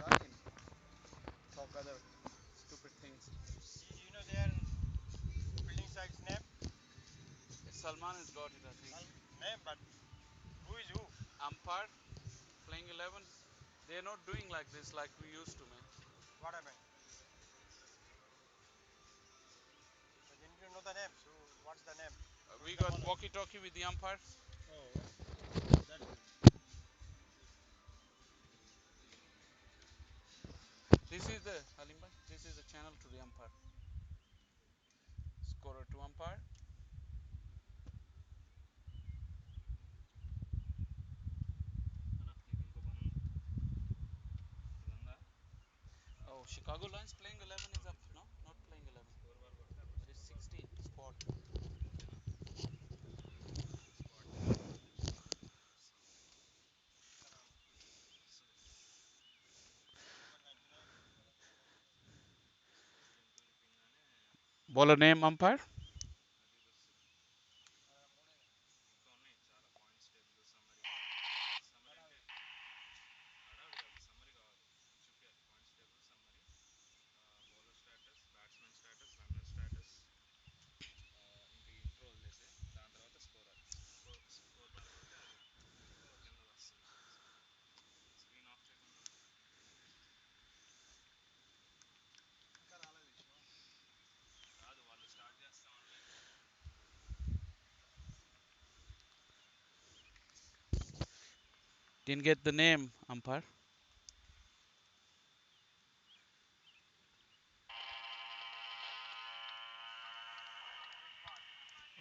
Talking. Talk other stupid things. You know their building site's name? Salman has got it, I think. Name, but who is who? Umpire playing 11. They're not doing like this like we used to, man. What happened? So you need to know the names. Who? What's the name? We got walkie-talkie with the umpires. Oh, that's good. This is the Halimba. This is the channel to the umpire. Scorer to umpire. Oh, Chicago Lions playing 11 is up. No, not playing 11. It is 16 squad. Bowler name umpire. Didn't get the name umpire.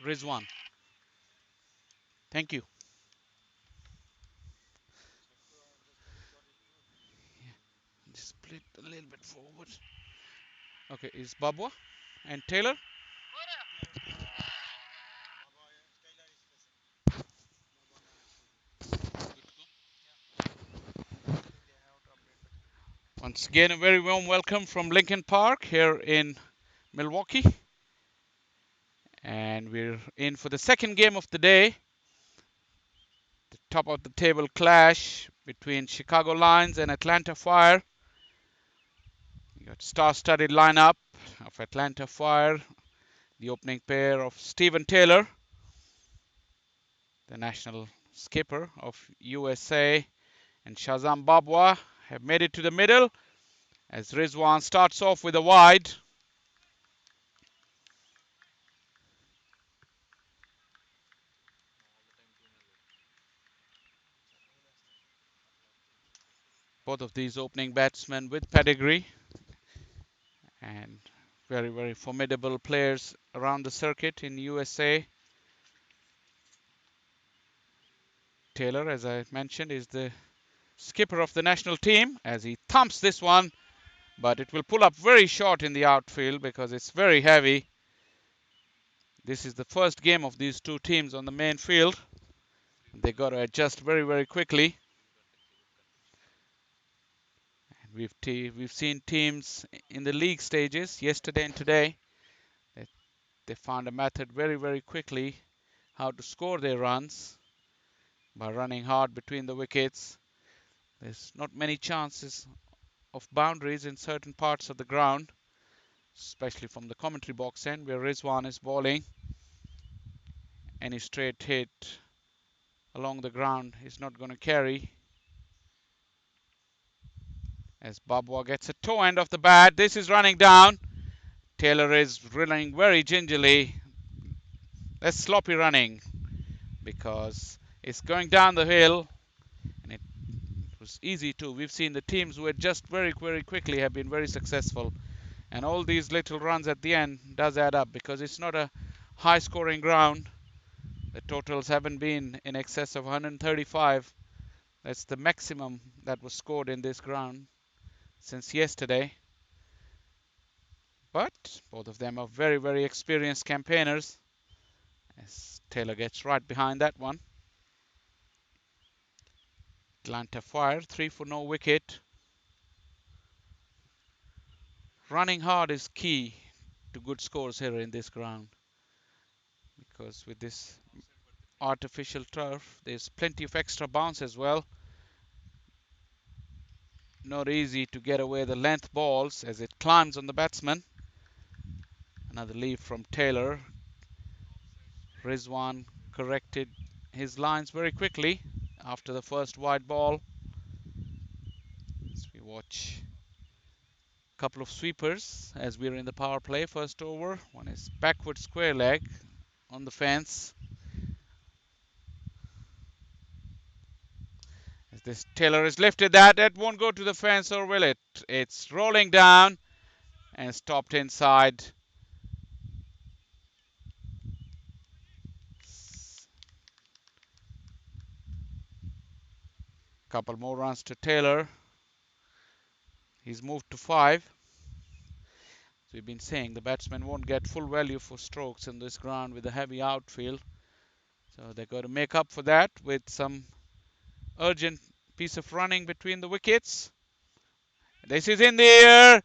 Rizwan. Thank you. Just split a little bit forward. Okay, is Babwa and Taylor? Once again, a very warm welcome from Lincoln Park here in Milwaukee. And we're in for the second game of the day. The top of the table clash between Chicago Lions and Atlanta Fire. You got star-studded lineup of Atlanta Fire. The opening pair of Stephen Taylor, the national skipper of USA, and Shazam Babwa have made it to the middle as Rizwan starts off with a wide. Both of these opening batsmen with pedigree and very, very formidable players around the circuit in USA. Taylor, as I mentioned, is the skipper of the national team as he thumps this one, but it will pull up very short in the outfield because it's very heavy. This is the first game of these two teams on the main field. They got to adjust very, very quickly. We've seen teams in the league stages yesterday and today that they found a method very, very quickly how to score their runs by running hard between the wickets. There's not many chances of boundaries in certain parts of the ground, especially from the commentary box end where Rizwan is bowling. Any straight hit along the ground is not going to carry. As Babwa gets a toe end of the bat, this is running down. Taylor is running very gingerly. That's sloppy running because it's going down the hill and it was easy too. We've seen the teams who adjust very, very quickly have been very successful. And all these little runs at the end does add up because it's not a high scoring ground. The totals haven't been in excess of 135. That's the maximum that was scored in this ground since yesterday. But both of them are very, very experienced campaigners. As Taylor gets right behind that one. Atlanta Fire, 3 for no wicket. Running hard is key to good scores here in this ground because with this artificial turf, there's plenty of extra bounce as well. Not easy to get away the length balls as it climbs on the batsman. Another leave from Taylor. Rizwan corrected his lines very quickly after the first wide ball. As we watch a couple of sweepers as we're in the power play first over. One is backward square leg on the fence. As this Taylor has lifted that, it won't go to the fence, or will it? It's rolling down and stopped inside. Couple more runs to Taylor. He's moved to 5. So we've been saying the batsmen won't get full value for strokes in this ground with a heavy outfield. So they've got to make up for that with some urgent piece of running between the wickets. This is in the air.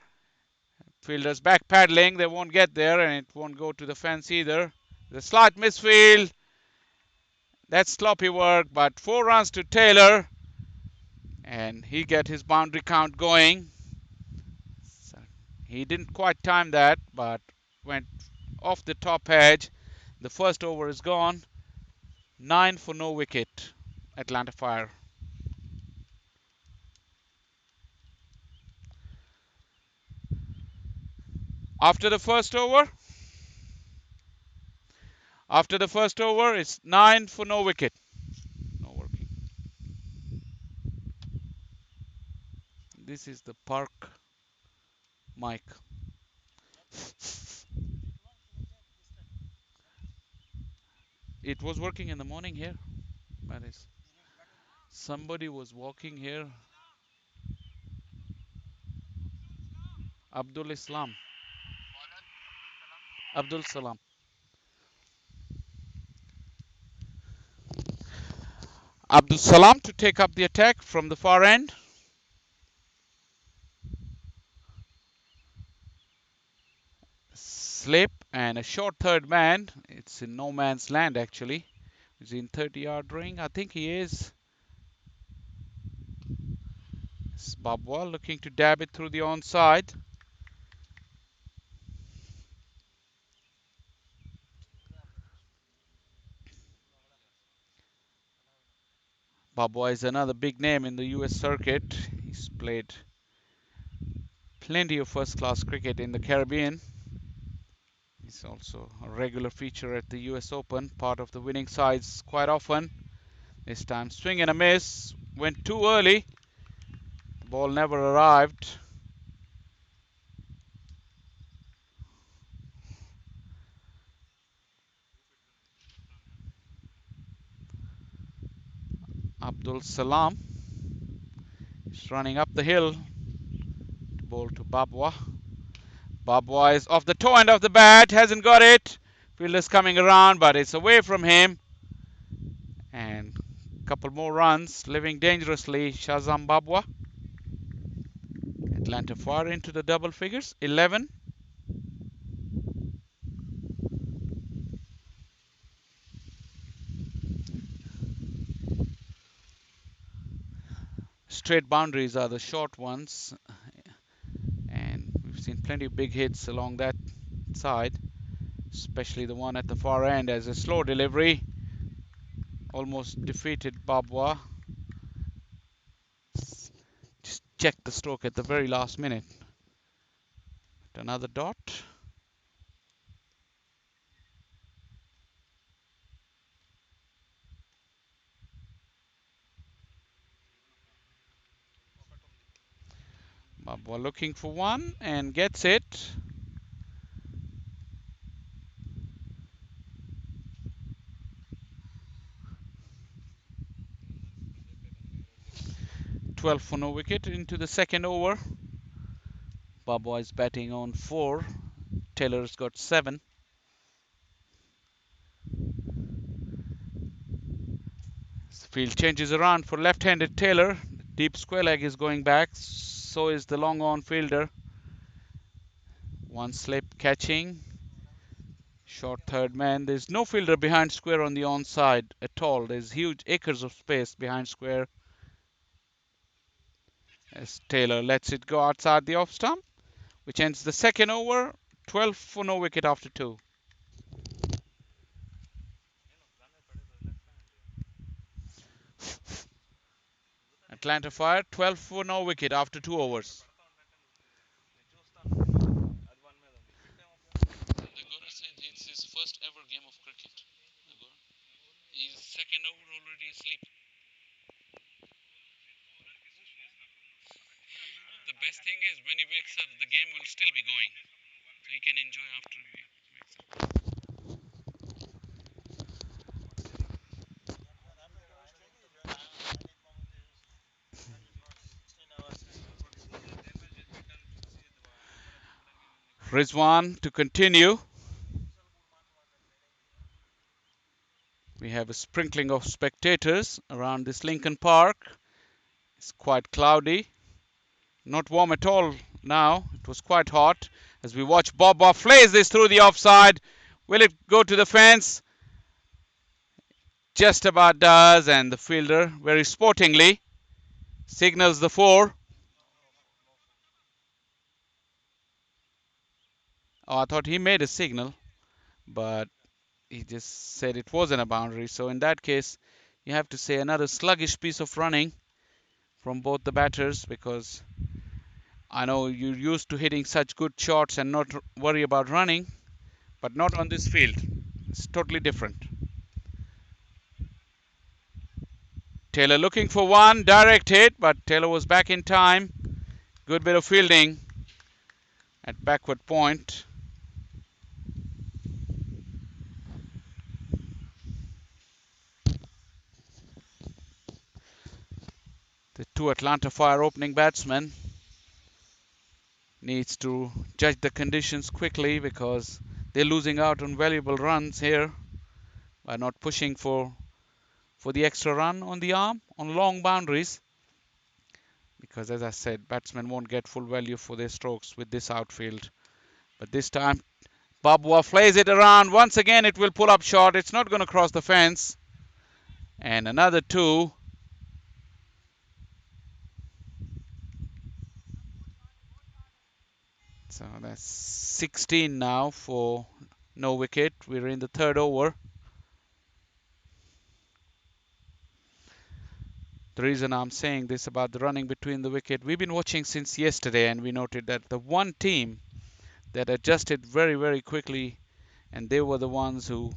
Fielders back paddling. They won't get there, and it won't go to the fence either. The slight misfield. That's sloppy work, but 4 runs to Taylor, and he get his boundary count going. So he didn't quite time that, but went off the top edge. The first over is gone. 9 for no wicket. Atlanta Fire. After the first over, it's 9 for no wicket. No working. This is the park mic. It was working in the morning here. That is, somebody was walking here. Abdul Islam. Abdul Salam. Abdul Salam to take up the attack from the far end. Slip and a short third man. It's in no man's land actually. He's in 30-yard ring. I think he is. It's Babwa looking to dab it through the onside. Babwa is another big name in the US circuit. He's played plenty of first class cricket in the Caribbean. He's also a regular feature at the US Open, part of the winning sides quite often. This time swing and a miss. Went too early. The ball never arrived. Abdul Salam is running up the hill to bowl to Babwa. Babwa is off the toe end of the bat, hasn't got it. Fielder's coming around, but it's away from him. And a couple more runs, living dangerously, Shazam Babwa. Atlanta far into the double figures, 11. Straight boundaries are the short ones, and we've seen plenty of big hits along that side, especially the one at the far end as a slow delivery. Almost defeated Babwa. Just checked the stroke at the very last minute. Another dot. Babwa looking for one and gets it. 12 for no wicket into the second over. Babwa is batting on 4. Taylor's got 7. Field changes around for left-handed Taylor. Deep square leg is going back. So is the long on fielder. One slip catching. Short third man. There's no fielder behind square on the onside at all. There's huge acres of space behind square. as Taylor lets it go outside the off stump, which ends the second over. 12 for no wicket after two. Atlanta Fire 12 for no wicket after 2 overs. Agora said it's his first ever game of cricket. Agora. He's second over already asleep. The best thing is when he wakes up, the game will still be going. So he can enjoy after he wakes up. Rizwan to continue. We have a sprinkling of spectators around this Lincoln Park. It's quite cloudy. Not warm at all now. It was quite hot. As we watch Bob flays this through the offside. Will it go to the fence? Just about does, and the fielder very sportingly signals the four. Oh, I thought he made a signal, but he just said it wasn't a boundary. So in that case, you have to say another sluggish piece of running from both the batters, because I know you're used to hitting such good shots and not worry about running, but not on this field. It's totally different. Taylor looking for one direct hit, but Taylor was back in time. Good bit of fielding at backward point. The two Atlanta Fire opening batsmen needs to judge the conditions quickly, because they're losing out on valuable runs here by not pushing for the extra run on the arm on long boundaries, because as I said, batsmen won't get full value for their strokes with this outfield. But this time Babua flays it around. Once again it will pull up short. It's not going to cross the fence. And another two. So that's 16 now for no wicket. We're in the third over. The reason I'm saying this about the running between the wicket, we've been watching since yesterday, and we noted that the one team that adjusted very, very quickly, and they were the ones who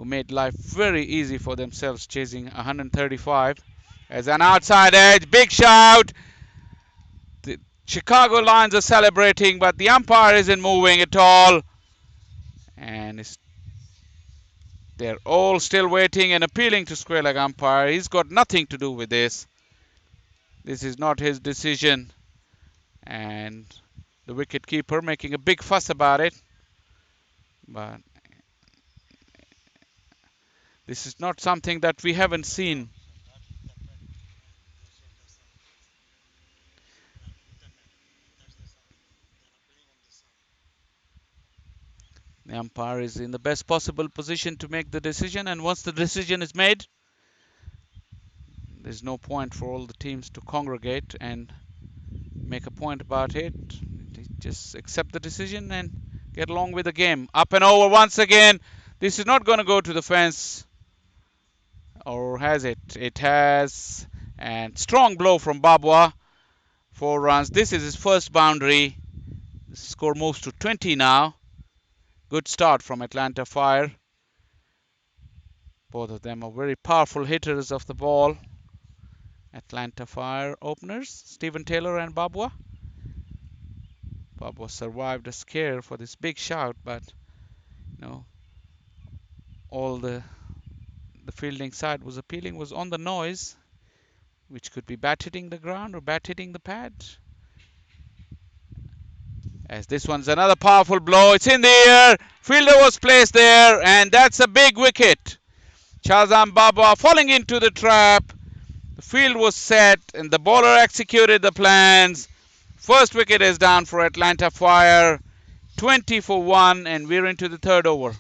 made life very easy for themselves, chasing 135 as an outside edge. Big shout. The Chicago Lions are celebrating, but the umpire isn't moving at all. And they're all still waiting and appealing to square leg umpire. He's got nothing to do with this. This is not his decision. And the wicket keeper making a big fuss about it. But this is not something that we haven't seen. The umpire is in the best possible position to make the decision, and once the decision is made, there's no point for all the teams to congregate and make a point about it. Just accept the decision and get along with the game. Up and over once again. This is not going to go to the fence. Or has it? It has. And strong blow from Babwa. 4 runs. This is his first boundary. The score moves to 20 now. Good start from Atlanta Fire. Both of them are very powerful hitters of the ball. Atlanta Fire openers, Stephen Taylor and Babwa. Babwa survived a scare for this big shout, but you know, all the fielding side was appealing was on the noise, which could be bat hitting the ground or bat hitting the pad. As this one's another powerful blow, it's in the air. Fielder was placed there, and that's a big wicket. Shazam Babwa falling into the trap. The field was set, and the bowler executed the plans. First wicket is down for Atlanta Fire. 20 for 1, and we're into the third over.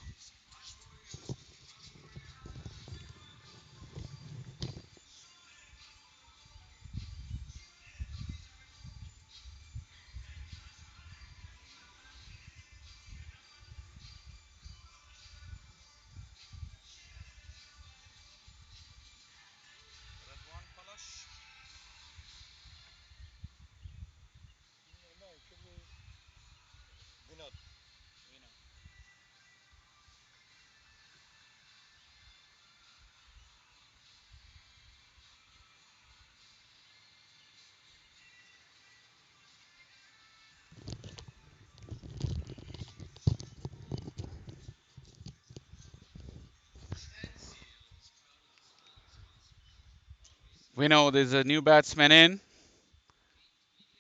We know there's a new batsman in.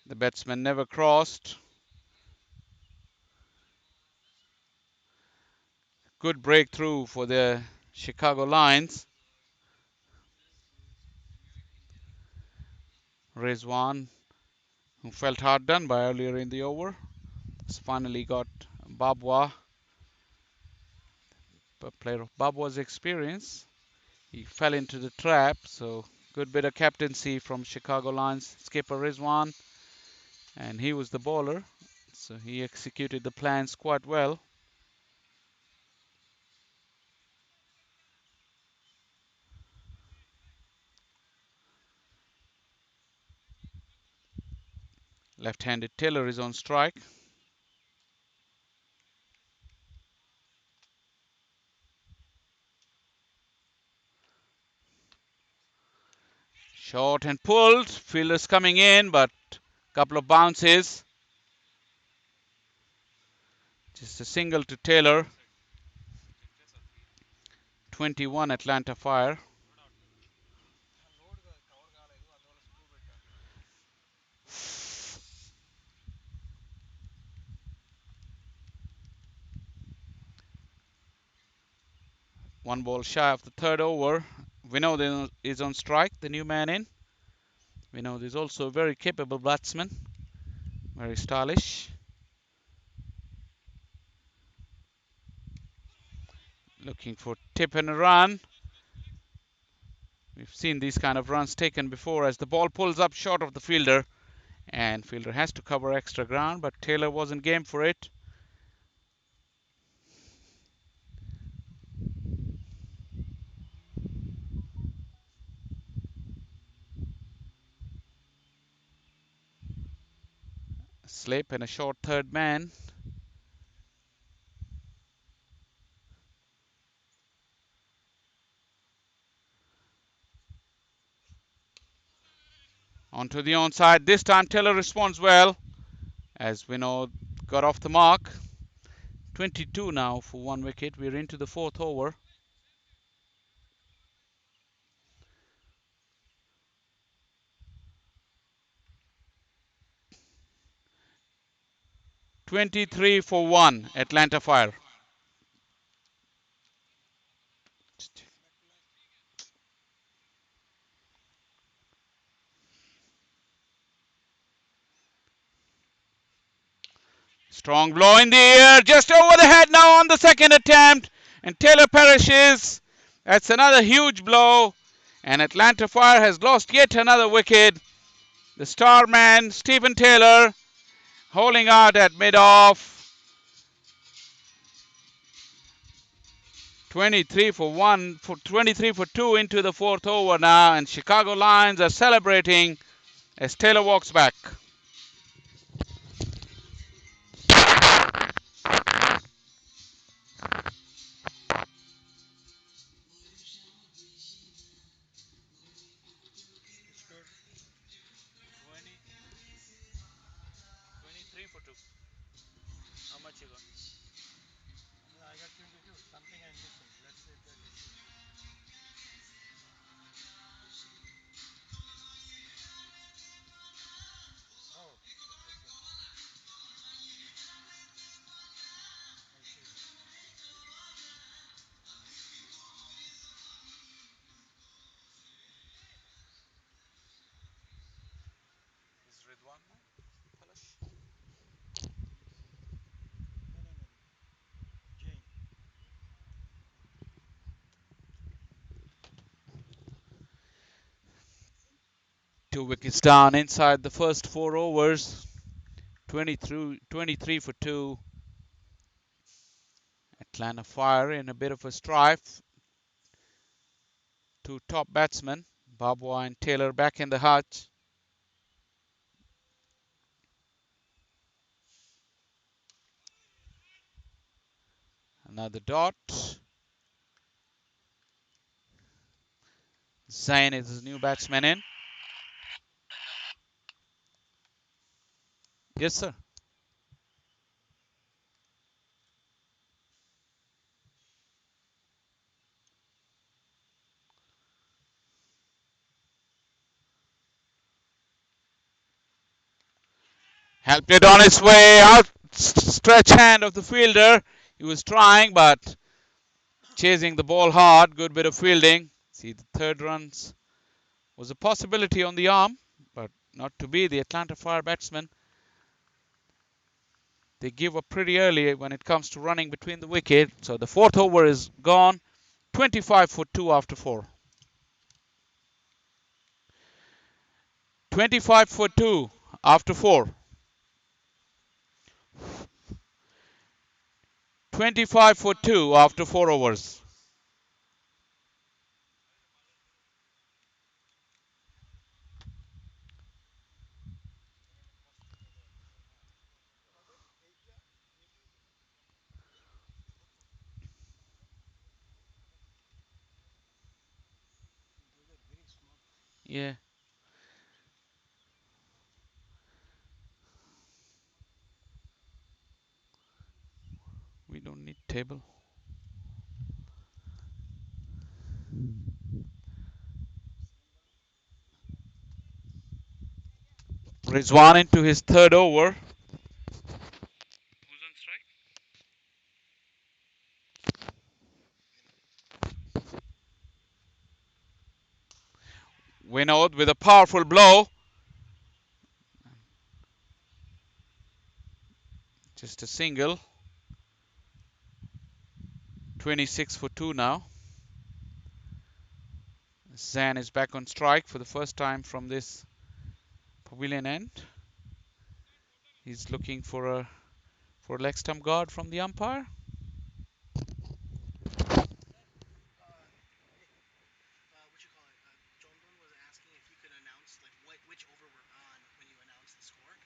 The batsman never crossed. Good breakthrough for the Chicago Lions. Rizwan, who felt hard done by earlier in the over, has finally got Babwa, a player of Babwa's experience. He fell into the trap, so good bit of captaincy from Chicago Lions skipper Rizwan, and he was the bowler, so he executed the plans quite well. Left-handed Taylor is on strike. Short and pulled. Fielders coming in, but a couple of bounces. Just a single to Taylor. 21 Atlanta Fire. One ball shy of the third over. Vinod is on strike, the new man in. Vinod is also a very capable batsman. Very stylish. Looking for tip and a run. We've seen these kind of runs taken before as the ball pulls up short of the fielder. And fielder has to cover extra ground, but Taylor wasn't game for it. A slip and a short third man. Onto the onside. This time Taylor responds well as Vinod got off the mark. 22 now for one wicket. We're into the fourth over. 23 for one, Atlanta Fire. Strong blow in the air, just over the head now on the second attempt, and Taylor perishes. That's another huge blow, and Atlanta Fire has lost yet another wicket. The star man, Stephen Taylor, holding out at mid-off. 23 for 1, for 23 for 2 into the fourth over now, and Chicago Lions are celebrating as Taylor walks back. It's good. 23 for 2. How much you got? Yeah, I got 22. Something I'm missing. Let's see if that is true. Oh, I see. I see. Is Ridwan now? Kalash? No, no, no, no. Jane. 2 wickets down inside the first 4 overs. 23 for 2. Atlanta Fire in a bit of a strife. Two top batsmen, Babwa and Taylor, back in the hutch. Another dot. Zain is his new batsman in. Yes, sir. Helped it on its way out. Stretch hand of the fielder. He was trying, but chasing the ball hard. Good bit of fielding. See, the third runs was a possibility on the arm, but not to be. The Atlanta Fire batsmen, they give up pretty early when it comes to running between the wicket. So the fourth over is gone. 25 for 2 after 4. 25 for 2 after 4. 25 for 2 after 4 overs. Those are very small. Yeah, we don't need table. Rizwan into his third over. Who's on strike? Winod with a powerful blow. Just a single. 26 for 2 now. Zan is back on strike for the first time from this pavilion end. He's looking for a leg stump guard from the umpire. Uh, hey, what you call it? Jondon was asking if you could announce like which over we're on when you announce the score.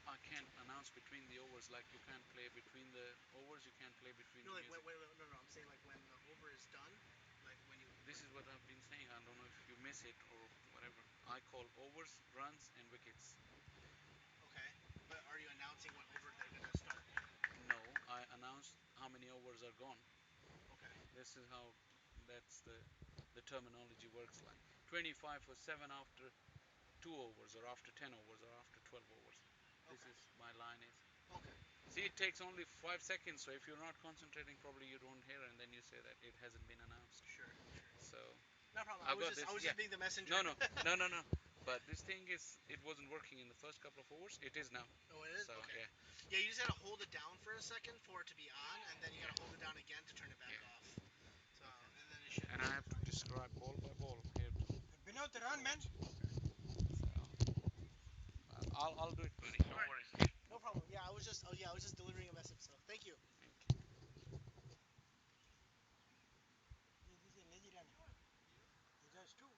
I can't announce between the overs like you can't play between the overs. You can't play between No, the like music. no, no. I'm saying like when the over is done, like when you This like. is what I've been saying. I don't know if you miss it or whatever. I call overs, runs, and wickets. Okay, but are you announcing what over they're gonna start? No, I announced how many overs are gone. Okay, This is how that's the terminology works like. 25 for 7 after 2 overs or after 10 overs or after 12 overs. This okay, is my line is. okay. See, it takes only 5 seconds, so if you're not concentrating, probably you don't hear, and then you say that it hasn't been announced. Sure, sure. So No problem. I've got I this. was Yeah. just being the messenger. No, no, no, no, no. But this thing is, it wasn't working in the first couple of overs. It is now. Oh, it is? So Okay. yeah, Yeah, you just gotta hold it down for a second for it to be on, and then you gotta hold it down again to turn it back yeah. off. So, Okay. and then it should And be I have to fine. describe ball by ball here to Binod, people run, man. watching. So I'll do it, buddy. No All right. worries. No problem. Yeah, I was just delivering a message. So, thank you. Thank you. This is a lazy running. He does too.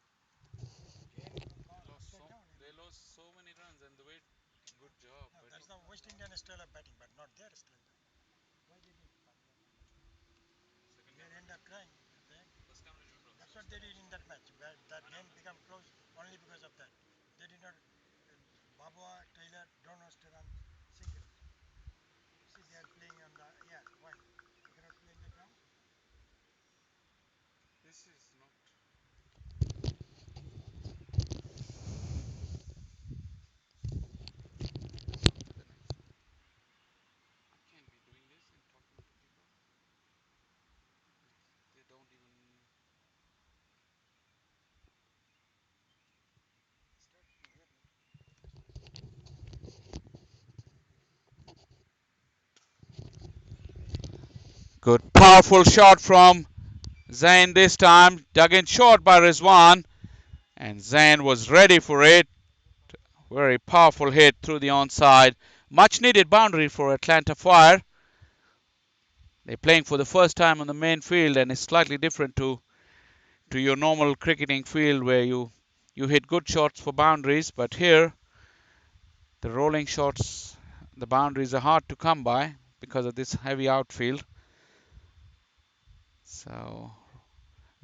Jane They lost upside so down. they lost so many runs, and the way good job, No, but that's the West Indian style of batting, but not their style. Why did it? second They camera end view. up crying at the end. First camera view, bro. That's what they did in that match. Where that game became close only because of that. They did not. Babua, Taylor don't want to run singles. See, they are playing on the. Yeah, why? They cannot play in the ground. This is not. On to the next one. I can't be doing this and talking to people. They don't even. Start from here. Good, powerful shot from Zain this time. Dug in short by Rizwan, and Zain was ready for it. Very powerful hit through the onside. Much needed boundary for Atlanta Fire. They're playing for the first time on the main field, and it's slightly different to your normal cricketing field where you hit good shots for boundaries, but here the rolling shots, the boundaries are hard to come by because of this heavy outfield. So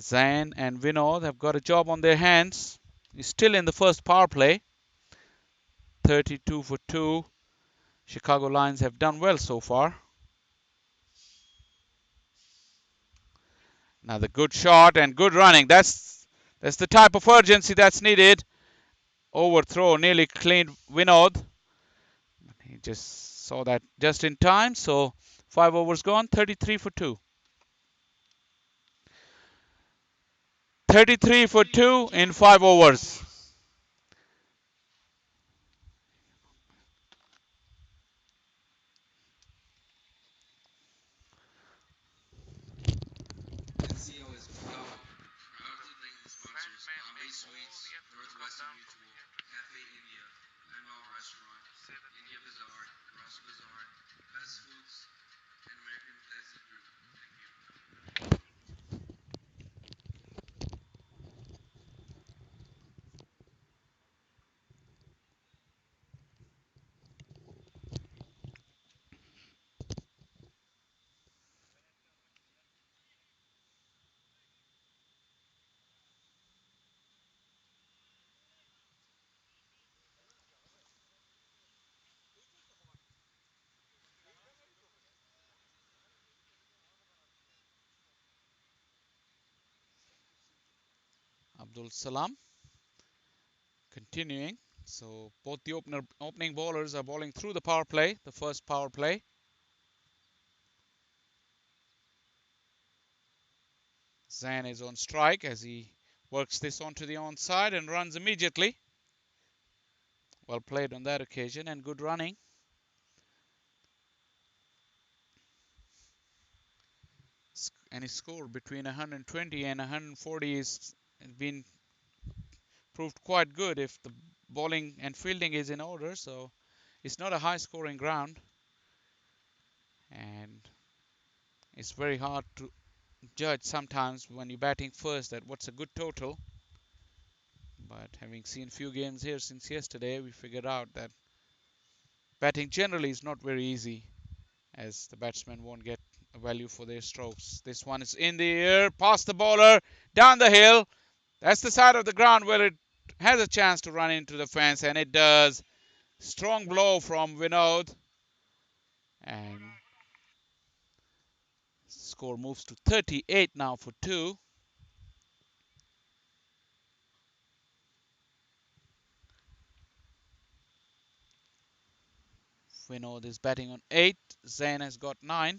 Zain and Vinod have got a job on their hands. He's still in the first power play. 32 for 2. Chicago Lions have done well so far. Another good shot and good running. That's the type of urgency that's needed. Overthrow nearly cleaned Vinod. He just saw that just in time. So 5 overs gone, 33 for 2. 33 for 2 in 5 overs. Abdul Salam continuing. So both the opening bowlers are bowling through the power play, the first power play. Zain is on strike as he works this onto the onside and runs immediately. Well played on that occasion and good running. Any score between 120 and 140 is has been proved quite good if the bowling and fielding is in order. So it's not a high scoring ground and it's very hard to judge sometimes when you're batting first that what's a good total. But having seen few games here since yesterday, we figured out that batting generally is not very easy as the batsmen won't get a value for their strokes. This one is in the air, past the bowler, down the hill. That's the side of the ground where it has a chance to run into the fence, and it does. Strong blow from Vinod, and score moves to 38 now for 2. Vinod is batting on 8. Zain has got 9.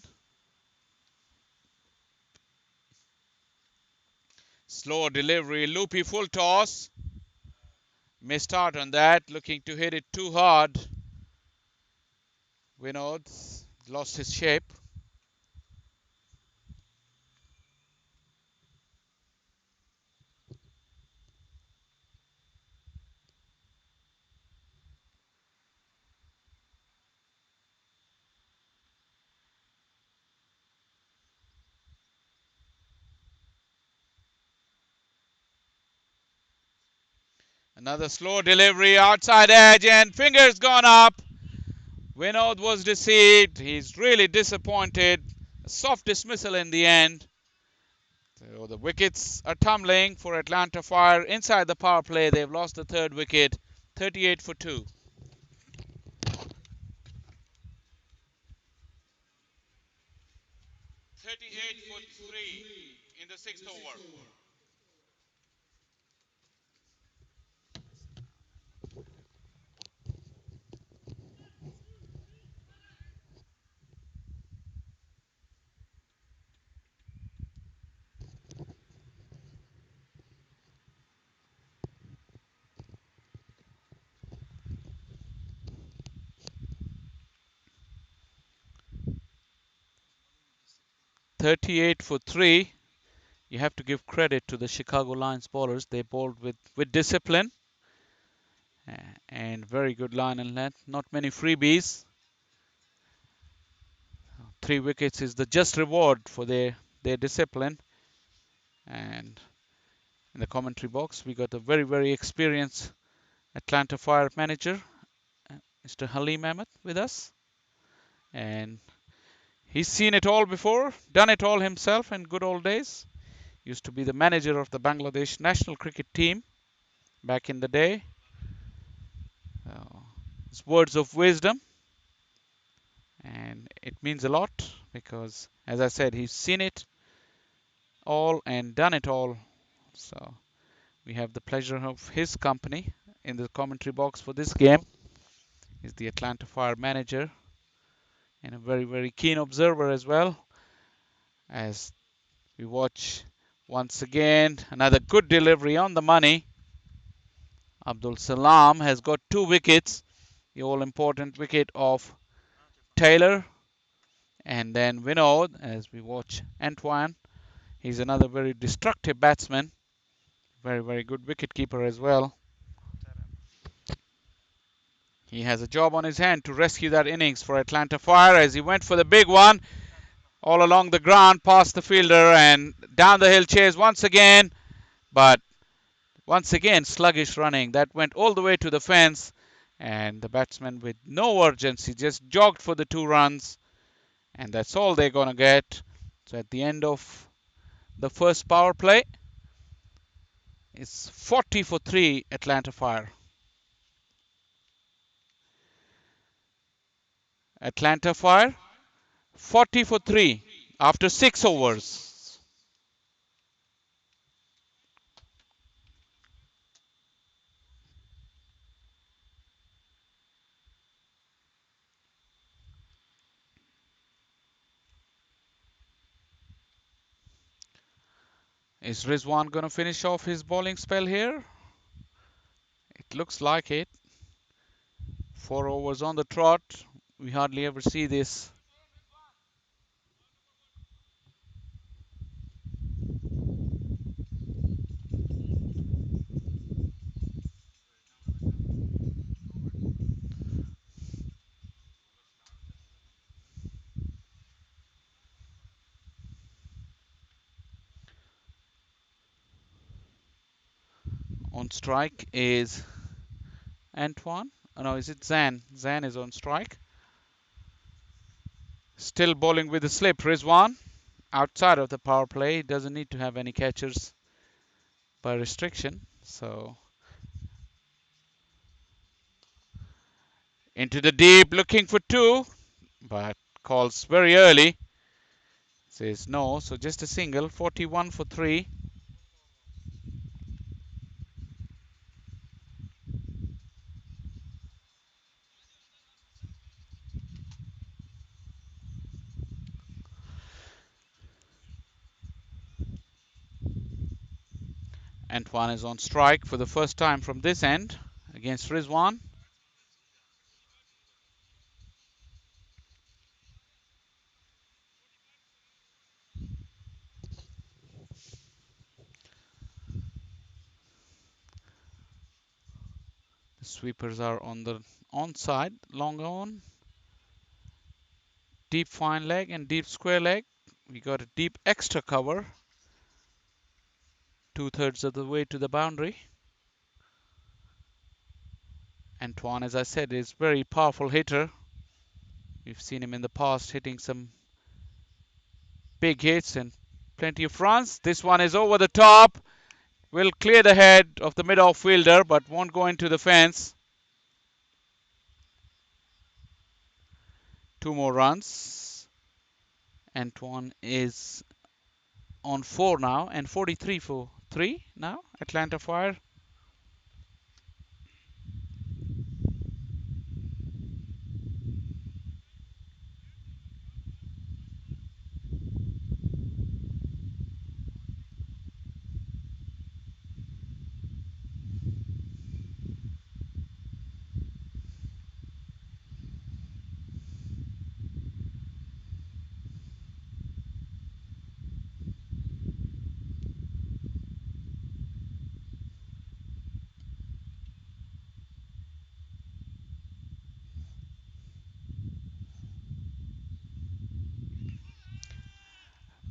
Slow delivery, loopy full toss. Missed out on that, looking to hit it too hard. Vinod lost his shape. Another slow delivery, outside edge, and fingers gone up. Vinod was deceived. He's really disappointed. A soft dismissal in the end. So the wickets are tumbling for Atlanta Fire inside the power play. They've lost the third wicket, 38 for 2. 38 for 3 in the sixth over. 38 for 3. You have to give credit to the Chicago Lions bowlers. They bowled with discipline and very good line and length. Not many freebies. 3 wickets is the just reward for their discipline. And in the commentary box, we got a very, very experienced Atlanta Fire manager, Mr. Halim Ahmed, with us. And he's seen it all before, done it all himself in good old days. Used to be the manager of the Bangladesh national cricket team back in the day. His words of wisdom, and it means a lot because, as I said, he's seen it all and done it all. So we have the pleasure of his company in the commentary box for this game. He's the Atlanta Fire manager and a very, very keen observer as well. As we watch once again another good delivery on the money. Abdul Salam has got 2 wickets, the all important wicket of Taylor, and then Vinod as we watch Antoine. He's another very destructive batsman, very, very good wicket keeper as well. He has a job on his hand to rescue that innings for Atlanta Fire as he went for the big one all along the ground past the fielder and down the hill chase once again, but once again sluggish running. That went all the way to the fence and the batsman with no urgency just jogged for the 2 runs and that's all they're going to get. So at the end of the first power play, it's 40 for 3 Atlanta Fire. Atlanta Fire 40 for 3 after 6 overs. Is Rizwan going to finish off his bowling spell here? It looks like it. 4 overs on the trot. We hardly ever see this. On strike is Antoine. Oh, no, is it Zan? Zan is on strike. Still bowling with the slip. Rizwan outside of the power play. Doesn't need to have any catchers by restriction. So into the deep, looking for 2, but calls very early. Says no, so just a single. 41 for 3. Antoine is on strike for the first time from this end against Rizwan. The sweepers are on the onside, long on, deep fine leg and deep square leg. We got a deep extra cover, 2/3 of the way to the boundary. Antoine, as I said, is very powerful hitter. We've seen him in the past hitting some big hits and plenty of runs. This one is over the top. Will clear the head of the mid-off fielder, but won't go into the fence. 2 more runs. Antoine is on 4 now and 43 for 3 now. Atlanta Fire.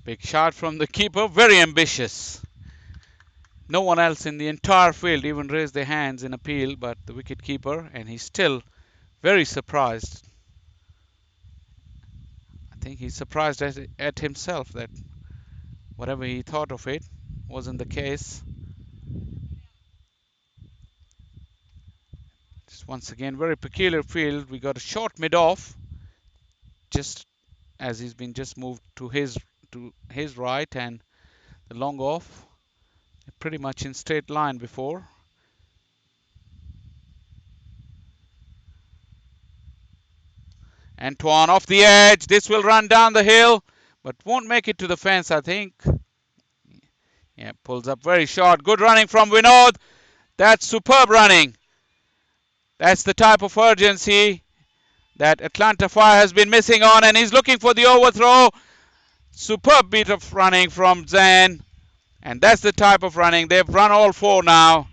Big shot from the keeper. Very ambitious. No one else in the entire field even raised their hands in appeal but the wicket keeper, and he's still very surprised. I think he's surprised at himself that whatever he thought of it wasn't the case. Just once again, very peculiar field. We got a short mid-off, just as he's been just moved to his right, and the long off pretty much in straight line before. Antoine off the edge. This will run down the hill, but won't make it to the fence, I think. Yeah, pulls up very short. Good running from Vinod. That's superb running. That's the type of urgency that Atlanta Fire has been missing on, and he's looking for the overthrow. Superb bit of running from Zan, and that's the type of running. They've run all four now.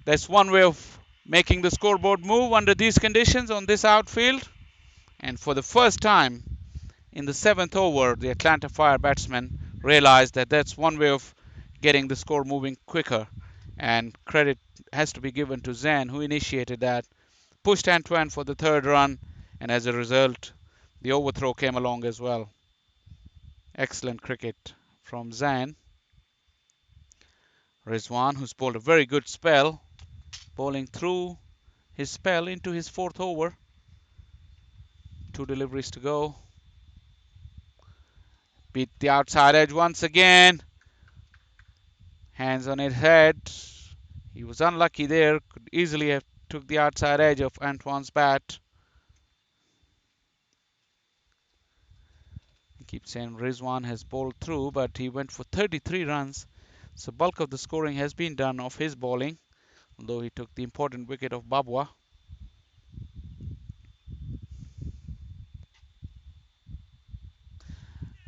That's one way of making the scoreboard move under these conditions on this outfield. And for the first time in the seventh over, the Atlanta Fire batsmen realized that that's one way of getting the score moving quicker. And credit has to be given to Zan, who initiated that, pushed Antoine for the third run, and as a result, the overthrow came along as well. Excellent cricket from Zan. Rizwan, who's bowled a very good spell, bowling through his spell into his fourth over. Two deliveries to go. Beat the outside edge once again. Hands on his head. He was unlucky there. Could easily have took the outside edge of Antoine's bat. I keep saying Rizwan has bowled through, but he went for 33 runs. So bulk of the scoring has been done off his bowling, although he took the important wicket of Babwa.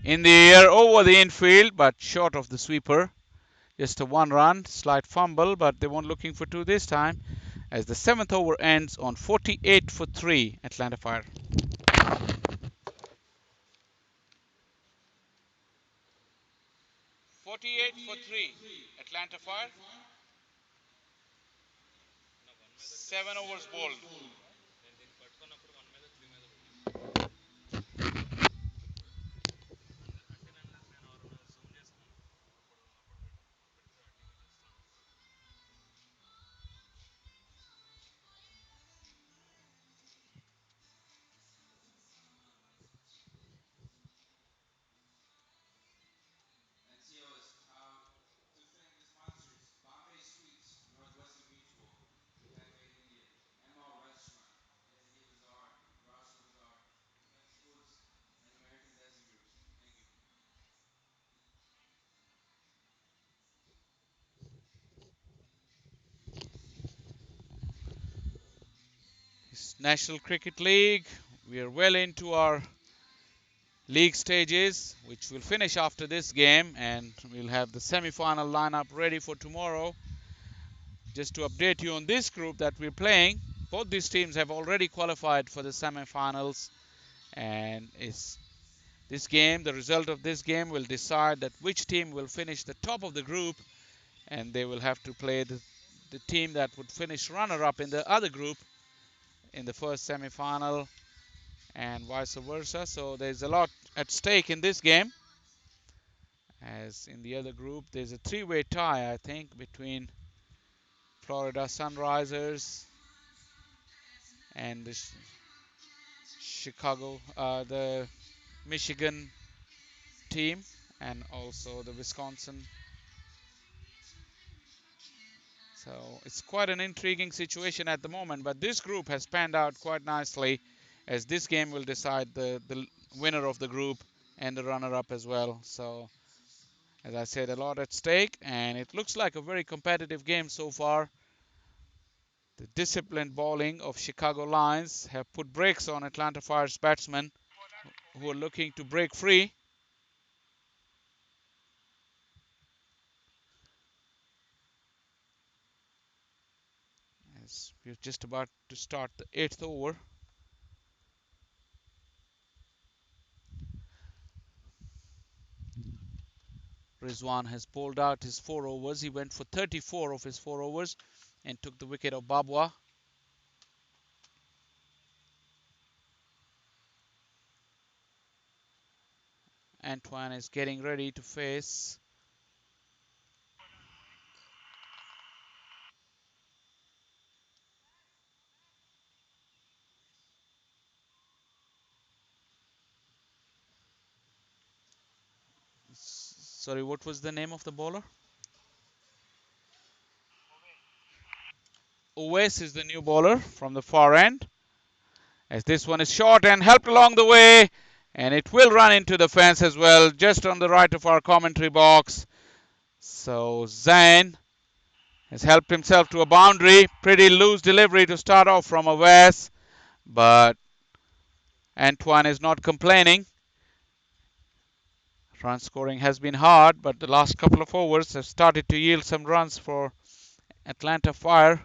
In the air over the infield, but short of the sweeper. Just a one run, slight fumble, but they weren't looking for two this time. As the seventh over ends on 48 for 3, Atlanta Fire. 48 for 3, Atlanta Fire. 7 overs bowled. National Cricket League. We are well into our league stages, which will finish after this game, and we'll have the semi-final lineup ready for tomorrow. Just to update you on this group that we're playing, both these teams have already qualified for the semi-finals, and this game, the result of this game will decide that which team will finish the top of the group, and they will have to play the team that would finish runner-up in the other group in the first semi-final, and vice versa. So there's a lot at stake in this game. As in the other group, there's a three-way tie, I think, between Florida Sunrisers and the the Michigan team, and also the Wisconsin. So it's quite an intriguing situation at the moment, but this group has panned out quite nicely, as this game will decide the winner of the group and the runner-up as well. So, as I said, a lot at stake, and it looks like a very competitive game so far. The disciplined bowling of Chicago Lions have put brakes on Atlanta Fire's batsmen who are looking to break free. As we're just about to start the eighth over. Rizwan has bowled out his 4 overs. He went for 34 of his 4 overs and took the wicket of Babwa. Antoine is getting ready to face. Sorry, what was the name of the bowler? Uwais is the new bowler from the far end. As this one is short and helped along the way, and it will run into the fence as well, just on the right of our commentary box. So Zain has helped himself to a boundary. Pretty loose delivery to start off from Uwais, but Antoine is not complaining. Run scoring has been hard, but the last couple of overs have started to yield some runs for Atlanta Fire.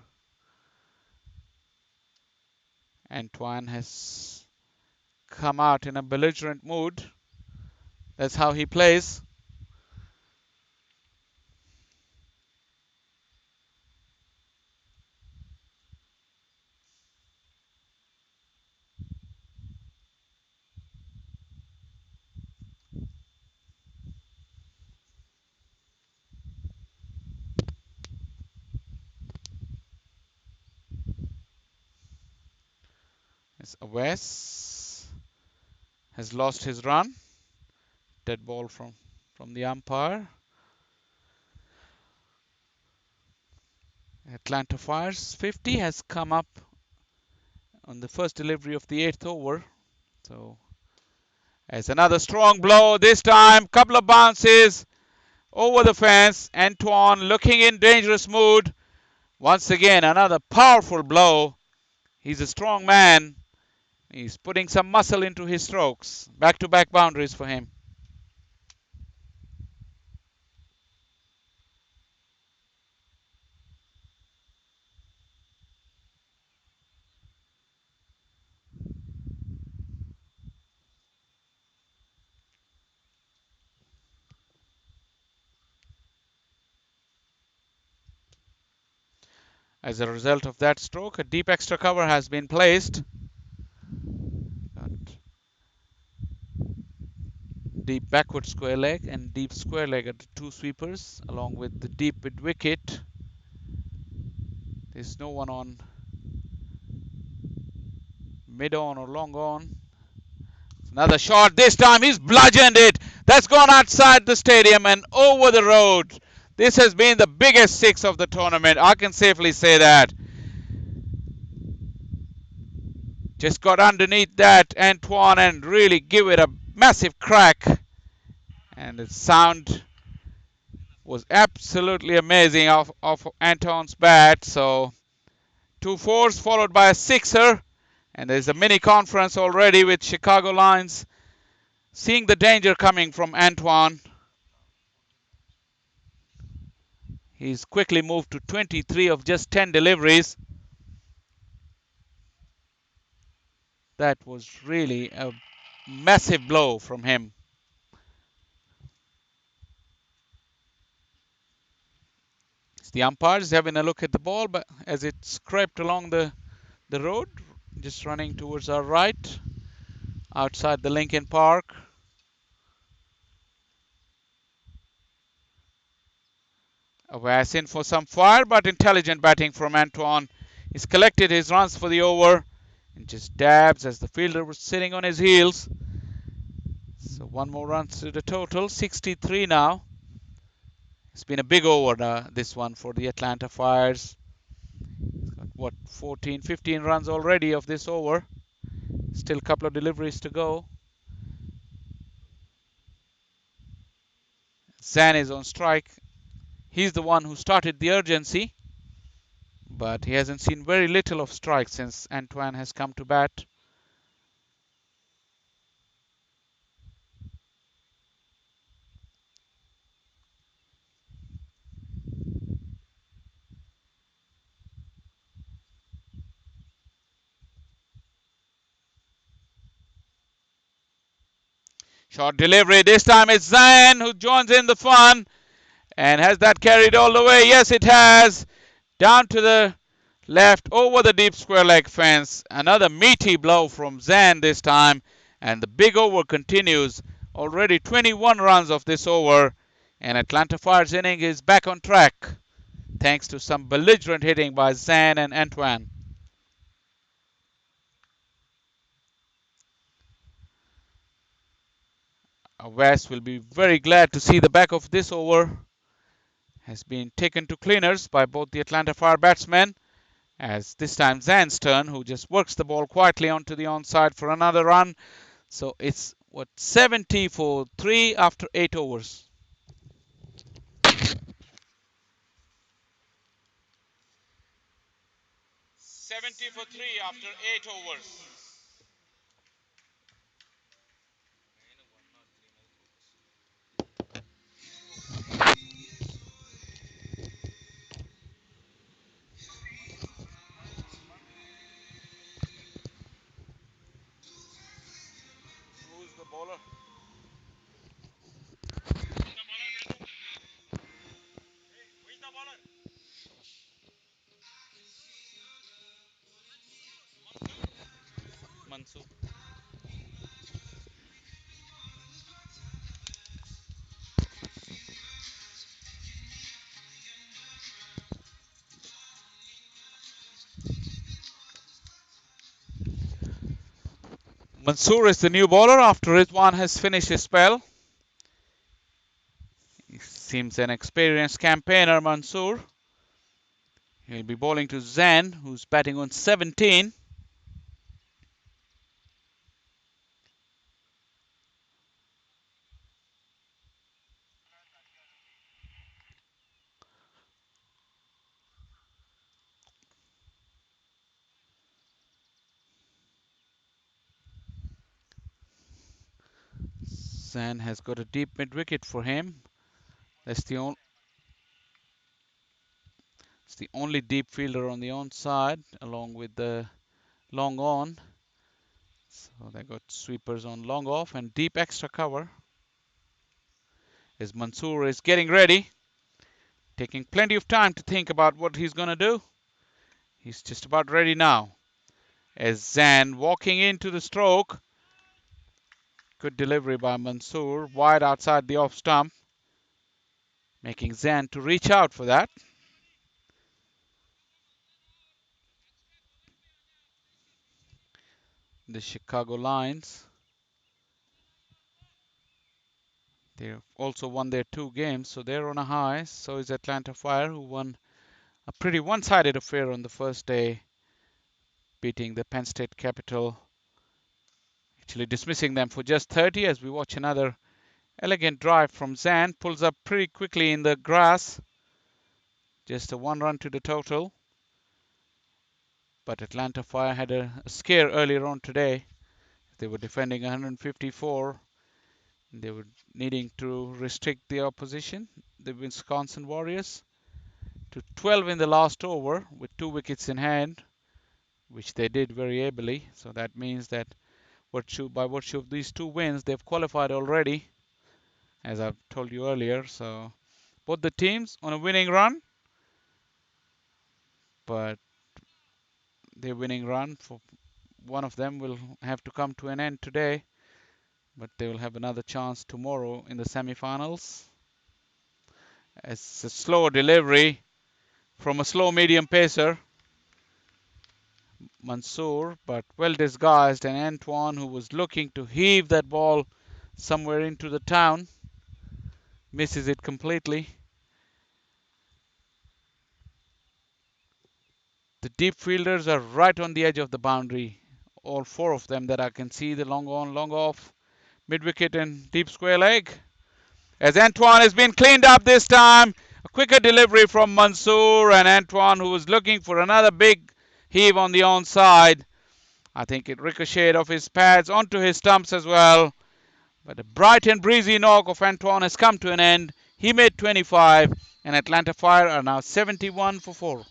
Antoine has come out in a belligerent mood. That's how he plays. As Wes has lost his run. Dead ball from the umpire. Atlanta Fire's 50 has come up on the first delivery of the 8th over. So as another strong blow, this time couple of bounces over the fence. Antoine looking in dangerous mood. Once again, another powerful blow. He's a strong man. He's putting some muscle into his strokes. Back-to-back boundaries for him. As a result of that stroke, a deep extra cover has been placed. Deep backward square leg and deep square leg at the two sweepers, along with the deep mid wicket. There's no one on mid on or long on. Another shot. This time he's bludgeoned it. That's gone outside the stadium and over the road. This has been the biggest six of the tournament. I can safely say that. Just got underneath that, Antoine, and really give it a massive crack. And the sound was absolutely amazing off Antoine's bat. So 2 4s followed by a sixer. And there's a mini conference already with Chicago Lions seeing the danger coming from Antoine. He's quickly moved to 23 of just 10 deliveries. That was really a massive blow from him. The umpire is having a look at the ball, but as it scraped along the road, just running towards our right, outside the Lincoln Park. Awas in for some fire, but intelligent batting from Antoine. He's collected his runs for the over and just dabs as the fielder was sitting on his heels. So one more run to the total, 63 now. It's been a big over this one for the Atlanta Fires. What, 14, 15 runs already of this over. Still a couple of deliveries to go. Zan is on strike. He's the one who started the urgency, but he hasn't seen very little of strikes since Antoine has come to bat. Short delivery. This time it's Zan who joins in the fun. And has that carried all the way? Yes, it has. Down to the left over the deep square leg fence. Another meaty blow from Zan this time. And the big over continues. Already 21 runs of this over. And Atlanta Fire's inning is back on track, thanks to some belligerent hitting by Zan and Antoine. West will be very glad to see the back of this over has been taken to cleaners by both the Atlanta Fire batsmen. As this time Zan's turn, who just works the ball quietly onto the onside for another run. So it's what 70 for 3 after 8 overs. 70 for 3 after 8 overs. Who's the bowler? Who is the bowler? Mansoor. Mansoor is the new bowler after Rizwan has finished his spell. He seems an experienced campaigner, Mansoor. He'll be bowling to Zan, who's batting on 17. Zan has got a deep mid wicket for him. That's it's the only deep fielder on the onside, along with the long on. So they got sweepers on long off and deep extra cover. As Mansoor is getting ready, taking plenty of time to think about what he's going to do. He's just about ready now. As Zan walking into the stroke. Good delivery by Mansoor, wide outside the off stump, making Zan to reach out for that. The Chicago Lions, they've also won their 2 games, so they're on a high. So is Atlanta Fire, who won a pretty one-sided affair on the first day, beating the Penn State Capital, actually dismissing them for just 30. As we watch another elegant drive from Zan, pulls up pretty quickly in the grass, just a 1 run to the total. But Atlanta Fire had a scare earlier on today. They were defending 154. They were needing to restrict the opposition, the Wisconsin Warriors, to 12 in the last over with 2 wickets in hand, which they did very ably. So that means that by virtue of these 2 wins, they've qualified already, as I've told you earlier. So both the teams on a winning run, but their winning run for one of them will have to come to an end today, but they will have another chance tomorrow in the semifinals. It's a slow delivery from a slow medium pacer, Mansoor, but well disguised, and Antoine, who was looking to heave that ball somewhere into the town, misses it completely. The deep fielders are right on the edge of the boundary. All 4 of them that I can see, the long on, long off, mid wicket, and deep square leg. As Antoine has been cleaned up this time, a quicker delivery from Mansoor, and Antoine, who was looking for another big heave on the onside. I think it ricocheted off his pads onto his stumps as well. But the bright and breezy knock of Antoine has come to an end. He made 25, and Atlanta Fire are now 71 for 4.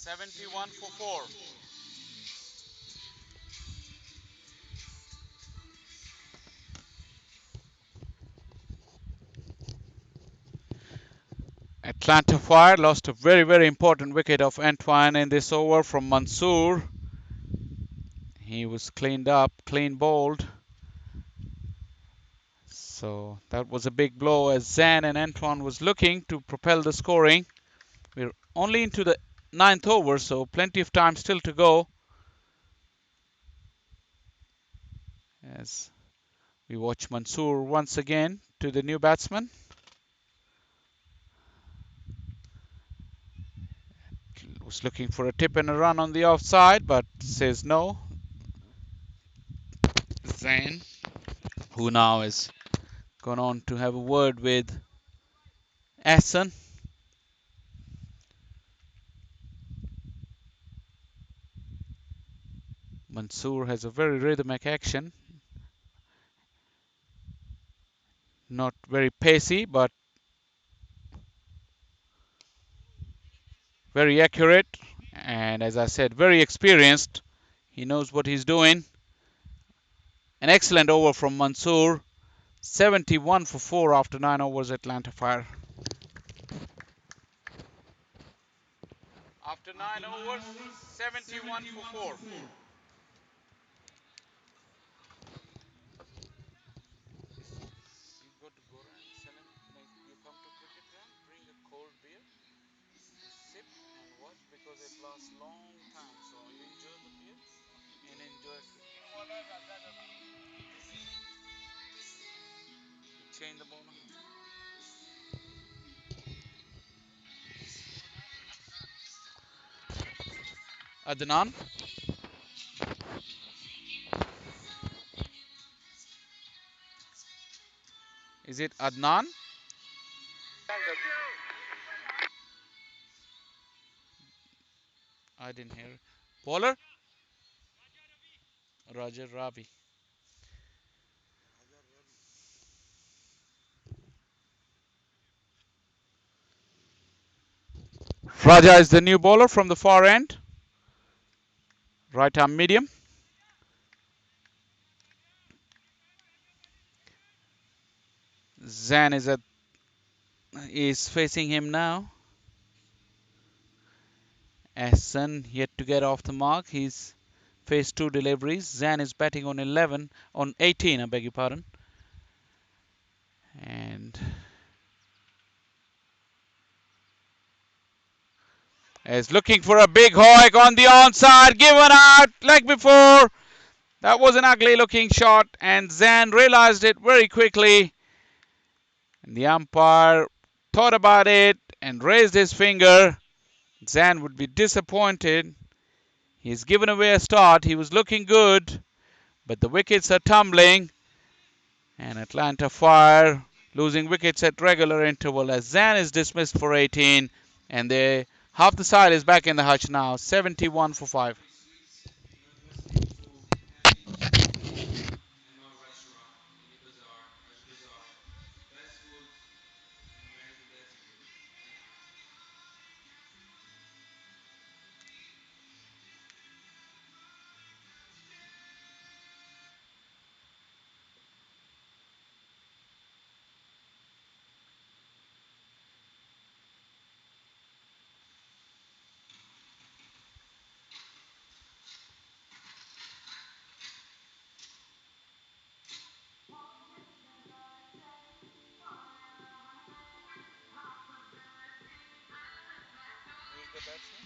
71 for 4. Atlanta Fire lost a very, very important wicket of Antoine in this over from Mansoor. He was cleaned up, clean bowled. So that was a big blow as Zan and Antoine was looking to propel the scoring. We're only into the ninth over, so plenty of time still to go. As we watch Mansoor once again to the new batsman. Was looking for a tip and a run on the offside, but says no. Zain, who now has gone on to have a word with Ahsan. Mansoor has a very rhythmic action, not very pacey, but very accurate. And as I said, very experienced. He knows what he's doing. An excellent over from Mansoor. 71 for 4 after 9 overs, Atlanta Fire. After 9 overs, 71 for 4. You go to Gora and sell him, like you come to cricket ground, bring a cold beer, sip and watch because it lasts long time. So you enjoy the beer and enjoy cricket. Change the bowler. Adnan, is it Adnan? I didn't hear. Bowler? Roger Rabi. Hajar Ravi. Raja is the new bowler from the far end. Right arm medium. Zan is facing him now. Ahsan yet to get off the mark. He's faced two deliveries. Zan is batting on 11, on 18, I beg your pardon. And is looking for a big hoik on the onside. Given out like before. That was an ugly looking shot, and Zan realized it very quickly. And the umpire thought about it and raised his finger. Zan would be disappointed. He's given away a start. He was looking good, but the wickets are tumbling. And Atlanta Fire losing wickets at regular interval as Zan is dismissed for 18. And they half the side is back in the hutch now. 71 for 5.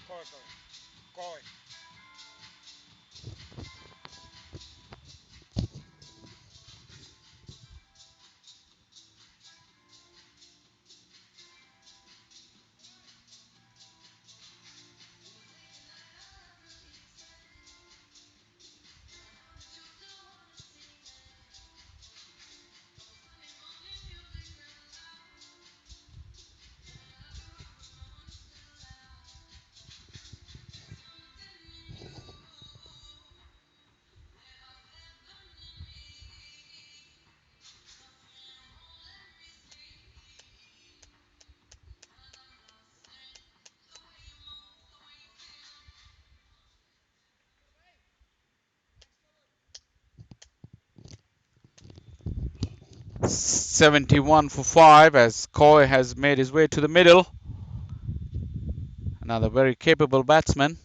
Koi, koi, koi. 71 for 5 as Coy has made his way to the middle. Another very capable batsman.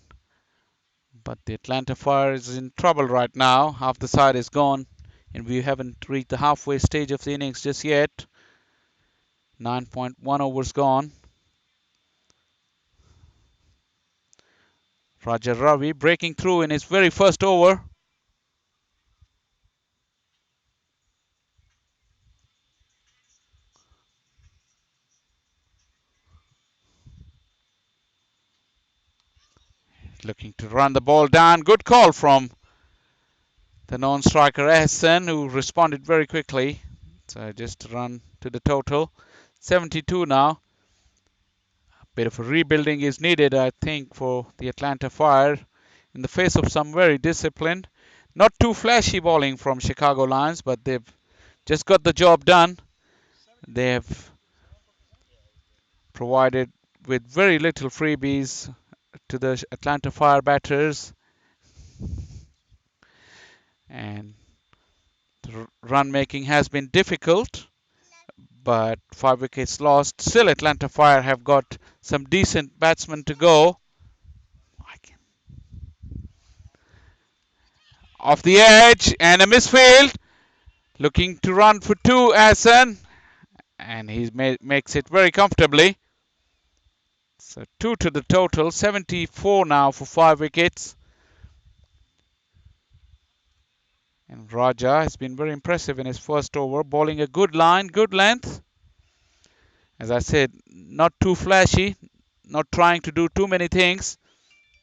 But the Atlanta Fire is in trouble right now. Half the side is gone, and we haven't reached the halfway stage of the innings just yet. 9.1 overs gone. Raja Ravi breaking through in his very first over. Looking to run the ball down. Good call from the non-striker Ehsan, who responded very quickly. So just run to the total. 72 now. A bit of a rebuilding is needed, I think, for the Atlanta Fire in the face of some very disciplined, not too flashy bowling from Chicago Lions, but they've just got the job done. They have provided with very little freebies to the Atlanta Fire batters, and the run making has been difficult, but 5 wickets lost. Still, Atlanta Fire have got some decent batsmen to go. Off the edge and a misfield. Looking to run for two, Asen, and he makes it very comfortably. So two to the total, 74 now for 5 wickets. And Raja has been very impressive in his first over, bowling a good line, good length. As I said, not too flashy, not trying to do too many things.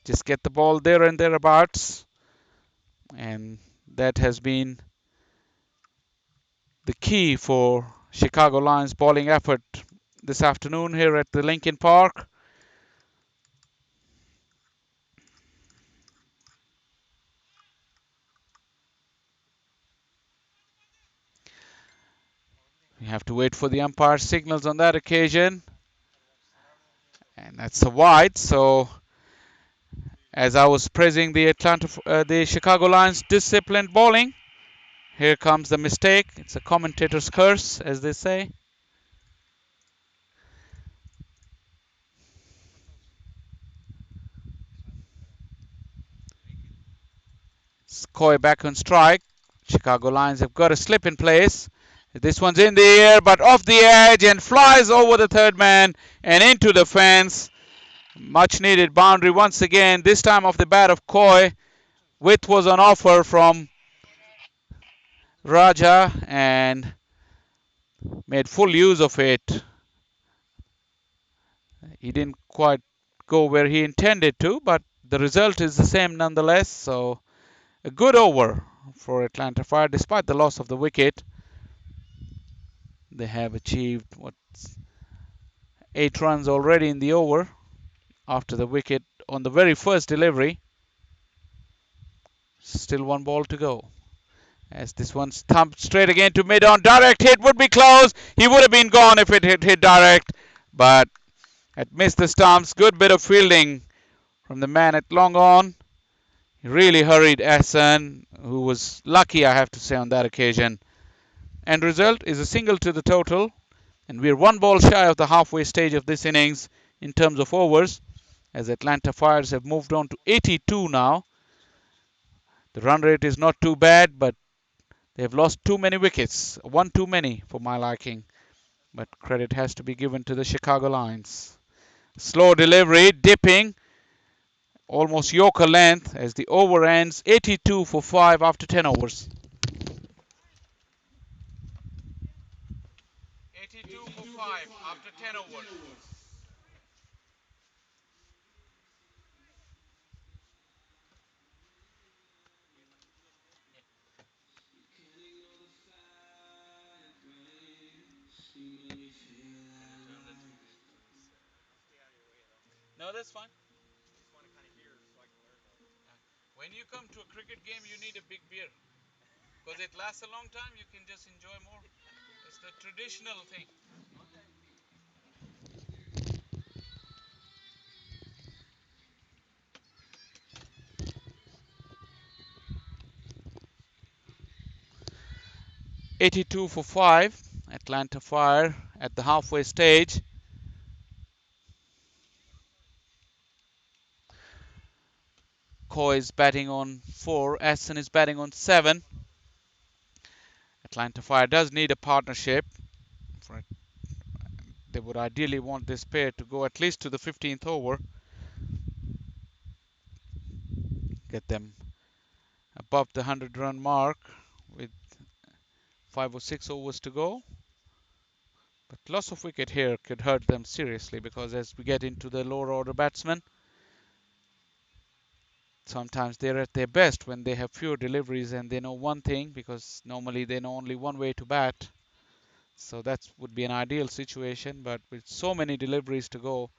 Just get the ball there and thereabouts. And that has been the key for Chicago Lions bowling effort this afternoon here at the Lincoln Park. We have to wait for the umpire's signals on that occasion. And that's a wide. So as I was praising the Chicago Lions disciplined bowling, here comes the mistake. It's a commentator's curse, as they say. Coy back on strike. Chicago Lions have got a slip in place. This one's in the air, but off the edge and flies over the third man and into the fence. Much needed boundary once again, this time off the bat of Coy. Width was on offer from Raja and made full use of it. He didn't quite go where he intended to, but the result is the same nonetheless. So a good over for Atlanta Fire despite the loss of the wicket. They have achieved 8 runs already in the over after the wicket on the very first delivery. Still one ball to go. As this one's thumped straight again to mid on. Direct hit would be close. He would have been gone if it had hit direct, but it missed the stumps. Good bit of fielding from the man at long on. He really hurried Ahsan, who was lucky, I have to say, on that occasion. End result is a single to the total, and we're one ball shy of the halfway stage of this innings in terms of overs, as Atlanta Fires have moved on to 82 now. The run rate is not too bad, but they have lost too many wickets, one too many for my liking. But credit has to be given to the Chicago Lions. Slow delivery, dipping, almost Yorker length as the over ends 82 for 5 after 10 overs. 82 for 5 after 10 overs. No, that's fine. When you come to a cricket game, you need a big beer because it lasts a long time. You can just enjoy more. It's the traditional thing. 82 for 5. Atlanta Fire at the halfway stage. Coy is batting on 4. Aston is batting on 7. Atlanta Fire does need a partnership. They would ideally want this pair to go at least to the 15th over. Get them above the 100-run mark with 5 or 6 overs to go. But loss of wicket here could hurt them seriously, because as we get into the lower order batsmen, sometimes they're at their best when they have fewer deliveries and they know one thing, because normally they know only one way to bat. So that would be an ideal situation, but with so many deliveries to go,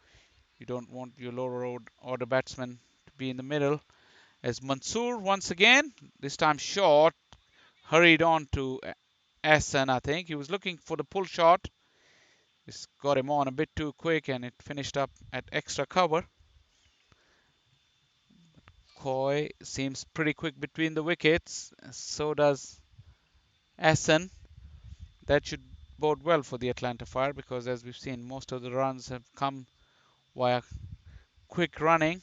you don't want your lower order batsmen to be in the middle. As Mansoor once again, this time short, hurried on to Hassan, I think. He was looking for the pull shot. This got him on a bit too quick and it finished up at extra cover. Coy seems pretty quick between the wickets. So does Hassan. That should bode well for the Atlanta Fire, because as we've seen, most of the runs have come via quick running,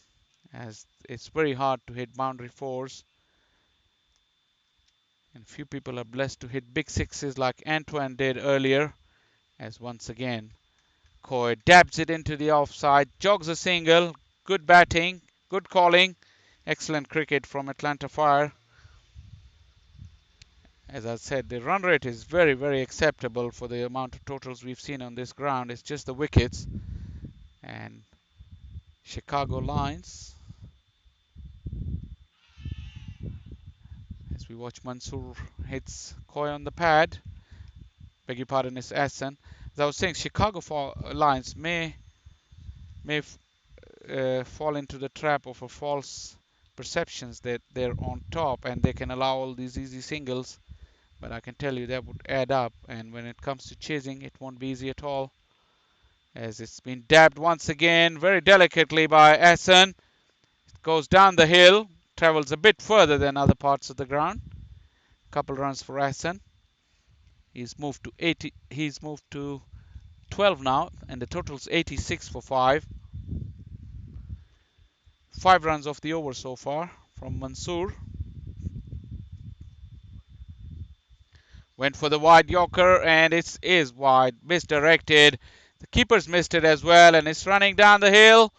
as it's very hard to hit boundary fours. And few people are blessed to hit big sixes like Antoine did earlier, as once again Coy dabs it into the offside, jogs a single. Good batting, good calling, excellent cricket from Atlanta Fire. As I said, the run rate is very, very acceptable for the amount of totals we've seen on this ground. It's just the wickets. And Chicago Lions, as we watch Mansoor hits Coy on the pad. Beg your pardon, it's Aston. As I was saying, Chicago Lions may fall into the trap of a false perceptions that they're on top and they can allow all these easy singles. But I can tell you that would add up, and when it comes to chasing, it won't be easy at all. As it's been dabbed once again very delicately by Aston. It goes down the hill, travels a bit further than other parts of the ground. Couple runs for Aston. He's moved to 80. He's moved to 12 now, and the total's 86 for 5. 5 runs off the over so far from Mansoor. Went for the wide Yorker, and it is wide, misdirected. The keeper's missed it as well, and it's running down the hill.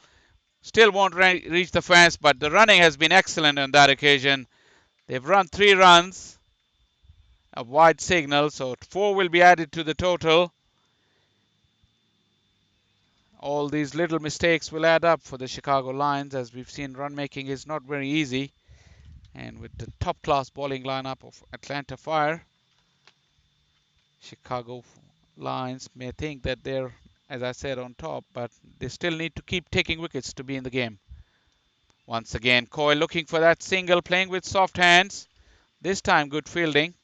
Still won't reach the fence, but the running has been excellent on that occasion. They've run 3 runs, a wide signal, so 4 will be added to the total. All these little mistakes will add up for the Chicago Lions. As we've seen, run making is not very easy. And with the top class bowling lineup of Atlanta Fire, Chicago Lions may think that they're, as I said, on top, but they still need to keep taking wickets to be in the game. Once again, Coy looking for that single, playing with soft hands. This time, good fielding.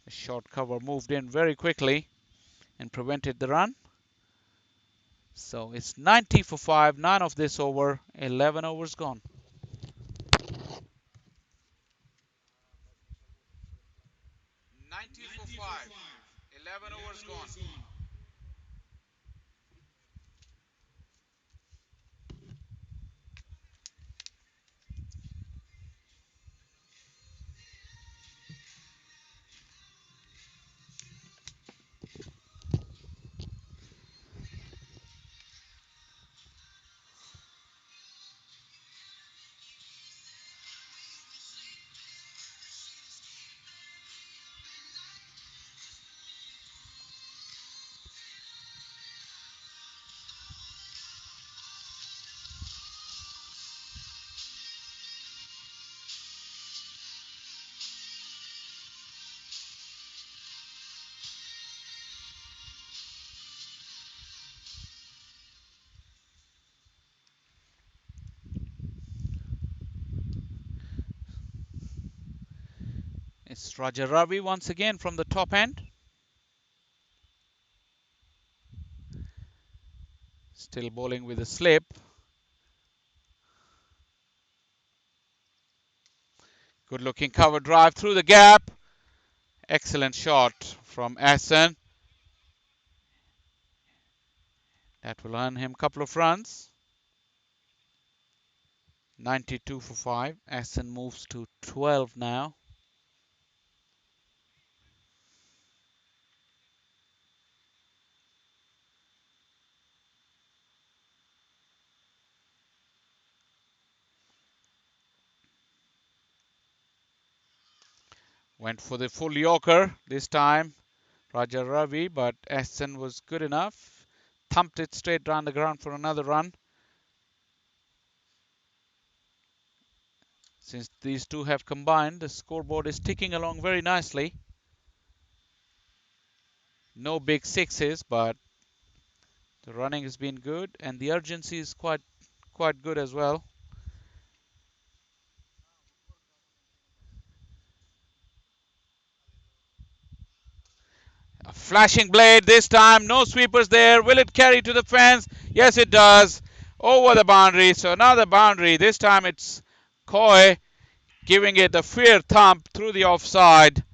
The short cover moved in very quickly and prevented the run. So it's 90 for 5, 9 of this over, 11 overs gone. 90 for 5, 11 overs gone. It's Raja Ravi once again from the top end. Still bowling with a slip. Good looking cover drive through the gap. Excellent shot from Aston. That will earn him a couple of runs. 92 for 5. Aston moves to 12 now. Went for the full Yorker this time, Raja Ravi, but Aston was good enough. Thumped it straight down the ground for another run. Since these two have combined, the scoreboard is ticking along very nicely. No big sixes, but the running has been good and the urgency is quite good as well. A flashing blade this time, no sweepers there. Will it carry to the fence? Yes, it does. Over the boundary, so another boundary. This time it's Coy giving it a fair thump through the offside.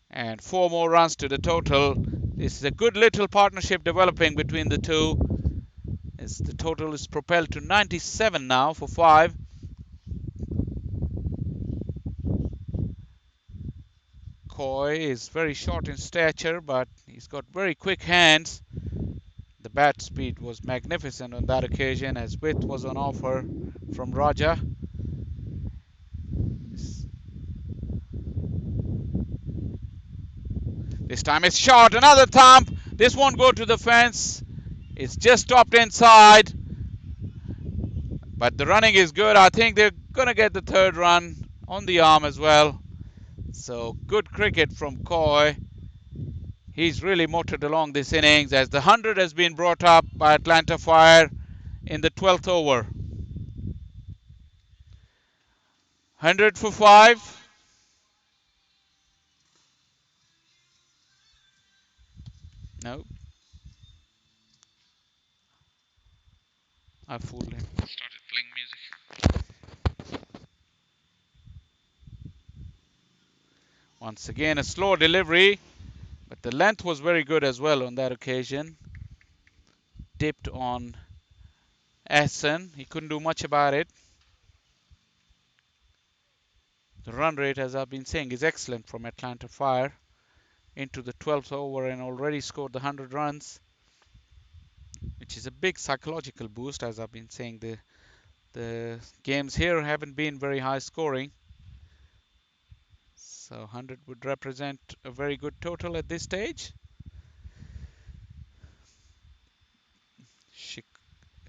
And 4 more runs to the total. This is a good little partnership developing between the two. As the total is propelled to 97 now for 5. Coy is very short in stature, but he's got very quick hands. The bat speed was magnificent on that occasion as width was on offer from Raja. This time it's short, another thump. This won't go to the fence. It's just stopped inside. But the running is good. I think they're going to get the third run on the arm as well. So good cricket from Coy. He's really motored along this innings as the 100 has been brought up by Atlanta Fire in the 12th over. 100 for 5. No, I fooled him. Started playing music. Once again, a slow delivery, but the length was very good as well on that occasion. Dipped on Essen. He couldn't do much about it. The run rate, as I've been saying, is excellent from Atlanta Fire. Into the 12th over and already scored the 100 runs, which is a big psychological boost. As I've been saying, the games here haven't been very high scoring. So 100 would represent a very good total at this stage.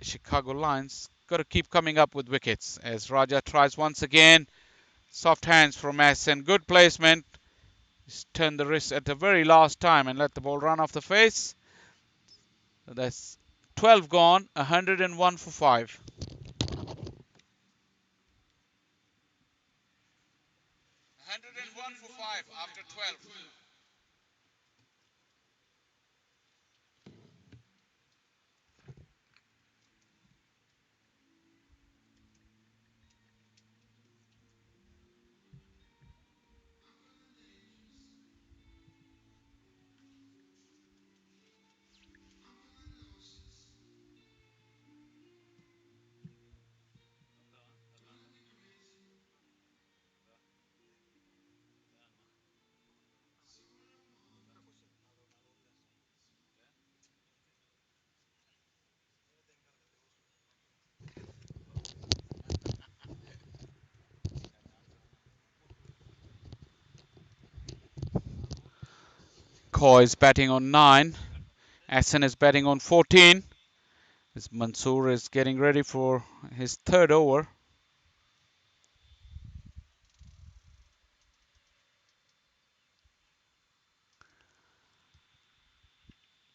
Chicago Lions got to keep coming up with wickets as Raja tries once again. Soft hands from S and good placement. He's turned the wrist at the very last time and let the ball run off the face. So that's 12 gone, 101 for 5. 101 for 5 after 12. Coy is batting on 9. Hassan is batting on 14. As Mansoor is getting ready for his third over.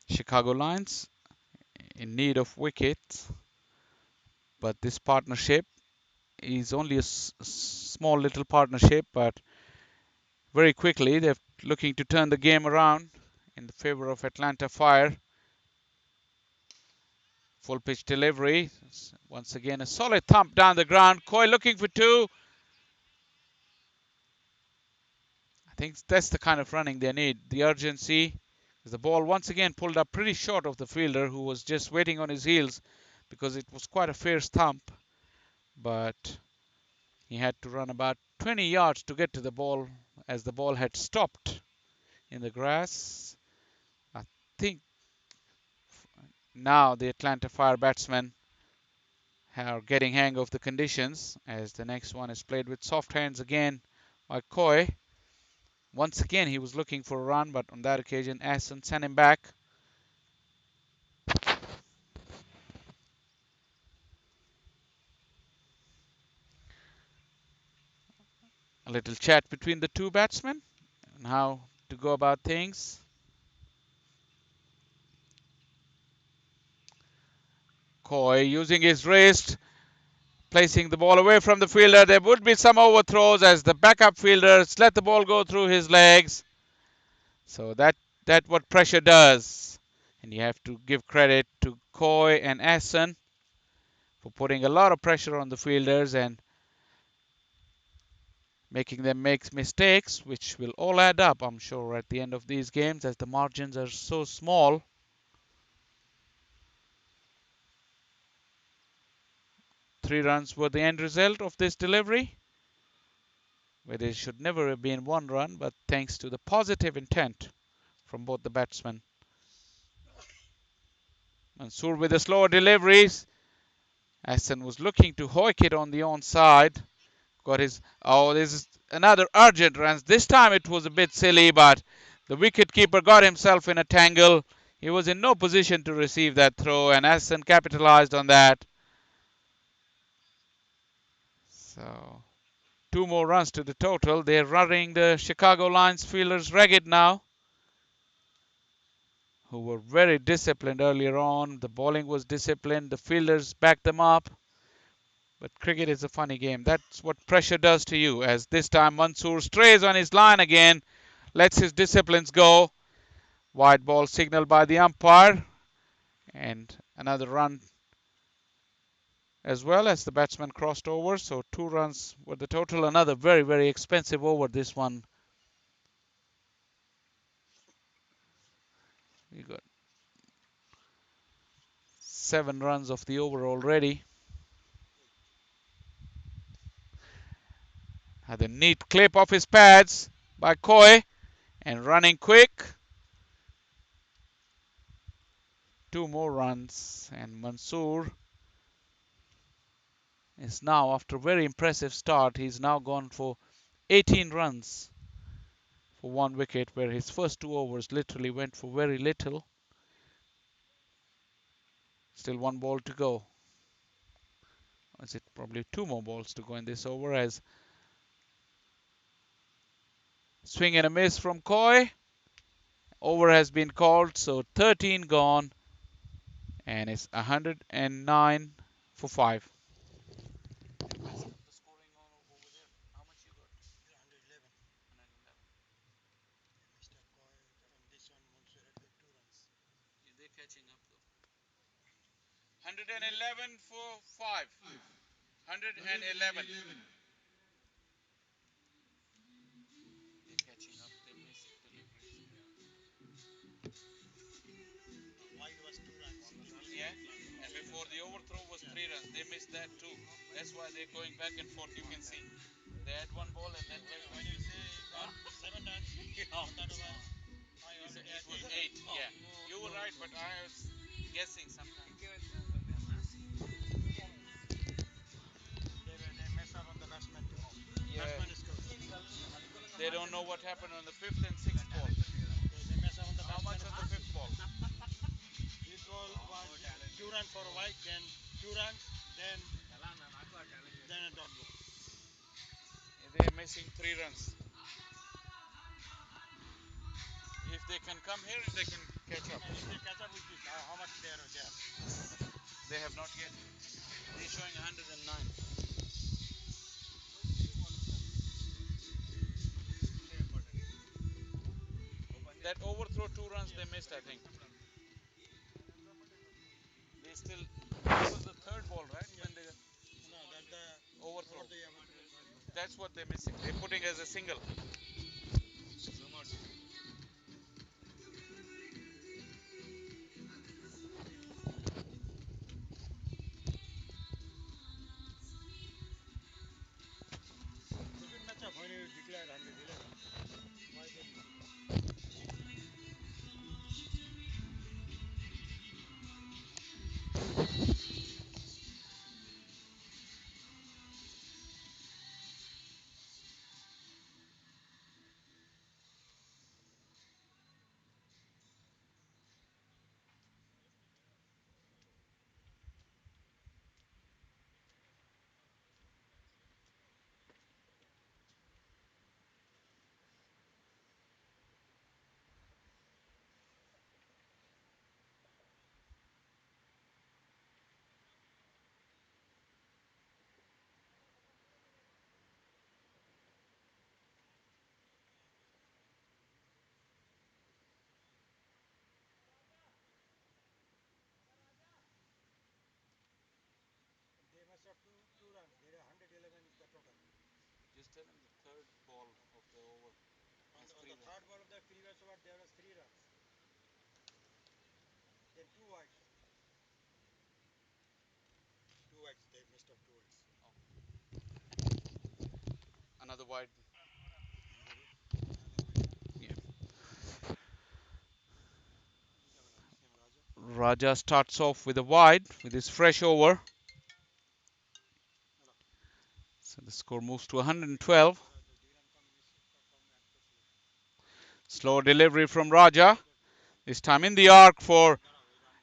Chicago Lions in need of wickets, but this partnership is only a small little partnership, but very quickly they're looking to turn the game around in the favor of Atlanta Fire. Full pitch delivery. Once again, a solid thump down the ground. Coy looking for 2. I think that's the kind of running they need. The urgency. The ball once again pulled up pretty short of the fielder who was just waiting on his heels because it was quite a fierce thump. But he had to run about 20 yards to get to the ball as the ball had stopped in the grass. I think now the Atlanta Fire batsmen are getting hang of the conditions as the next one is played with soft hands again by Coy. Once again he was looking for a run, but on that occasion Aston sent him back. A little chat between the two batsmen and how to go about things. Coy using his wrist, placing the ball away from the fielder. There would be some overthrows as the backup fielders let the ball go through his legs. So that what pressure does. And you have to give credit to Coy and Aston for putting a lot of pressure on the fielders and making them make mistakes, which will all add up, I'm sure, at the end of these games as the margins are so small. 3 runs were the end result of this delivery, where there should never have been 1 run, but thanks to the positive intent from both the batsmen. Mansoor with the slower deliveries. Aston was looking to hoik it on the onside. Got his. Oh, this is another urgent run. This time it was a bit silly, but the wicketkeeper got himself in a tangle. He was in no position to receive that throw, and Aston capitalized on that. So, 2 more runs to the total. They're running the Chicago Lions fielders ragged now, who were very disciplined earlier on. The bowling was disciplined. The fielders backed them up. But cricket is a funny game. That's what pressure does to you. As this time Mansoor strays on his line again, lets his disciplines go. Wide ball signaled by the umpire. And another run as well as the batsman crossed over. So 2 runs were the total. Another very, very expensive over this one. We got 7 runs of the over already. Had a neat clip off his pads by Coy and running quick. 2 more runs and Mansoor is now, after a very impressive start, he's now gone for 18 runs for 1 wicket, where his first 2 overs literally went for very little. Still 1 ball to go. Is it probably 2 more balls to go in this over as swing and a miss from Coy. Over has been called, so 13 gone, and it's 109 for 5. Yeah, 111. Mr. Coy, on this one, Mansoor had got 2 runs. They're catching up though. 111 for 5. 111. They're catching up. They missed deliveries. Wide was 2 runs. Yeah, and before the overthrow was 3 runs. They missed that too. That's why they're going back and forth. You can see they had 1 ball and then When you say 7 runs on that over, it was 8. Yeah, you were right, but I was guessing sometimes. they mess up on the batsman too. Yeah, Batsman is coach. they don't know what happened on the fifth and sixth ball. They mess up on the How batsman. much on the fifth ball? This ball was 2 runs for a wide, then 2 runs, then a dot ball. They're missing 3 runs. If they can come here, they can catch up. If they catch up with this, how much they are there? They have not yet. They're showing 109. That overthrow 2 runs they missed, I think. They still. This was the third ball, right? When they No, that's the overthrow. the That's what they're missing. They're putting as a single. 11 the total. Just tell him the third ball of the over On the third ball of the previous over, there was 3 runs. Then 2 wides. 2 wides. They missed up 2 wides. another wide. Yeah. Raja starts off with a wide with his fresh over. So the score moves to 112. Slow delivery from Raja. This time in the arc for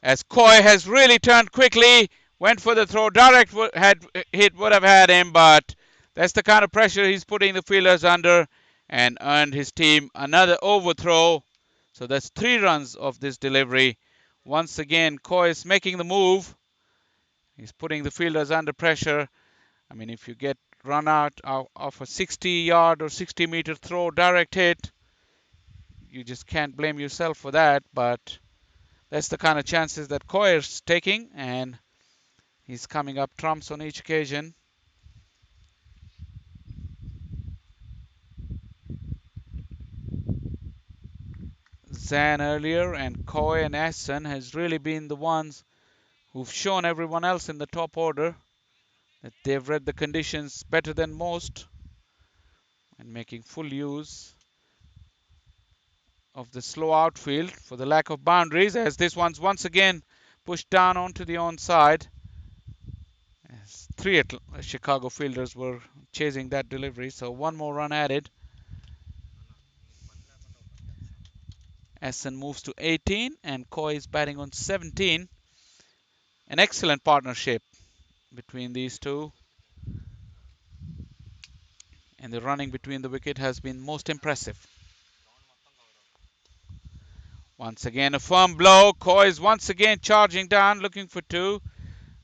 as Coy has really turned quickly. Went for the throw. Direct had hit would have had him, but that's the kind of pressure he's putting the fielders under and earned his team another overthrow. So that's 3 runs of this delivery. Once again, Coy is making the move. He's putting the fielders under pressure. I mean, if you get run out of a 60-yard or 60-meter throw, direct hit, you just can't blame yourself for that. But that's the kind of chances that Coyer's taking, and he's coming up trumps on each occasion. Zan earlier and Coy and Asson has really been the ones who've shown everyone else in the top order that they've read the conditions better than most and making full use of the slow outfield for the lack of boundaries, as this one's once again pushed down onto the onside. As three Chicago fielders were chasing that delivery, so one more run added. Essen moves to 18 and Coy is batting on 17. An excellent partnership between these two, and the running between the wicket has been most impressive. Once again, a firm blow. Coy is once again charging down, looking for two,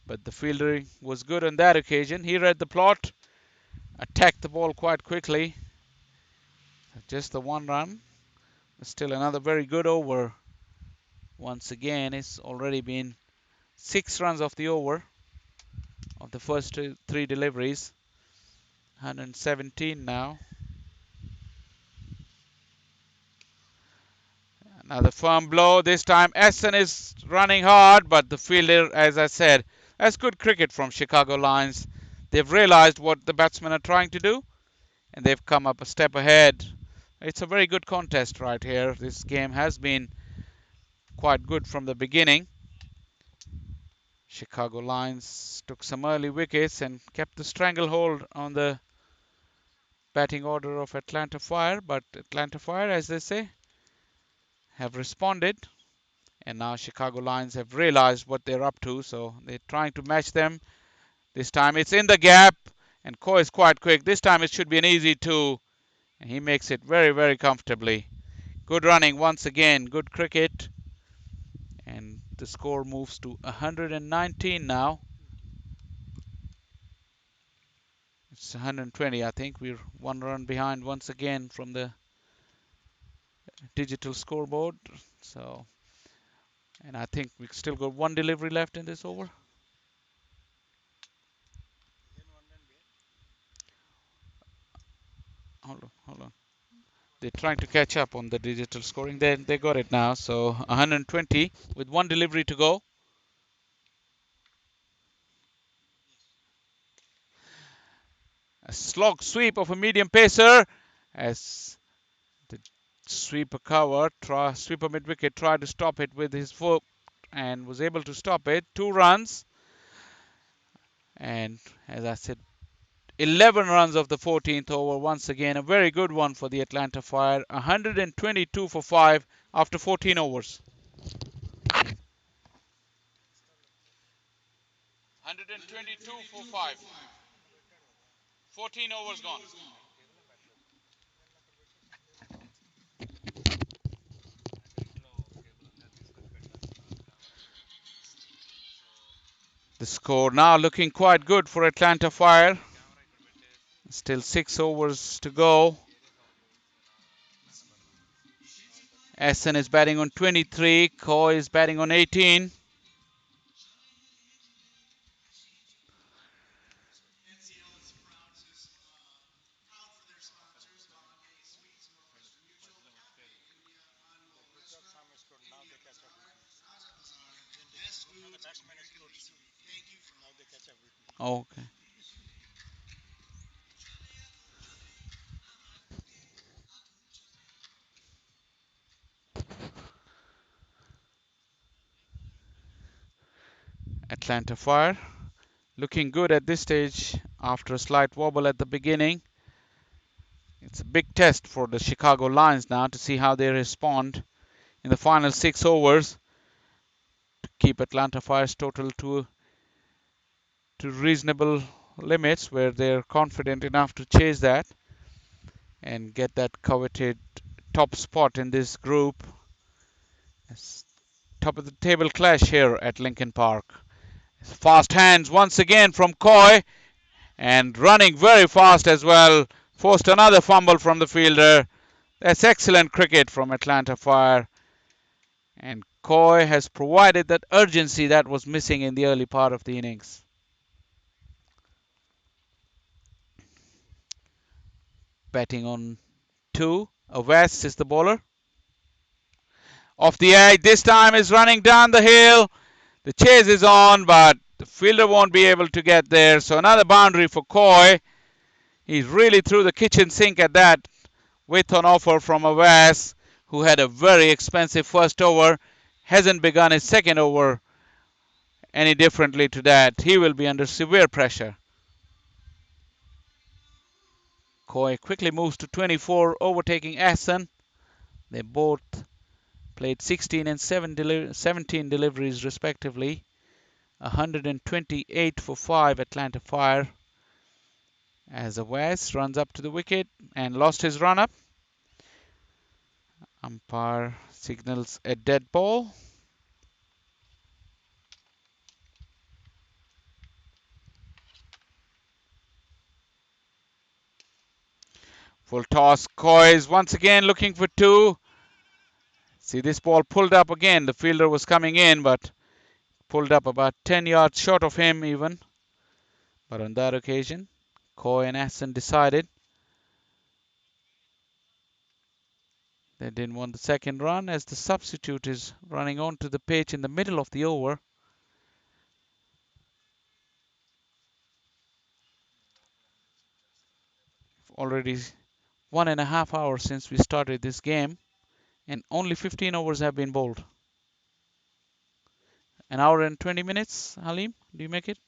but the fielding was good on that occasion. He read the plot, attacked the ball quite quickly. Just the 1 run. Still another very good over. Once again, it's already been 6 runs off the over of the first three deliveries. 117 now. Another firm blow. This time Essen is running hard, but the fielder, as I said, that's good cricket from Chicago Lions. They've realized what the batsmen are trying to do, and they've come up a step ahead. It's a very good contest right here. This game has been quite good from the beginning. Chicago Lions took some early wickets and kept the stranglehold on the batting order of Atlanta Fire, but Atlanta Fire, as they say, have responded, and now Chicago Lions have realized what they're up to, so they're trying to match them. This time it's in the gap, and Coy is quite quick. This time it should be an easy two, and he makes it very, very comfortably. Good running once again, good cricket, and the score moves to 119 now. It's 120, I think. We're 1 run behind once again from the digital scoreboard. So, and I think we still got one delivery left in this over. Hold on. They're trying to catch up on the digital scoring. They got it now. So 120 with one delivery to go. A slog sweep of a medium pacer as the sweeper sweeper mid wicket tried to stop it with his foot and was able to stop it. 2 runs. And as I said, 11 runs of the 14th over. Once again, a very good one for the Atlanta Fire. 122 for 5 after 14 overs. 122 for 5. 14 overs gone. The score now looking quite good for Atlanta Fire. Still 6 overs to go. Essen is batting on 23. Coy is batting on 18. Okay. Atlanta Fire looking good at this stage after a slight wobble at the beginning. It's a big test for the Chicago Lions now to see how they respond in the final 6 overs to keep Atlanta Fire's total to reasonable limits where they're confident enough to chase that and get that coveted top spot in this group. It's top of the table clash here at Lincoln Park. Fast hands once again from Coy and running very fast as well. Forced another fumble from the fielder. That's excellent cricket from Atlanta Fire. And Coy has provided that urgency that was missing in the early part of the innings. Batting on two. West is the bowler. Off the edge. This time is running down the hill. The chase is on, but the fielder won't be able to get there. So another boundary for Coy. He's really threw the kitchen sink at that with an offer from Avas, who had a very expensive first over. Hasn't begun his second over any differently to that. He will be under severe pressure. Coy quickly moves to 24, overtaking Ahsan. They both played 16 and 17 deliveries respectively. 128 for 5 Atlanta Fire as West runs up to the wicket and lost his run up. Umpire signals a dead ball. Full toss. Coy is once again looking for two. See, this ball pulled up again. The fielder was coming in, but pulled up about 10 yards short of him even. But on that occasion, Coy and Aston decided they didn't want the second run as the substitute is running onto the pitch in the middle of the over. Already 1.5 hours since we started this game, and only 15 overs have been bowled. An hour and 20 minutes, Halim, do you make it?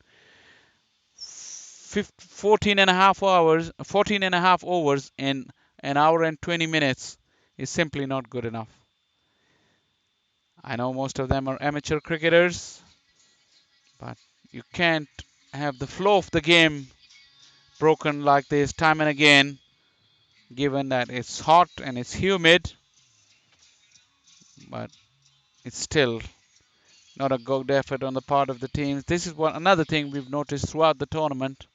14 and a half hours, 14 and a half overs in an hour and 20 minutes is simply not good enough. I know most of them are amateur cricketers, but you can't have the flow of the game broken like this time and again, given that it's hot and it's humid, but it's still not a good effort on the part of the teams. This is another thing we've noticed throughout the tournament,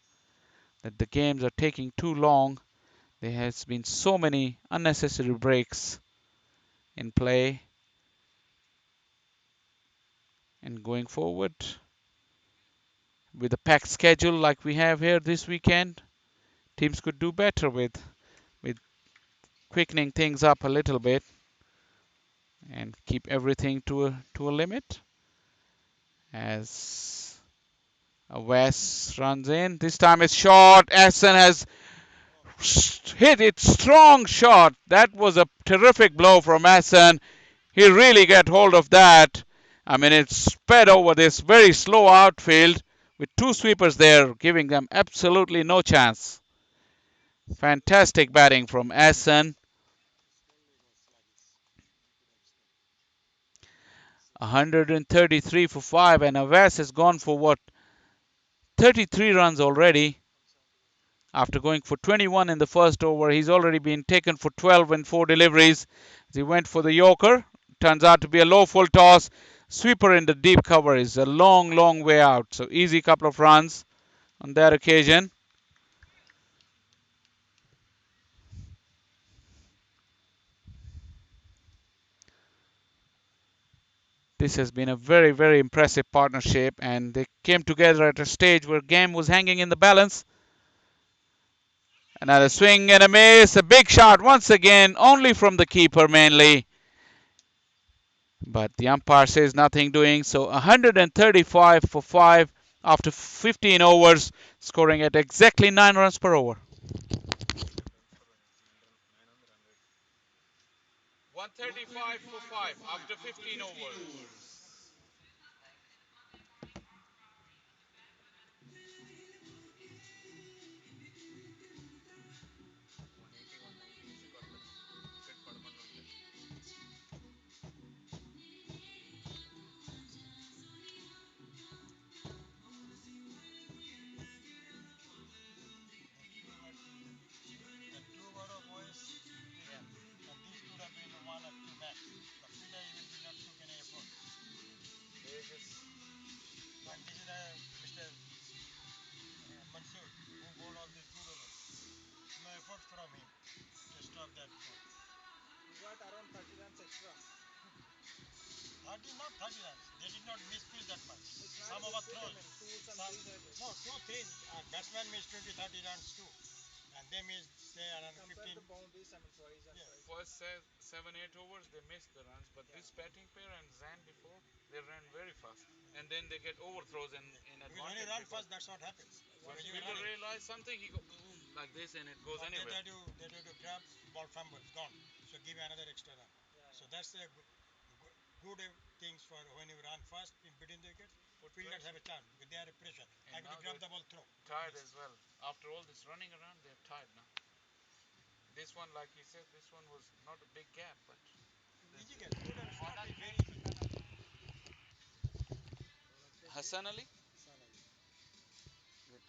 that the games are taking too long. There has been so many unnecessary breaks in play, and going forward with a packed schedule like we have here this weekend, teams could do better with quickening things up a little bit and keep everything to a limit. As West runs in, this time it's short. Essen has hit it strong shot. That was a terrific blow from Essen. He really got hold of that. I mean, it sped over this very slow outfield with two sweepers there, giving them absolutely no chance. Fantastic batting from Essen. 133 for 5, and Avas has gone for what? 33 runs already. After going for 21 in the first over, he's already been taken for 12 in 4 deliveries. He went for the Yorker. Turns out to be a low full toss. Sweeper in the deep cover is a long, long way out. So easy couple of runs on that occasion. This has been a very, very impressive partnership, and they came together at a stage where game was hanging in the balance. Another swing and a miss. A big shot once again, only from the keeper mainly. But the umpire says nothing doing. So 135 for 5 after 15 overs, scoring at exactly 9 runs per over. 135 for 5 after 15 overs. The two ball of boys field, and these could have been one or two max. The fielder even did not took any effort. And this is Mr. Mansoor who bowled all these good overs. No effort from him to stop that ball. 30, not 30 runs. They did not misfield that much. Some of our throws. Some, no, 2, 3 batsmen missed 20, 30 runs too. And they missed, say, around 15. Yes. First 7, 8 overs, they missed the runs, but this batting pair and Zan before, they ran very fast. And then they get overthrows in Because when you advantage. run fast, that's what happens. When When you fielder run, realize something, he go boom like this and it goes but anywhere. they try to grab ball fumbles, gone. So give another extra run. So that's the good things for when you run fast in between the wickets. Fielders have a chance because they are a pressure. I And got now to grab they're the ball throw. tired Yes. as well. After all this running around, they're tired now. This one, like he said, this one was not a big gap, but Easy get. Could have stopped it very easily. Hassan Ali?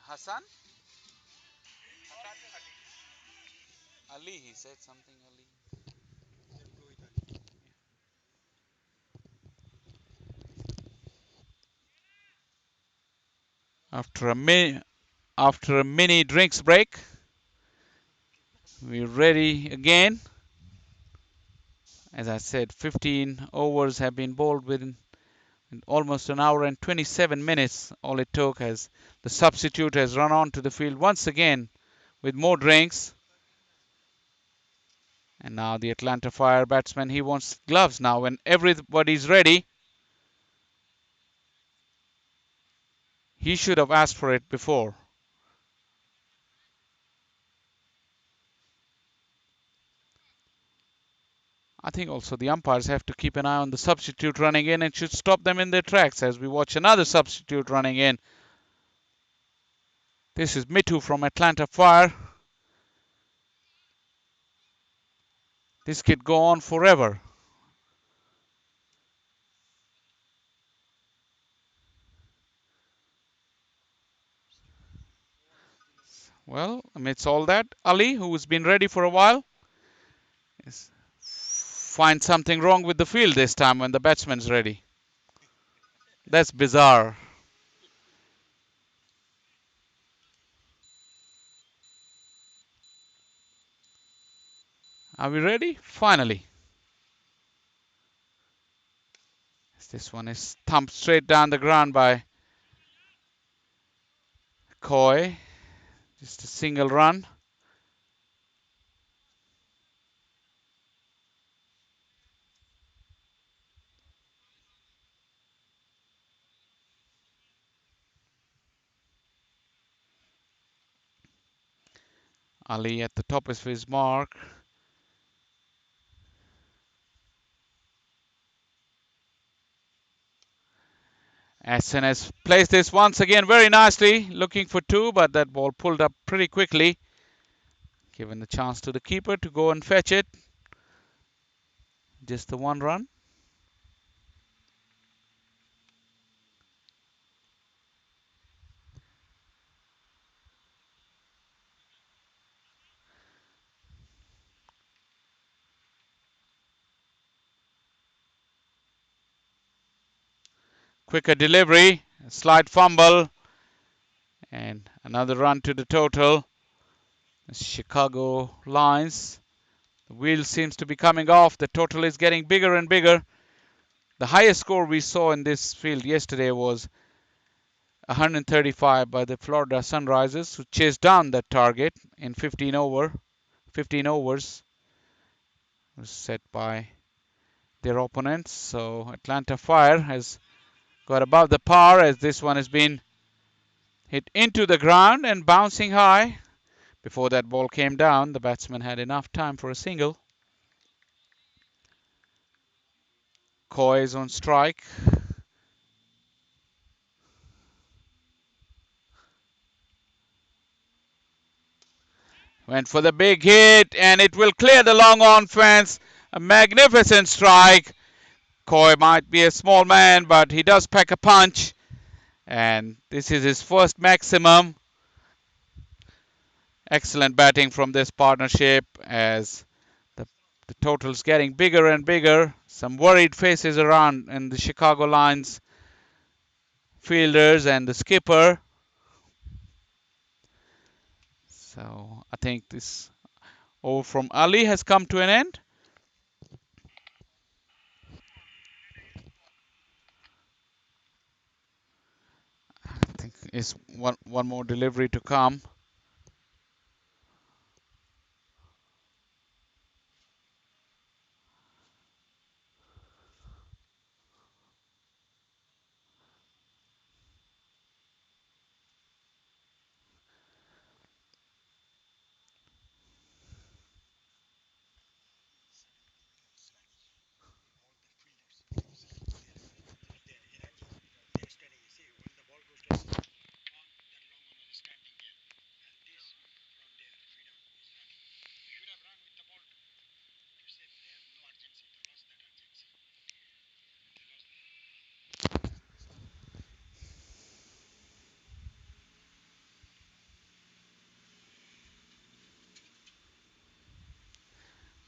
Hassan? Ali, he said something Ali. Let's go with Ali. After a mini drinks break, we're ready again. As I said, 15 overs have been bowled within almost an hour and 27 minutes. All it took as the substitute has run onto the field once again with more drinks. And now the Atlanta Fire batsman, he wants gloves now. When everybody's ready, he should have asked for it before. I think also the umpires have to keep an eye on the substitute running in and should stop them in their tracks as we watch another substitute running in. This is Mitu from Atlanta Fire. This could go on forever. Well, amidst all that, Ali, who's been ready for a while, is find something wrong with the field this time when the batsman's ready. That's bizarre. Are we ready? Finally. This one is thumped straight down the ground by Coy. Just a single run. Ali at the top of his mark. Asen has placed this once again very nicely, looking for two, but that ball pulled up pretty quickly. Given the chance to the keeper to go and fetch it. Just the one run. Quicker delivery, a slight fumble, and another run to the total. The Chicago Lions. The wheel seems to be coming off. The total is getting bigger and bigger. The highest score we saw in this field yesterday was 135 by the Florida Sunrisers, who chased down that target in 15 overs was set by their opponents. So Atlanta Fire has got above the par as this one has been Hit into the ground and bouncing high. Before that ball came down, the batsman had enough time for a single. Coy is on strike. Went for the big hit, and it will clear the long on fence. A magnificent strike. Coy might be a small man, but he does pack a punch. And this is his first maximum. Excellent batting from this partnership as the, the total's getting bigger and bigger. Some worried faces around in the Chicago Lions fielders and the skipper. So I think this over from Ali has come to an end. I think is one more delivery to come.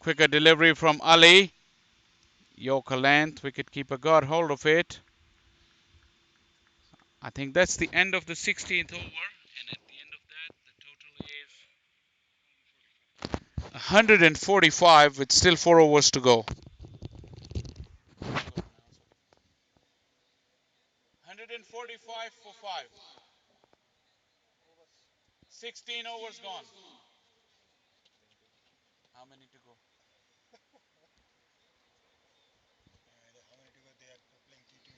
Quicker delivery from Ali. Yorker length. Wicketkeeper got hold of it. I think that's the end of the 16th over. And at the end of that, the total is 145 with still 4 overs to go. 145 for 5. 16 overs gone. How many to go? How many to go? They are playing T20.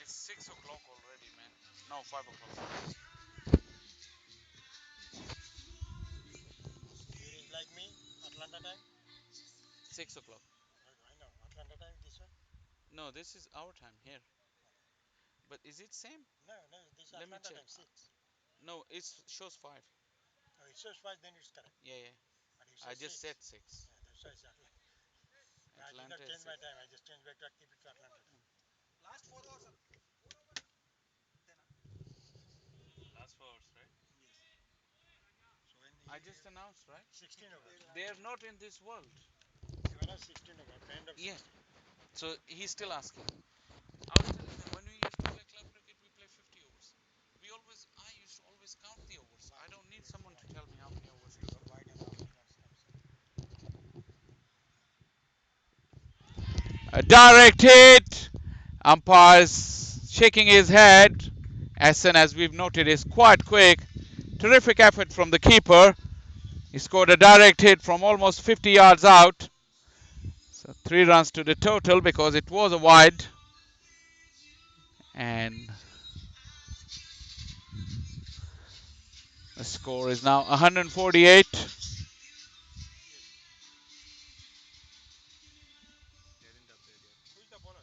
It's 6 o'clock already, man. No, 5 o'clock. Here is like me, Atlanta time. 6 o'clock. I know, Atlanta time this one. No, this is our time here. Okay. But is it same? No, no, this is Let me Atlanta check. time 6. No, it shows 5. Oh, it says 5, then it's correct. Yeah, yeah. But you I say just 6. said 6. Yeah, that's why it's Atlanta. I did not Atlanta is change my 6. time. I just changed back to keep it to Atlanta time. Last 4 hours, right? Yes. So when I just announced, right? 16 overs. They are not in this world. You are 16 over at the end of Yeah. 16. So he's still asking. I was telling them when we used to play club cricket, we play 50 overs. I used to always count the overs. I don't need someone to tell me how many overs to go. Got wide and how many runs comes in. A direct hit. Umpire's shaking his head. Essen, as we've noted, is quite quick. Terrific effort from the keeper. He scored a direct hit from almost 50 yards out. So 3 runs to the total because it was a wide. And the score is now 148. Who is the bowler?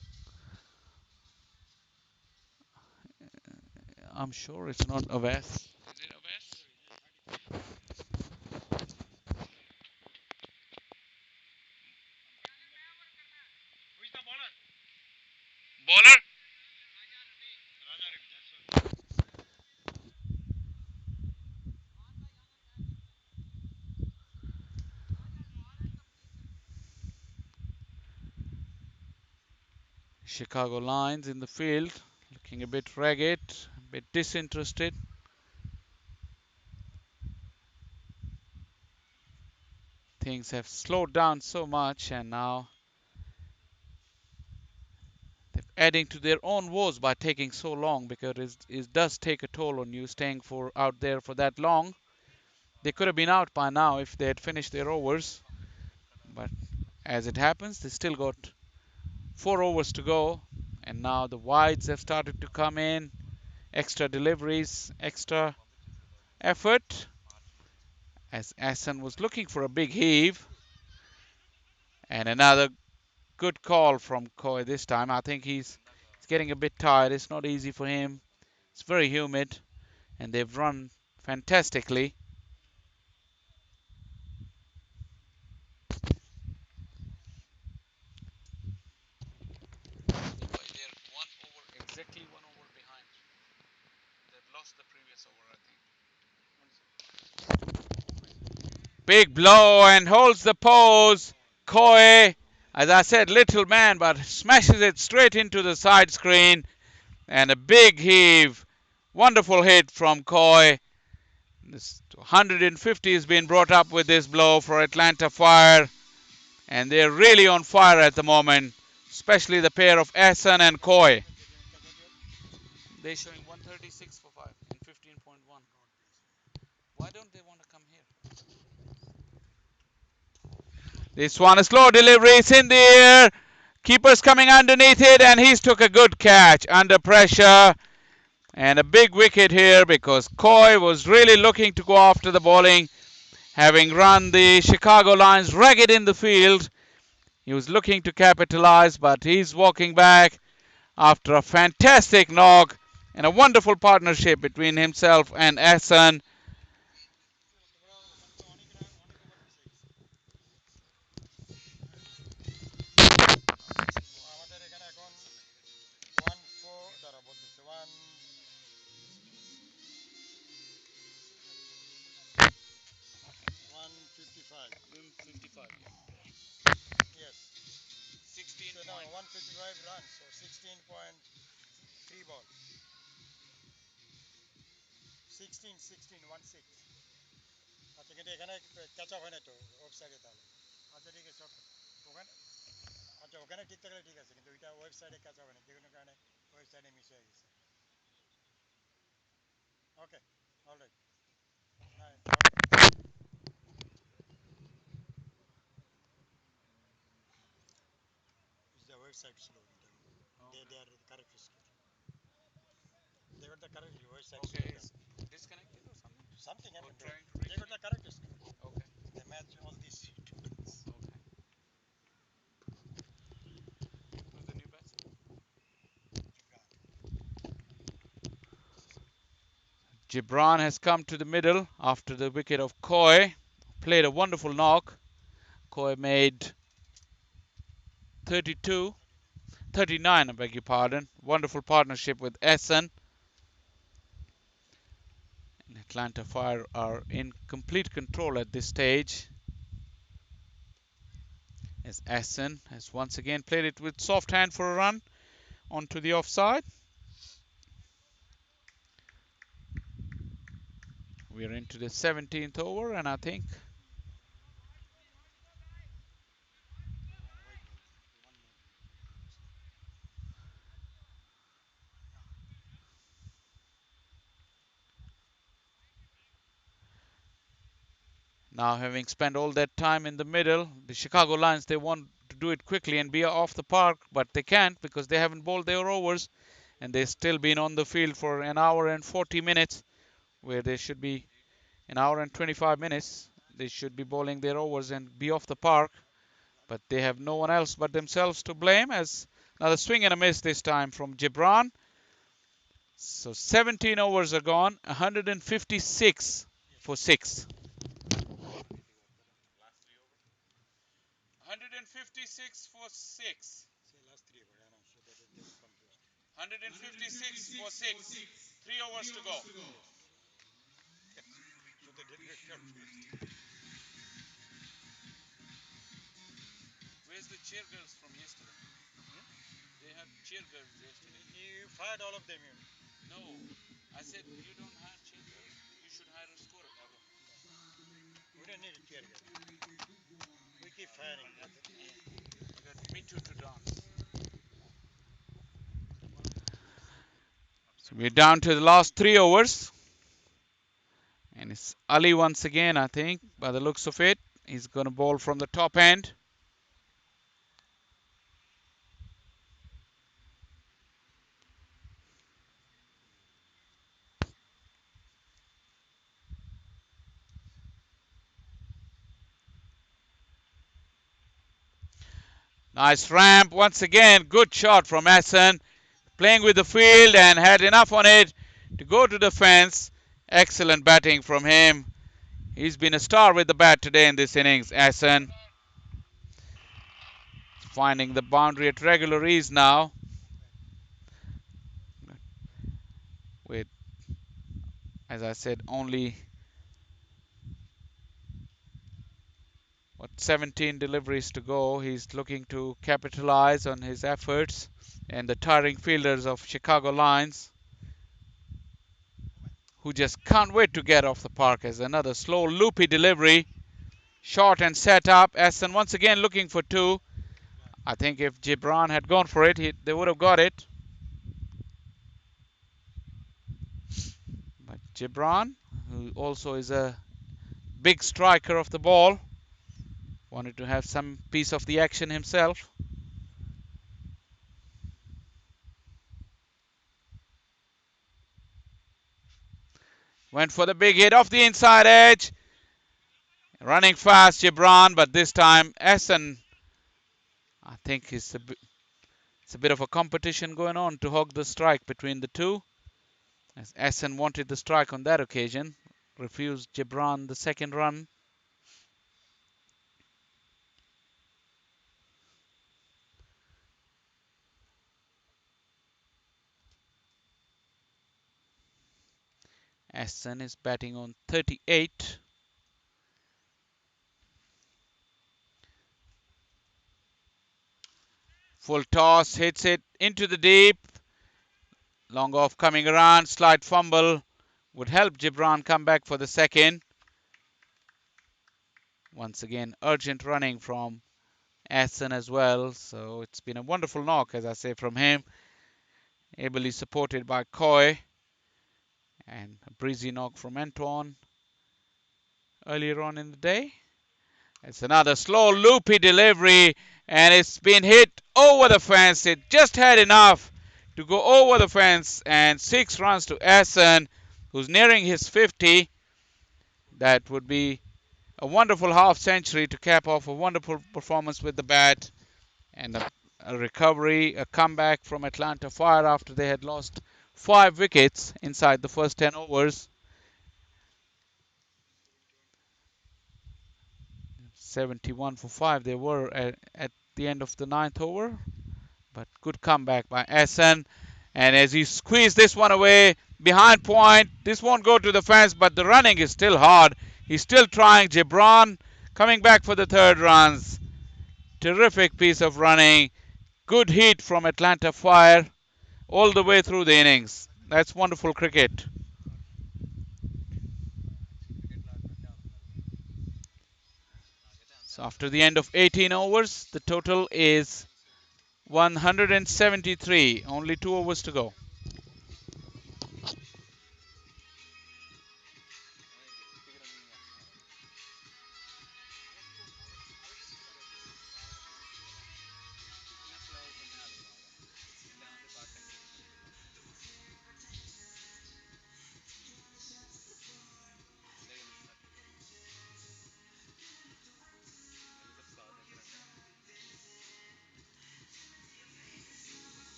I'm sure it's not Aves. Is it Aves? Who is the bowler? Bowler? Chicago Lions in the field, looking a bit ragged, a bit disinterested. Things have slowed down so much, and now they're adding to their own woes by taking so long because it does take a toll on you staying for out there for that long. They could have been out by now if they had finished their overs, but as it happens, they still got 4 overs to go, and now the wides have started to come in. extra deliveries, extra effort, as Asan was looking for a big heave. And another good call from Koi this time. I think he's getting a bit tired. It's not easy for him. It's very humid, and they've run fantastically. They're exactly 1 over behind. They've lost the previous over, I think. Big blow and holds the pose. Koi, as I said, little man, but smashes it straight into the side screen. And a big heave. Wonderful hit from Koi. This 150 has been brought up with this blow for Atlanta Fire. And they're really on fire at the moment, especially the pair of Essen and Koi. They're showing 136 for 5 and 15.1. Why don't they want to come here? This one, a slow delivery. It's in the air. Keeper's coming underneath it, and he's took a good catch under pressure. And a big wicket here because Koi was really looking to go after the bowling, having run the Chicago Lions ragged in the field. He was looking to capitalize, but he's walking back after a fantastic knock and a wonderful partnership between himself and Hassan. আমাদের এখানে এখন 1-4 দ্বারা বলতেছে 155. 55, Yes. 16 So no, 155 runs. So 16.3 balls. 16, 16, 1-6. আচ্ছা কিন্তু এখানে catch of হয় না তো ওয়েবসাইটে তাহলে আচ্ছা ঠিক আছে ওকে ওখানে আচ্ছা ওখানে ঠিক থাকলে ঠিক আছে কিন্তু ওইটা ওয়েবসাইটে ক্যাচ হবে না যে কোনো কারণে ওয়েবসাইটে মিস হয়ে গেছে ওকে অলরাইট না is the website slow they are the correct score they got the correct website Okay, slow is disconnected or something? something Or happened trying to they reach got me? the correct score Okay, they match all these okay. Who's the new batsman? Gibran has come to the middle after the wicket of Koi. Played a wonderful knock. Koi made 32, 39, I beg your pardon. Wonderful partnership with Essen. And Atlanta Fire are in complete control at this stage. As Essen has once again played it with soft hand for a run onto the offside. We are into the 17th over, and I think one white ball one more now having spent all that time in the middle, the Chicago Lions, they want to do it quickly and be off the park, but they can't because they haven't bowled their overs and they've still been on the field for an hour and 40 minutes where they should be an hour and 25 minutes. They should be bowling their overs and be off the park, but they have no one else but themselves to blame as another swing and a miss this time from Gibran. So 17 overs are gone, 156 yes for 6. 156 for 6. say last three over I know so that they were confused 156 for 6. 3 overs to go. yes so they did get confused Where's the cheer girls from yesterday? hmm? They had cheer girls yesterday. you fired all of them you No, I said you don't hire cheer girls. You should hire a scorer. no we don't need a chair girl we keep firing You got me too to dance. So we're down to the last 3 overs. And it's Ali once again, I think, by the looks of it. He's going to bowl from the top end. Nice ramp once again. Good shot from Essen. Playing with the field and had enough on it to go to the fence. Excellent batting from him. He's been a star with the bat today in this innings. Essen finding the boundary at regular ease now. With, as I said, only 17 deliveries to go. He's looking to capitalize on his efforts and the tiring fielders of Chicago Lions, who just can't wait to get off the park. As another slow, loopy delivery, short and set up. Essen once again looking for two. I think if Gibran had gone for it, they would have got it. But Gibran, who also is a big striker of the ball, wanted to have some piece of the action himself. Went for the big hit off the inside edge. Running fast, Gibran, but this time Essen, I think it's a bit of a competition going on to hog the strike between the two. As Essen wanted the strike on that occasion, refused Gibran the second run. Essen is batting on 38. Full toss, hits it into the deep. Long off coming around, slight fumble would help Gibran come back for the second. Once again, urgent running from Essen as well. So it's been a wonderful knock, as I say, from him. Ably supported by Coy. And a breezy knock from Antoine earlier on in the day. It's another slow, loopy delivery, and it's been hit over the fence. It just had enough to go over the fence, and 6 runs to Essen, who's nearing his 50. That would be a wonderful half century to cap off a wonderful performance with the bat, and a recovery, a comeback from Atlanta Fire after they had lost 5 wickets inside the first 10 overs. 71 for 5 they were at the end of the ninth over. But good comeback by Essen. And as he squeezed this one away behind point, this won't go to the fence, but the running is still hard. He's still trying. Gibran coming back for the third runs. Terrific piece of running. Good hit from Atlanta Fire all the way through the innings. That's wonderful cricket. So after the end of 18 overs, the total is 173. Only 2 overs to go.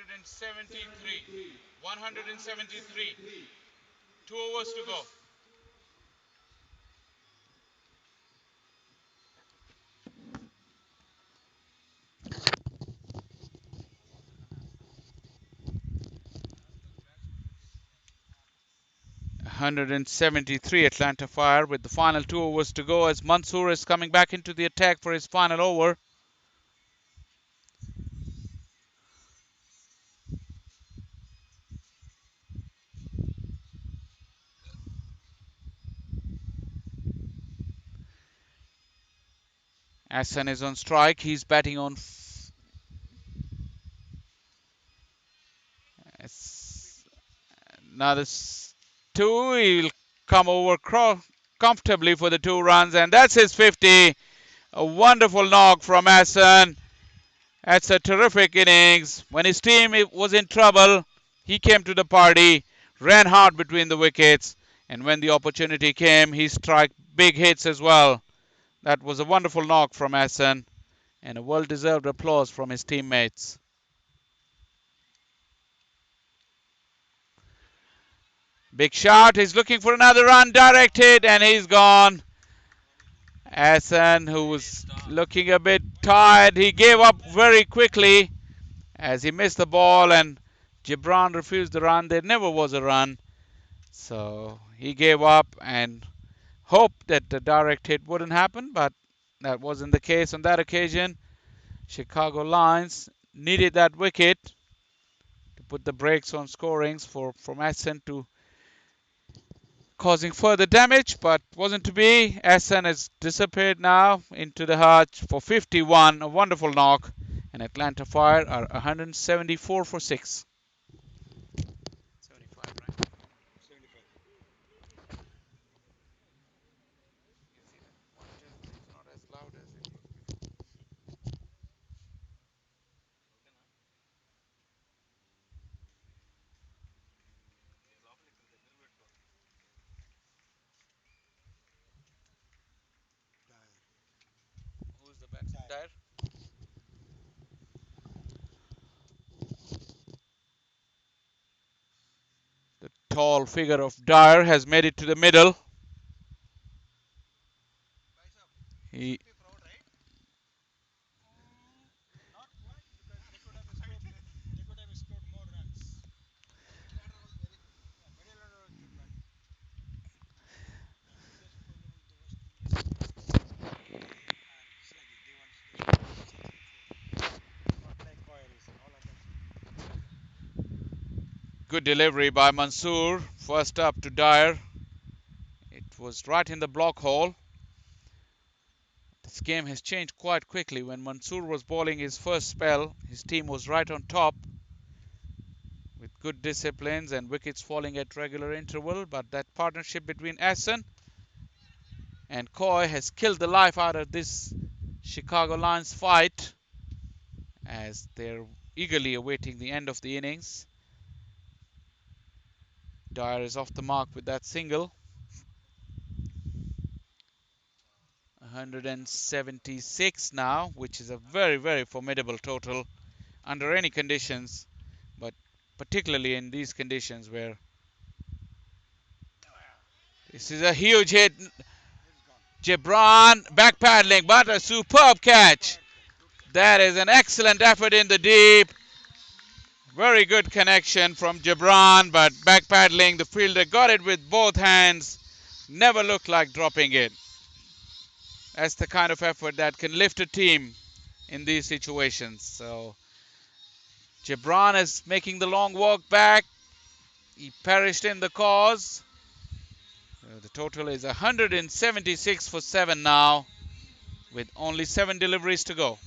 173. 173. 2 overs to go. 173 Atlanta Fire with the final 2 overs to go as Mansoor is coming back into the attack for his final over. Hassan is on strike. He's batting on another two. He'll come over comfortably for the 2 runs, and that's his 50. A wonderful knock from Hassan. That's a terrific innings. When his team was in trouble, he came to the party, ran hard between the wickets, and when the opportunity came, he struck big hits as well. That was a wonderful knock from Hassan, and a well-deserved applause from his teammates. Big shot. He's looking for another run, directed, and he's gone. Hassan, who was looking a bit tired, he gave up very quickly as he missed the ball, and Gibran refused the run. There never was a run. So he gave up and hoped that the direct hit wouldn't happen, but that wasn't the case on that occasion. Chicago Lions needed that wicket to put the brakes on scorings for Hassan to causing further damage, but wasn't to be. Hassan has disappeared now into the hutch for 51, a wonderful knock, and Atlanta Fire are 174 for 6. 75, right? 75. You see that monitor is not as loud as it used to be. Dyer. Who's the batsman? Dyer. Dyer? The tall figure of Dyer has made it to the middle. He Not quite because they could have scored. They could have scored more runs. Yeah, middle order was good, but this problem with the West Indian sluggy. They score 6 before. Not like Coils and all others. good delivery by Mansoor. First up to Dyer. It was right in the block hole. This game has changed quite quickly. When Mansoor was bowling his first spell, his team was right on top with good disciplines and wickets falling at regular interval. But that partnership between Hassan and Coy has killed the life out of this Chicago Lions fight as they're eagerly awaiting the end of the innings. Dyer is off the mark with that single. 176 now, which is a very, very formidable total under any conditions, but particularly in these conditions where this is a huge hit. It's gone. Gibran backpedaling, but a superb catch. Superb catch. Good catch. That is an excellent effort in the deep. Very good connection from Gibran, but backpedaling, the fielder got it with both hands. Never looked like dropping it. That's the kind of effort that can lift a team in these situations. So Gibran is making the long walk back. He perished in the cause. The total is 176 for 7 now, with only 7 deliveries to go.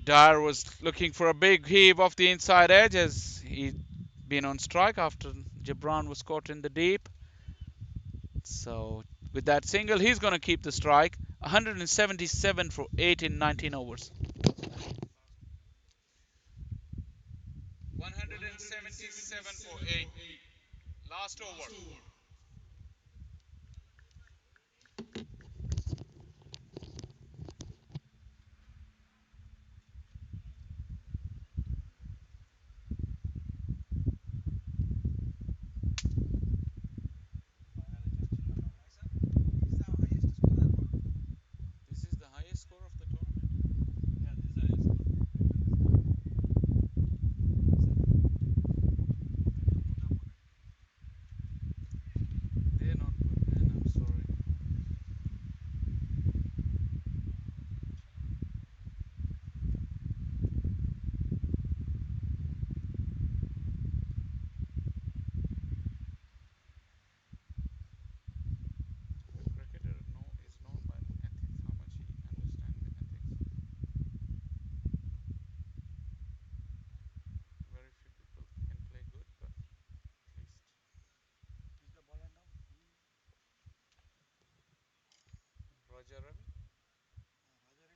Dyer was looking for a big heave off the inside edge as he'd been on strike after Gibran was caught in the deep. So with that single, he's going to keep the strike. 177 for 8 in 19 overs. 177 for 8. Last over. This is the highest score of the tournament. Raja already finished.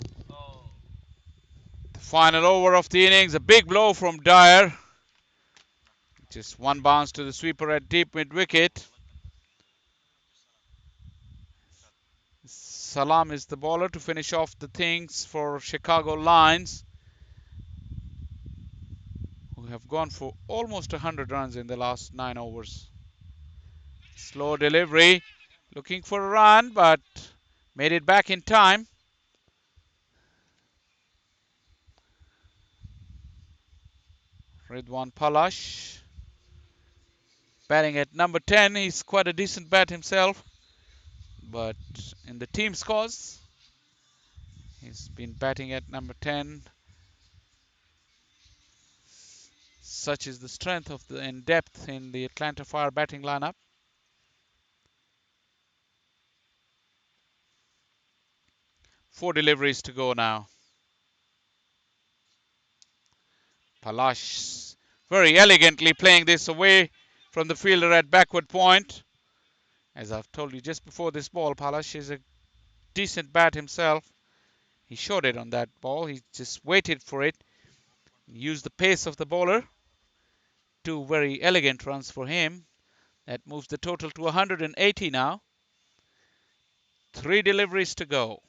He left. The final over of the innings, a big blow from Dyer. Just one bounce to the sweeper at deep mid wicket. Salam is the bowler to finish off the things for Chicago Lions, who have gone for almost 100 runs in the last 9 overs. Slow delivery, looking for a run, but made it back in time. Ridwan Palash batting at number 10. He's quite a decent bat himself, but in the team scores, he's been batting at number 10. Such is the strength of the and depth in the Atlanta Fire batting lineup. 4 deliveries to go now. Palash very elegantly playing this away from the fielder at backward point. As I've told you just before this ball, Palash is a decent bat himself. He showed it on that ball. He just waited for it, used the pace of the bowler. 2 very elegant runs for him. That moves the total to 180 now. 3 deliveries to go.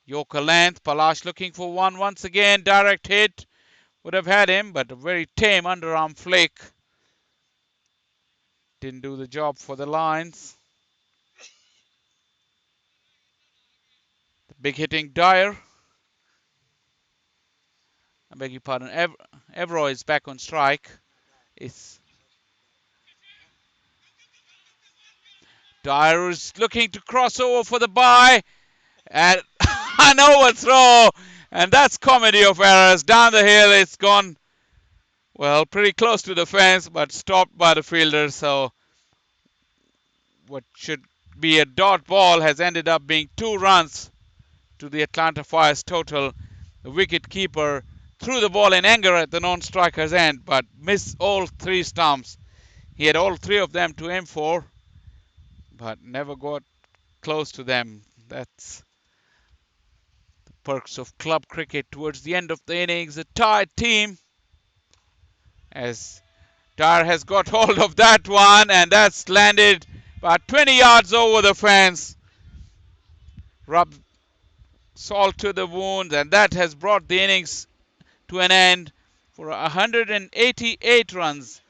Yorker length. Palash looking for one once again. Direct hit. Would have had him, but a very tame underarm flick. Didn't do the job for the Lions. The big hitting Dyer. I beg your pardon. Evro is back on strike. It's Dyer is looking to cross over for the bye. And an overthrow. And that's comedy of errors. Down the hill, it's gone, well, pretty close to the fence, but stopped by the fielder. So what should be a dot ball has ended up being 2 runs to the Atlanta Fire's total. The wicket keeper threw the ball in anger at the non-striker's end, but missed all 3 stumps. He had all 3 of them to aim for, but never got close to them. That's the perks of club cricket towards the end of the innings. A tied team, as Dyer has got hold of that one, and that's landed about 20 yards over the fence. Rubbed salt to the wound, and that has brought the innings to an end for 188 runs.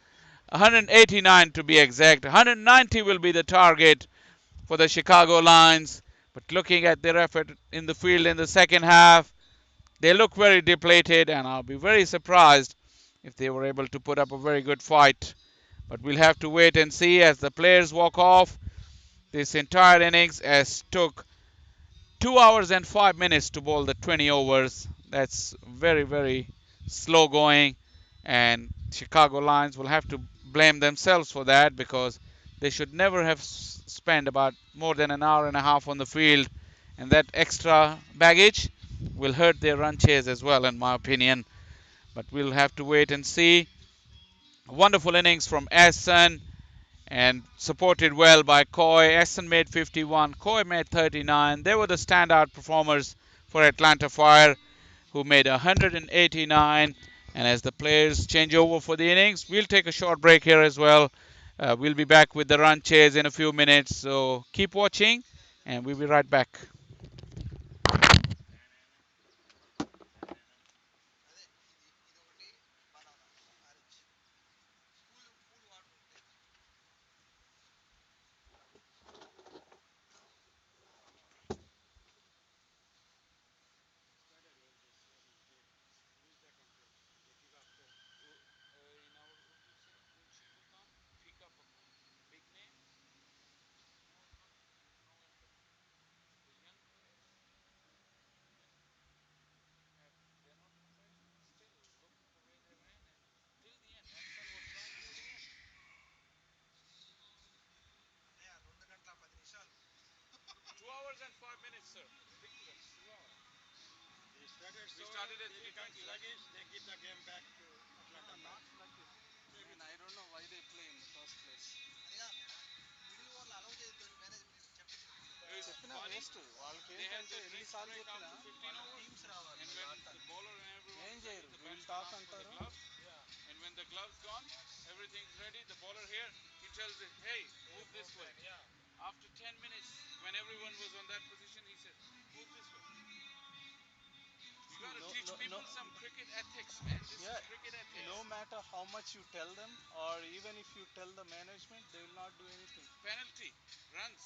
189 to be exact. 190 will be the target for the Chicago Lions. But looking at their effort in the field in the second half, they look very depleted, and I'll be very surprised if they were able to put up a very good fight. But we'll have to wait and see as the players walk off. This entire innings has took 2 hours and 5 minutes to bowl the 20 overs. That's very, very slow going, and Chicago Lions will have to blame themselves for that, because they should never have spent about more than an hour and a half on the field, and that extra baggage will hurt their run chase as well, in my opinion. But we'll have to wait and see. Wonderful innings from Essen, and supported well by Coy. Essen made 51, Coy made 39. They were the standout performers for Atlanta Fire, who made 189. And as the players change over for the innings, we'll take a short break here as well. We'll be back with the run chase in a few minutes, so keep watching, and we'll be right back. They started so they become sluggish. They give the game back to Atlanta Fire. don't know why they play in the first place. It's చెప్పినా funny. Waste వాళ్ళకి They have ఏంటంటే their drinks ఎన్నిసార్లు break చెప్పినా after 15 వాళ్ళ overs, teams రావాలి and మళ్ళీ when the ఆడటానికి bowler and everyone ఏం is ready, చేయరు the వీళ్ళు batsman talk asks for the అంటారు. gloves, and when the gloves gone, everything's ready. The bowler here, he tells it, "Hey, move this way." After 10 minutes, when everyone was on that position, he said, "Move this way." You See, got to no, teach no, no, people some cricket ethics, man. This is yeah, cricket no ethics. matter how much you tell them or even if you tell the management, they will not do anything. Penalty, runs.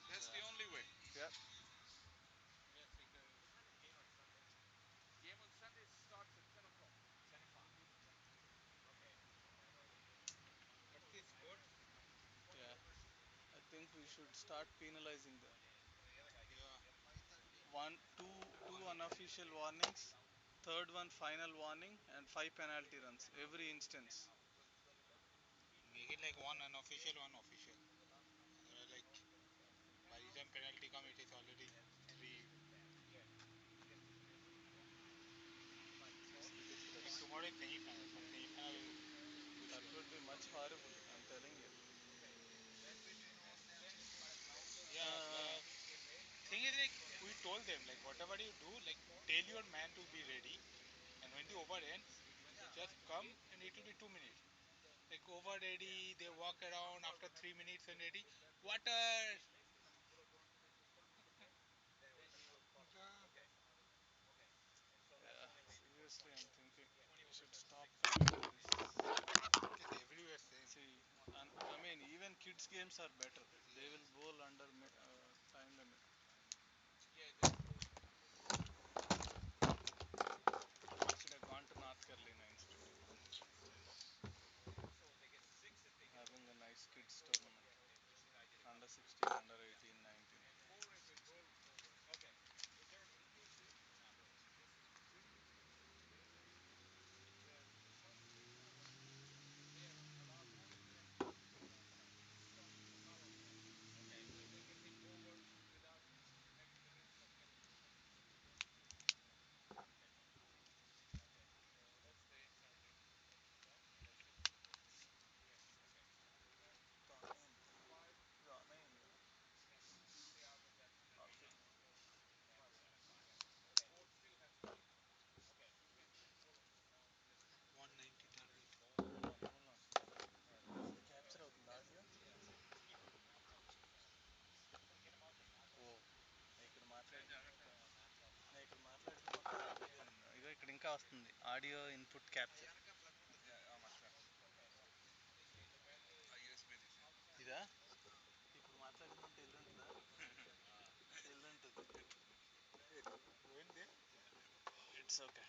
That's the Yeah. only way. Yeah. Game on Sunday starts at 10 o'clock. Yeah. I think we should start penalizing them. Two unofficial warnings, third one final warning, and 5 penalty runs every instance. Make it like one unofficial, one official. Like by the time penalty come, it is already three. It's Like ridiculous. tomorrow is semi-final. From semi-final, That push. would be much horrible. I'm telling you. Yeah. Thing is like we told them like whatever you do, like tell your man to be ready, and when the over ends, just come and it will be 2 minutes. Like over ready, they walk around after 3 minutes and ready. Water. Yeah, seriously, I'm thinking we should stop doing this. It is everywhere same. See, and I mean, even kids' games are better. They will bowl under time limit. Should have gone to North Carolina instead. Having a nice kids tournament. Under 16, under 18, 19. Okay. 190 target. Hold on. Capture అవుతుంది audio. ఓ ఇక్కడ మాట్లాడింది నేను ఇక్కడ మాట్లాడింది మొత్తం ఇగో ఇక్కడ ఇంకా వస్తుంది ఆడియో ఇన్పుట్ క్యాప్చర్. ఇదా ఇప్పుడు మాట్లాడిందంటే ఎల్లుంటుందా? ఎల్లుంటుంది. When they it's okay.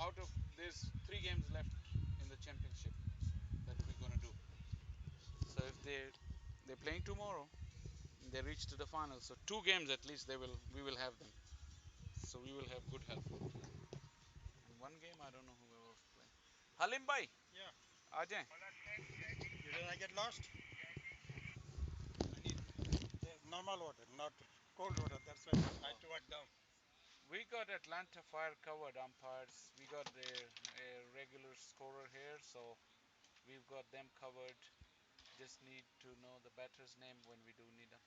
out of there's 3 games left in the championship that we're gonna do. So if they're playing tomorrow, they reach to the final. So 2 games at least they will we will have them. So we will have good help. And 1 game I don't know who will play. Halim bhai, Yeah. आ जाएं. Did I get lost? I need normal water, not cold water. That's why I turned down. We got Atlanta Fire covered umpires. We got a regular scorer here, so we've got them covered. Just need to know the batter's name when we do need them.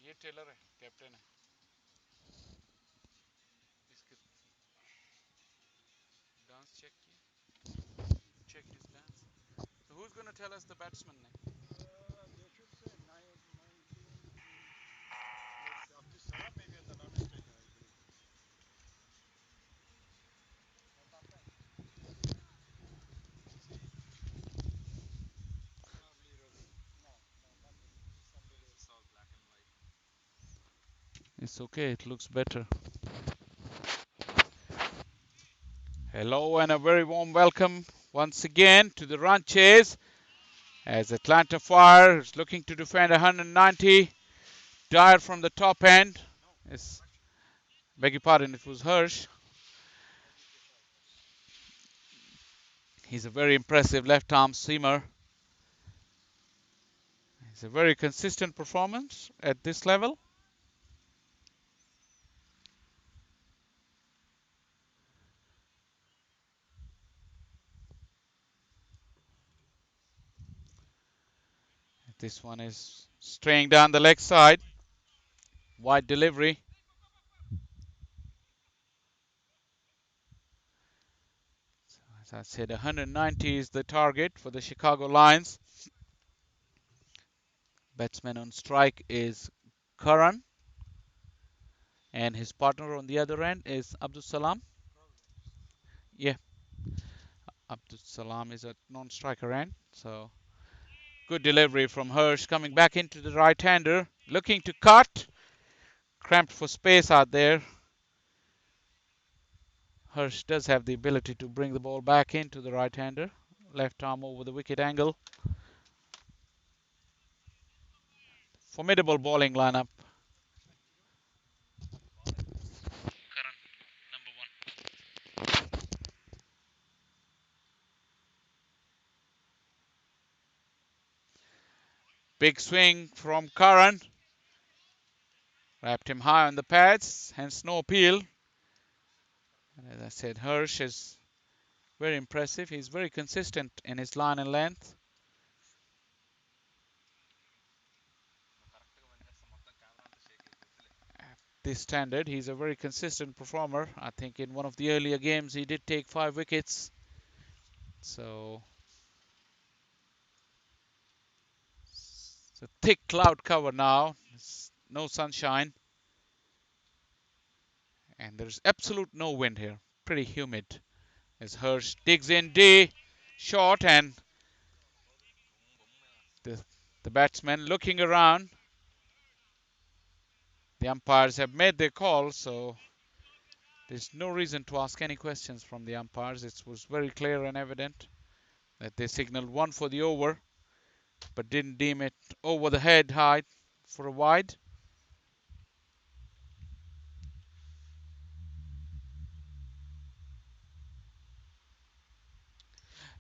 ये Taylor है captain है इसके dance check किया check his dance. So who's gonna tell us the batsman name? They should say 19. Let's say Abdus Salam, maybe as a non-striker, I believe. See, probably Rosie. No, no, not Rosie. Somebody else. It's all black and white. It's okay, it looks better. Hello and a very warm welcome once again to the run chase as Atlanta Fire is looking to defend 190. Dyer from the top end. No, Yes, Harsh. beg your pardon, it was Hirsch. What did you say? He's a very impressive left arm seamer. It's a very consistent performance at this level. This one is straying down the leg side. Wide delivery. As I said, 190 is the target for the Chicago Lions. Batsman on strike is Karan, and his partner on the other end is Abdus Salam. Probably Abdus Salam. Yeah, Abdus Salam is a non-striker end. So good delivery from Hirsch coming back into the right-hander, looking to cut. Cramped for space out there. Hirsch does have the ability to bring the ball back into the right-hander. Left arm over the wicket angle. Formidable bowling lineup. Karan, number 1. Big swing from Karan. Wrapped him high on the pads, hence no appeal. And as I said, Hirsch is very impressive. He's very consistent in his line and length. కరెక్ట్గా పనిచేస్తే మొత్తం camera అంతా Sheikh అయిపోద్దిలే. At this standard, he's a very consistent performer. I think in one of the earlier games, he did take 5 wickets. So it's a thick cloud cover now. It's no sunshine. And there's absolute no wind here. Pretty humid. As Hirsch digs in D, short, and the, the batsman looking around. The umpires have made their call, so there's no reason to ask any questions from the umpires. It was very clear and evident that they signaled one for the over, but didn't deem it over the head height for a wide.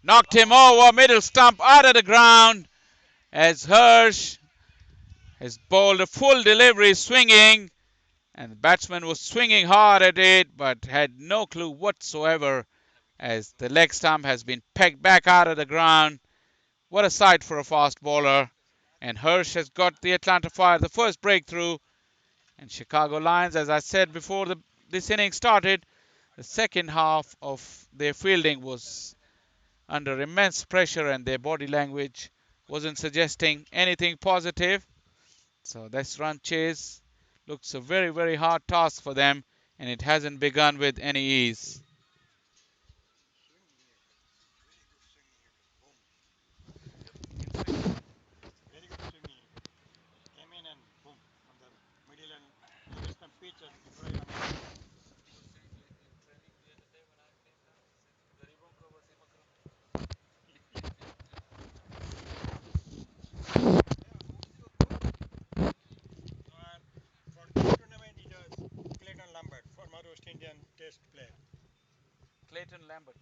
Knocked him over, middle stump out of the ground as Hirsch has bowled a full delivery swinging, and the batsman was swinging hard at it but had no clue whatsoever as the leg stump has been pegged back out of the ground. What a sight for a fast bowler. And Hirsch has got the Atlanta Fire the first breakthrough. And Chicago Lions, as I said before this inning started, the second half of their fielding was under immense pressure and their body language wasn't suggesting anything positive. So this run chase Looks a very, very hard task for them, and it hasn't begun with any ease. Very good swinging. Came in and boom on the middle and left stump pitch and drive on the wall. And for this tournament, it was Clayton Lambert, former West Indian Test player. Clayton Lambert.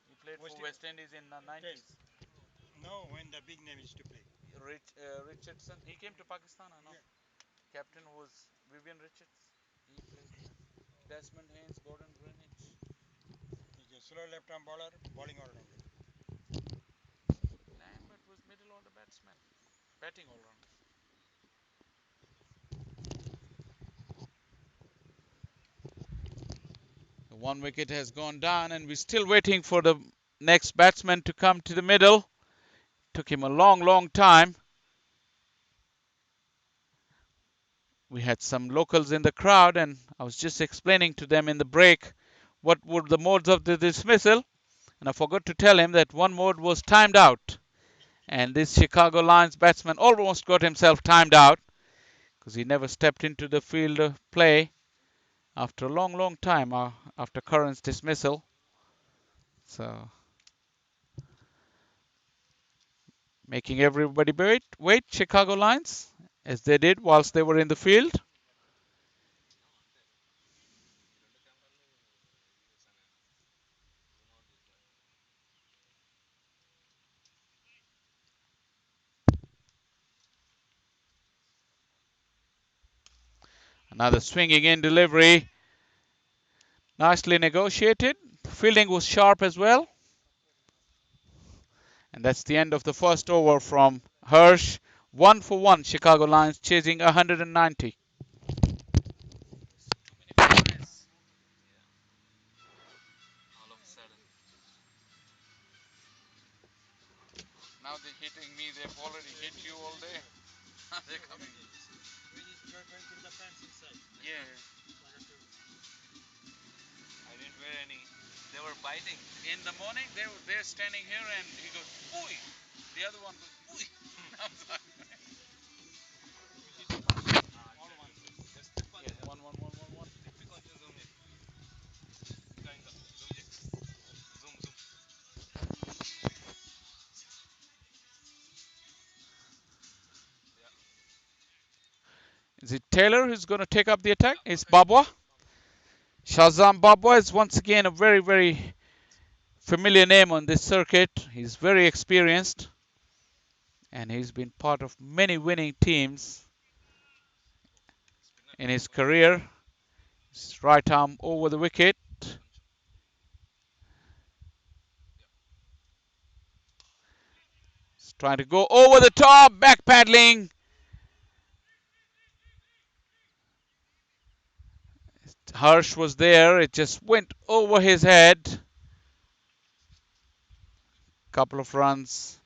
He played West for West Indies in the Test. 90s. No, when the big name is to play. Richardson. He came to Pakistan, I know. Yeah. Captain was Vivian Richards. He played there. Desmond Haynes, Gordon Greenwich. He's a slow left-arm bowler, bowling all-rounder. Lambert was middle order batsman, batting all round. One wicket has gone down, and we're still waiting for the next batsman to come to the middle. Took him a long, long time. We had some locals in the crowd, and I was just explaining to them in the break what were the modes of the dismissal, and I forgot to tell him that one mode was timed out. And this Chicago Lions batsman almost got himself timed out because he never stepped into the field of play after a long, long time after Curran's dismissal. So making everybody wait, Chicago Lions, as they did whilst they were in the field. Another swinging in delivery, nicely negotiated. Fielding was sharp as well. And that's the end of the first over from Hirsch. 1 for 1, Chicago Lions chasing 190. Too many flies. Yeah. All of a sudden. Now they're hitting me. They've already hit you all day. They're coming. You're going through the fence inside. Yeah. So I got to I didn't wear any. They were biting. In the morning, they're standing here, and he goes, "Ooh!" The other one goes, "Ooh!" I was like, All ones. Just tip on yes, one, one, one, one, one. తిప్పి కొంచెం Zoom చేయి ఇంకా Zoom చేయి Zoom Zoom Is it Taylor who's going to take up the attack? It's Babwa. Shazam Babwa is once again a very, very familiar name on this circuit. He's very experienced, and he's been part of many winning teams spinner in his career. His right arm over the wicket. కొంచెం He's trying to go over the top, back paddling. Harsh was there. It just went over his head. Couple of runs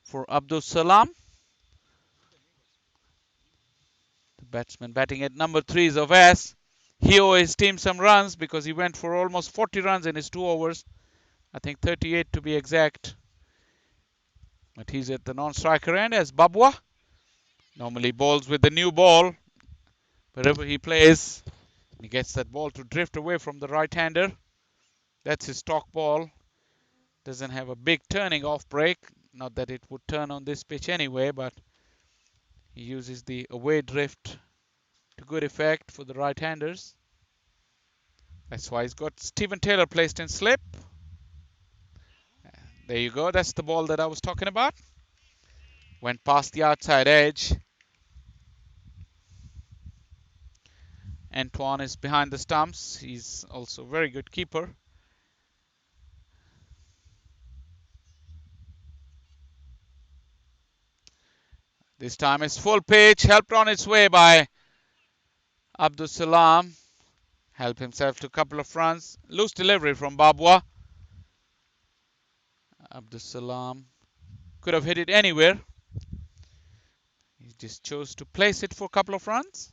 for Abdul Salam. The batsman batting at number 3 is Ovas. He owes his team some runs because he went for almost 40 runs in his 2 overs. I think 38 to be exact. But he's at the non-striker end as Babwa. Normally bowls with the new ball wherever he plays. He gets that ball to drift away from the right-hander. That's his stock ball. Doesn't have a big turning off break. Not that it would turn on this pitch anyway, but he uses the away drift to good effect for the right-handers. That's why he's got Stephen Taylor placed in slip. There you go. That's the ball that I was talking about. Went past the outside edge. Antoine is behind the stumps. He's also a very good keeper. This time it's full pitch, helped on its way by Abdul Salam. Helped himself to a couple of runs. Loose delivery from Babwa. Abdul Salam could have hit it anywhere. He Just chose to place it for a couple of runs.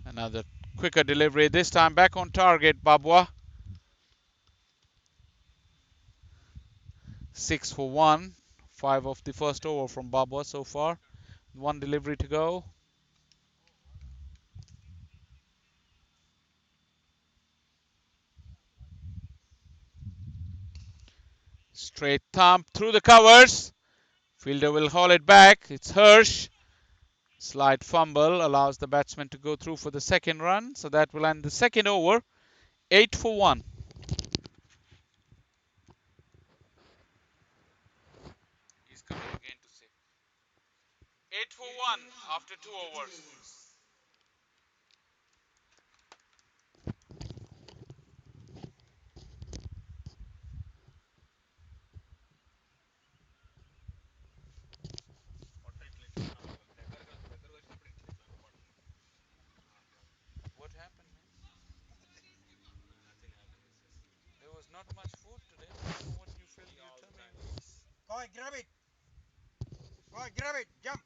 Another quicker delivery, this time back on target, Babwa. 6 for 1. 5 of the first over from Babwa so far. One delivery to go. Straight thump through the covers. Fielder will haul it back. It's Hirsch. Slight fumble allows the batsman to go through for the second run. So that will end the second over. 8 for 1. He's coming again to say 8 for 1 after 2 overs. What happened, man? There was not much food today. I don't know what you felt your tummy was. Koi, grab it. Koi, grab it. Jump.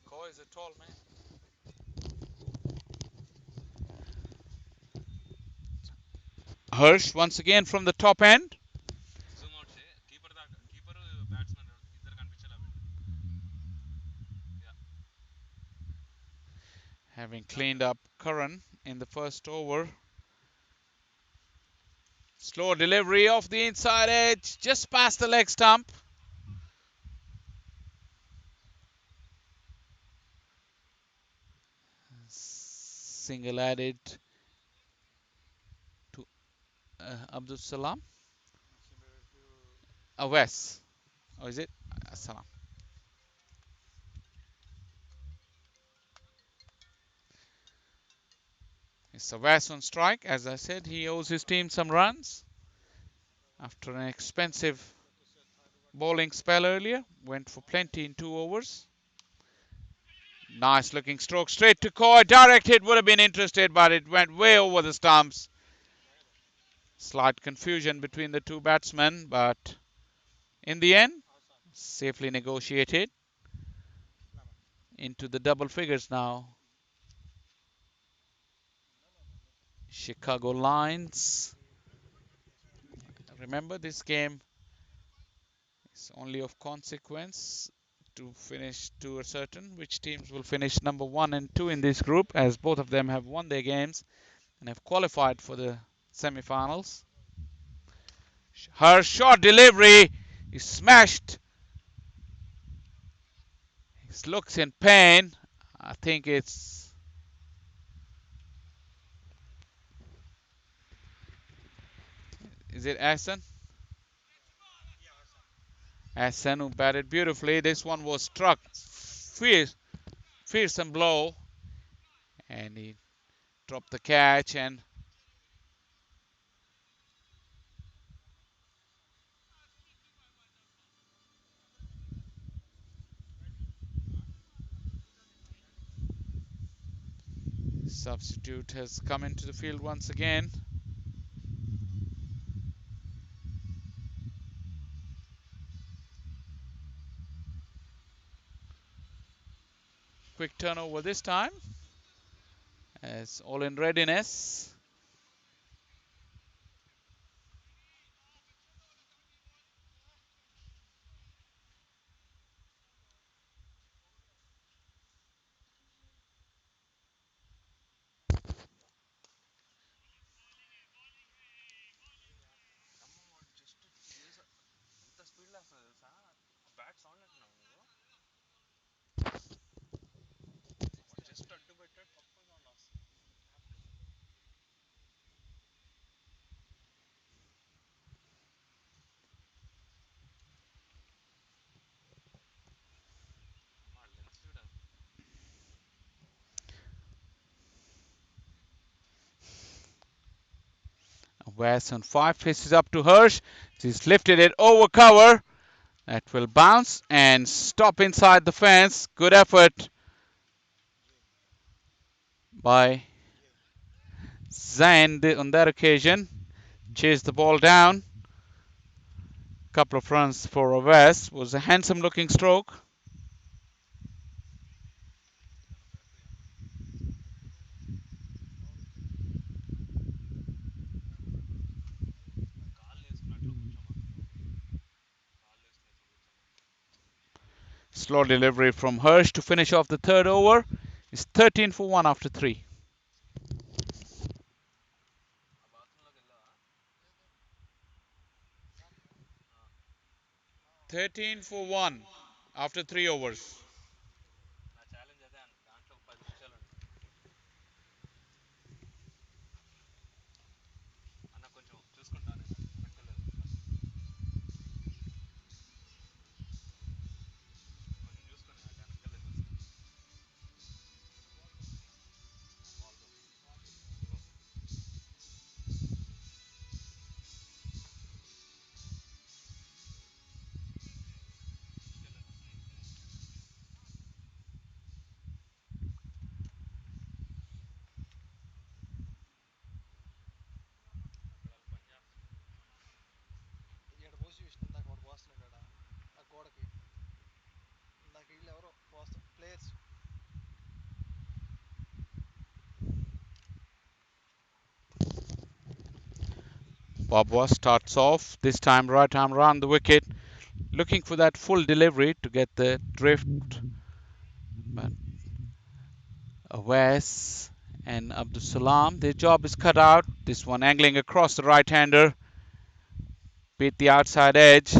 Koi is a tall man. Hirsch once again from the top end. Having cleaned up Curran in the first over. Slow delivery off the inside edge, just past the leg stump. Single added to Abdul Salam. Wes. Or is it? Salam. It's Wes on strike. As I said, he owes his team some runs after an expensive bowling spell earlier. Went for plenty in 2 overs. Nice looking stroke straight to Coy. Direct hit would have been interested, but it went way over the stumps. Slight confusion between the two batsmen, but in the end, safely negotiated into the double figures now. Chicago Lions. Remember, this game is only of consequence to finish to a certain which teams will finish number 1 and 2 in this group, as both of them have won their games and have qualified for the semi-finals. Her short delivery is smashed. He looks in pain. I think it's is it Asen? Asen who batted beautifully. This one was struck fierce, fearsome blow, and he dropped the catch and substitute has come into the field once again. Quick turnover this time as all in readiness. West on 5 paces up to Hirsch. He's lifted it over cover. That will bounce and stop inside the fence. Good effort by Zain on that occasion. Chased the ball down. Couple of runs for West. Was a handsome looking stroke. Slow delivery from Hirsch to finish off the third over. It's 13 for 1 after 3. 13 for 1 after 3 overs. ఇక్కడ పోసి చూసిన ఇందాక వాడు పోస్తున్నాడు ఆడ ఆ గోడకి ఇందాక వీళ్ళు ఎవరో పోస్తా players. Babwa starts off, this time right arm round the wicket, looking for that full delivery to get the drift. But Awais and Abdul Salam, their job is cut out. This one angling across the right hander, beat the outside edge.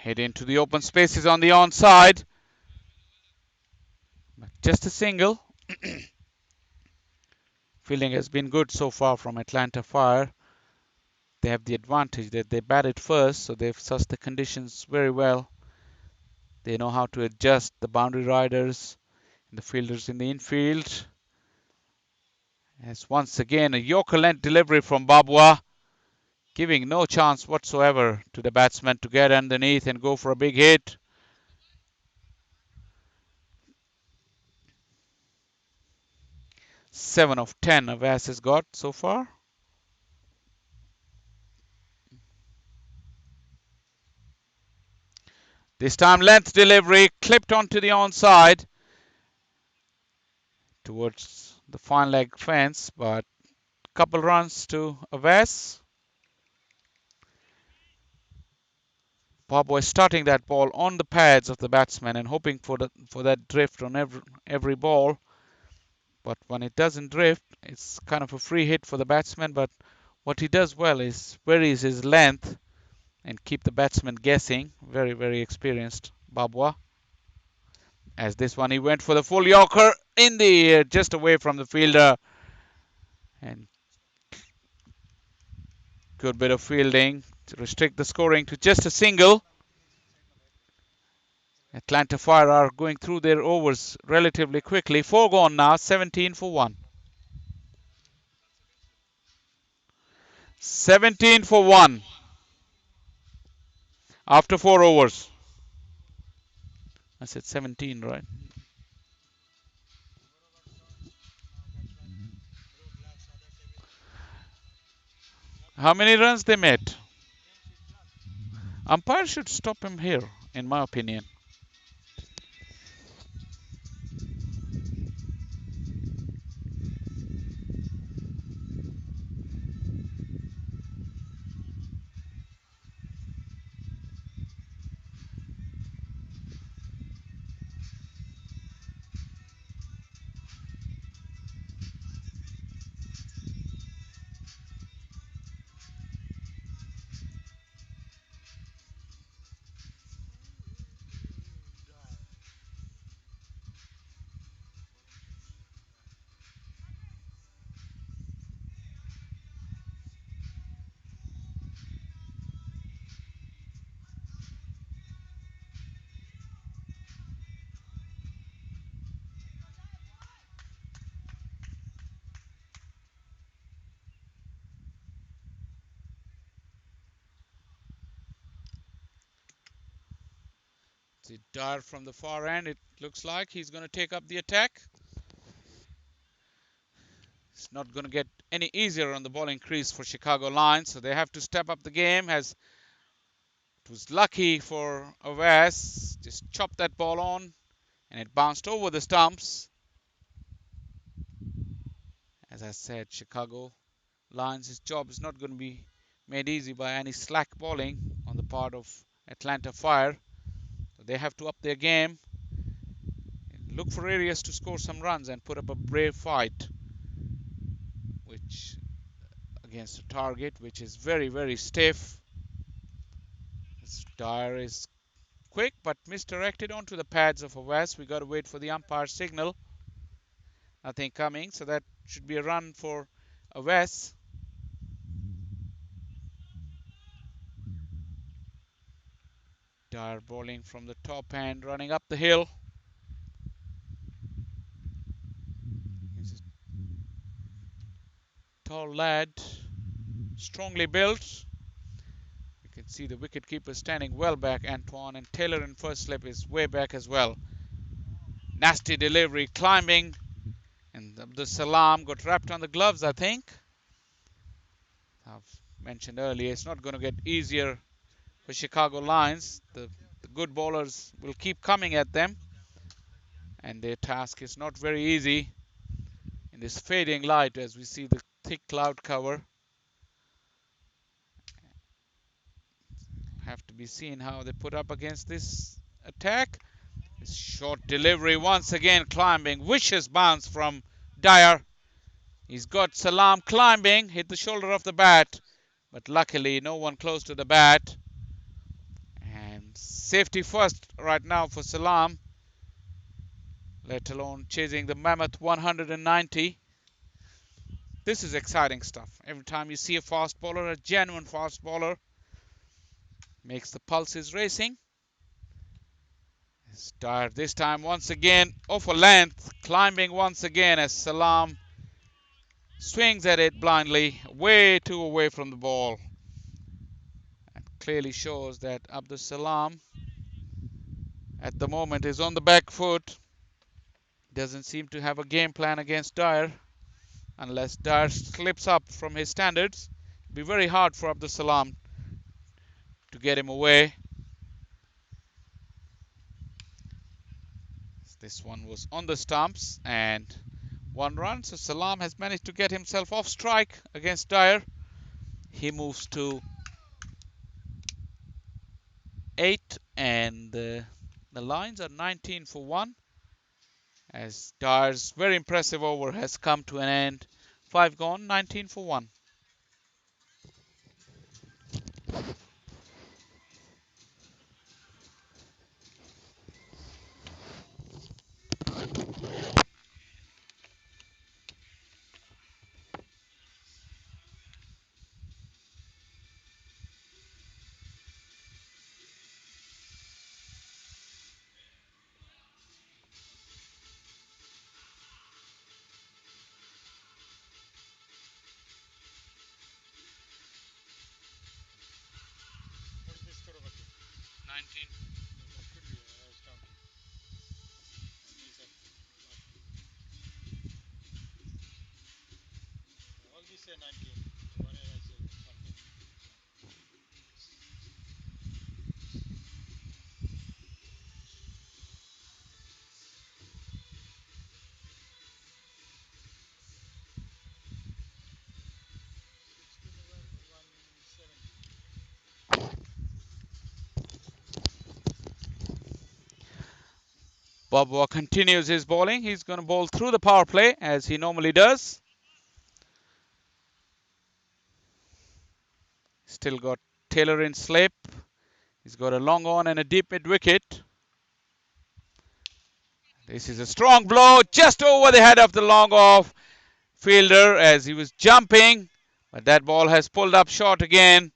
Hit into the open spaces on the onside. Just a single. Fielding has been good so far from Atlanta Fire. They have the advantage that they batted first, so they've sussed the conditions very well. They know how to adjust the boundary riders and the fielders in the infield. As once again a Yorker length delivery from Babwa, giving no chance whatsoever to the batsman to get underneath and go for a big hit. Seven of 10 Avas has got so far. This time length delivery clipped onto the onside towards the fine leg fence, but couple runs to Avas. Babwa is starting that ball on the pads of the batsman and hoping for that drift on every ball. But when it doesn't drift, it's kind of a free hit for the batsman. But what he does well is varies his length and keep the batsman guessing. Very, very experienced Babwa. As this one, he went for the full Yorker in the air, just away from the fielder. And good bit of fielding to restrict the scoring to just a single. Atlanta Fire are going through their overs relatively quickly. 4 gone now, 17 for 1. 17 for 1 after 4 overs. I said 17, right? How many runs they made? Umpire should stop him here, in my opinion. See Dyer from the far end. It looks like he's going to take up the attack. It's not going to get any easier on the ball increase for Chicago Lions, so they have to step up the game. As it was lucky for Avas, just chopped that ball on, and it bounced over the stumps. As I said, Chicago Lions' job is not going to be made easy by any slack bowling on the part of Atlanta Fire. So they have to up their game, look for areas to score some runs, and put up a brave fight, which against a target which is very, very stiff. Dyer is quick but misdirected onto the pads of West. We got to wait for the umpire signal. Nothing coming, so that should be a run for West. Dyer bowling from the top end, running up the hill. He's a tall lad, strongly built. You can see the wicketkeeper standing well back, Antoine, and Taylor in first slip is way back as well. Nasty delivery, climbing, and the Salam got wrapped on the gloves, I think. I've mentioned earlier, it's not going to get easier for Chicago Lions. The good bowlers will keep coming at them, and their task is not very easy in this fading light as we see the thick cloud cover. Have to be seen how they put up against this attack. This short delivery once again climbing. Vicious bounce from Dyer. He's got Salam climbing, hit the shoulder of the bat, but luckily no one close to the bat. And safety first right now for Salam, let alone chasing the mammoth 190. This is exciting stuff. Every time you see a fast bowler, a genuine fast bowler, makes the pulses racing. Dyer this time once again off a length, climbing once again as Salam swings at it blindly, way too away from the ball. And clearly shows that Abdul Salam at the moment is on the back foot. Doesn't seem to have a game plan against Dyer. Unless Dyer slips up from his standards, it'll be very hard for Abdul Salam to get him away. This one was on the stumps and one run. So Salam has managed to get himself off strike against Dyer. He moves to 8 and the lines are 19 for 1 as Dyer's very impressive over has come to an end. 5 gone, 19 for 1. What is the score of the game? 19. That could be astounding. These are all these say 19. One I say something. Sixteen over 170. Babwa continues his bowling. He's going to bowl through the power play as he normally does. Still got Taylor in slip. He's got a long on and a deep mid wicket. This is a strong blow just over the head of the long off fielder as he was jumping, but that ball has pulled up short again.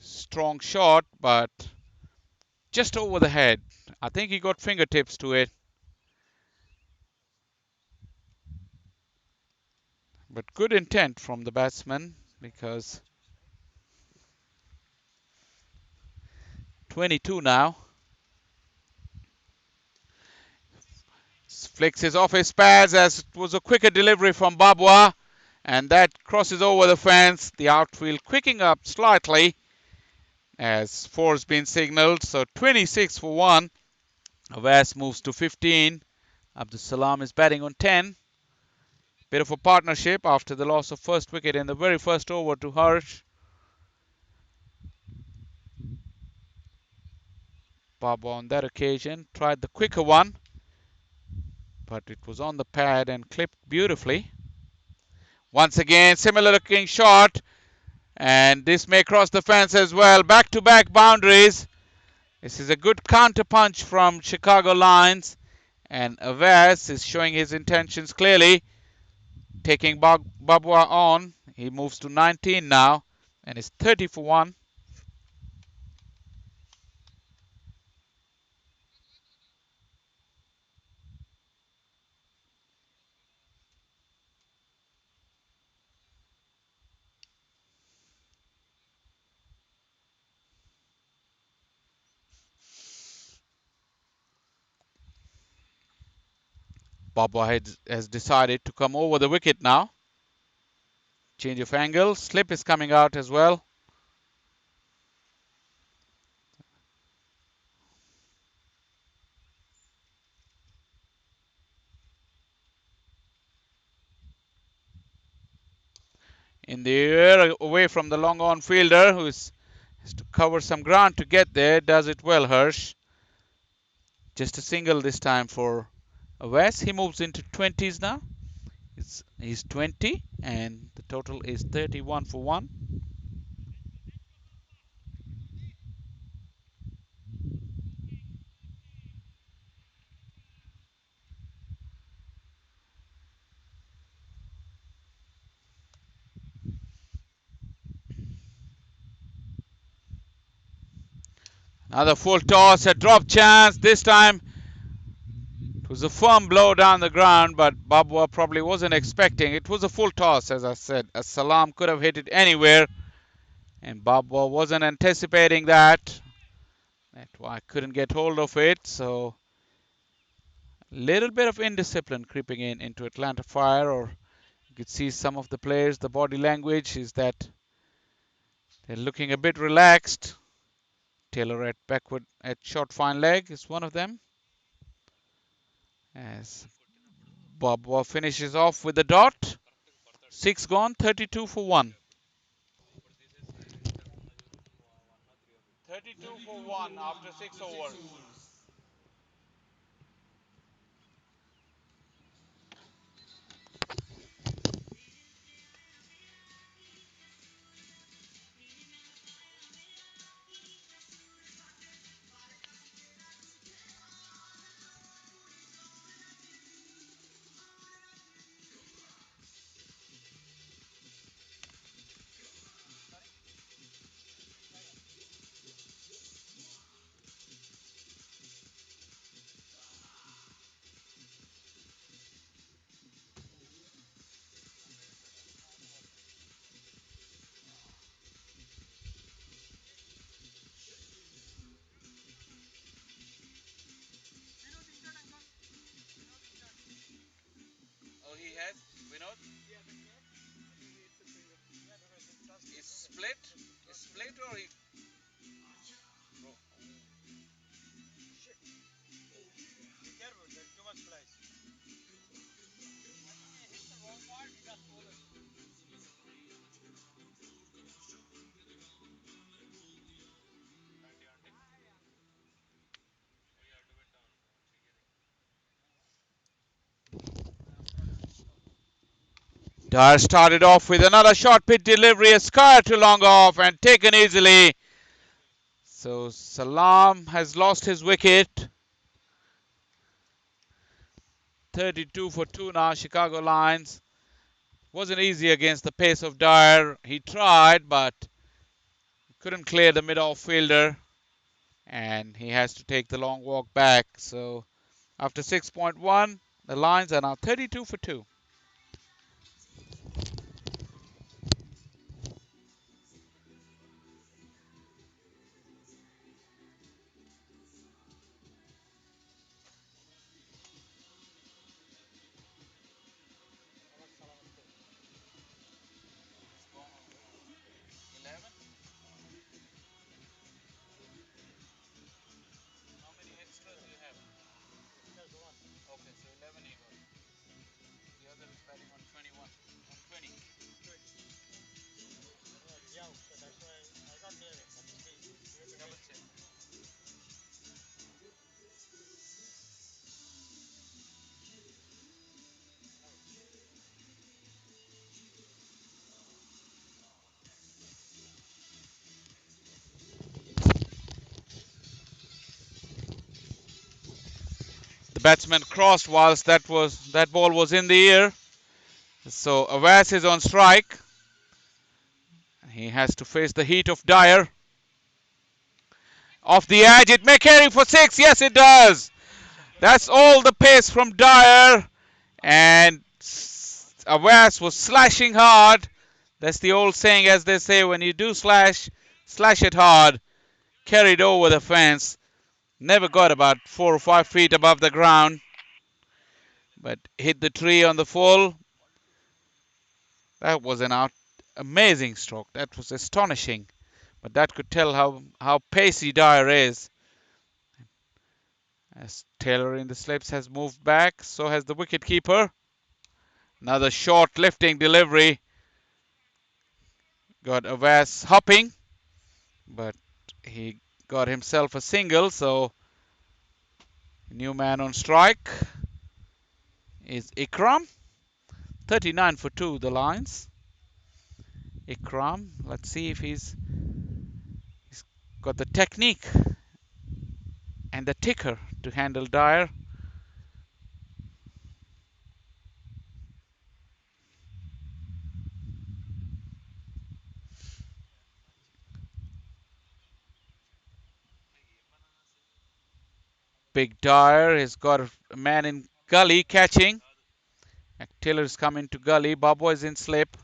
Strong shot, but just over the head. I think he got fingertips to it, but good intent from the batsman because 22 now. Flicks is off his pads as it was a quicker delivery from Babwa. And that crosses over the fence. The outfield quicking up slightly as four's been signaled. So 26 for 1. Avas moves to 15. Abdus Salam is batting on 10. Bit of a partnership after the loss of first wicket in the very first over to Harsh. Babwa on that occasion tried the quicker one, but it was on the pad and clipped beautifully. Once again, similar looking shot, and this may cross the fence as well. Back to back boundaries. This is a good counter punch from Chicago Lions, and Avas is showing his intentions clearly, taking Babwa on. He moves to 19 now and is 30 for 1. Babwa has decided to come over the wicket now. Change of angle. Slip is coming out as well. In the air, away from the long on fielder who has to cover some ground to get there. Does it well, Hirsch. Just a single this time for West. He moves into 20s now. He's 20 and the total is 31 for 1. Another full toss, a drop chance. This time it was a firm blow down the ground, but Babwa probably wasn't expecting. It was a full toss, as I said. A Salam could have hit it anywhere, and Babwa wasn't anticipating that. That's why I couldn't get hold of it. So little bit of indiscipline creeping in into Atlanta Fire, or you could see some of the players, the body language is that they're looking a bit relaxed. Taylor at backward at short fine leg is one of them. As Babwa finishes off with a dot. 6 gone, 32 for 1. 32 for 1 after 6 overs. Oh, he has Vinod. Is split? Is split or he? Be careful, there's too much flies. Dyer started off with another short pitch delivery, a square to long off and taken easily. So Salam has lost his wicket. 32 for 2 now, Chicago Lions. Wasn't easy against the pace of Dyer. He tried, but couldn't clear the mid-off fielder, and he has to take the long walk back. So after 6.1, the Lions are now 32 for 2. The batsman crossed whilst that ball was in the air. So Avas is on strike. He has to face the heat of Dyer. Off the edge, it may carry for six. Yes, it does. That's all the pace from Dyer. And Avas was slashing hard. That's the old saying, as they say, when you do slash, slash it hard. Carried over the fence. Never got about 4 or 5 feet above the ground. But hit the tree on the full. That was an amazing stroke. That was astonishing. But that could tell how pacey Dyer is. As Taylor in the slips has moved back, so has the wicketkeeper. Another short lifting delivery. Got Avas hopping, but he got himself a single, so new man on strike is Ikram. 39 for 2, the lines. Ikram, let's see if he's got the technique and the ticker to handle Dyer. Big Dyer has got a man in gully catching. Taylor's coming to gully. Babu is in slip.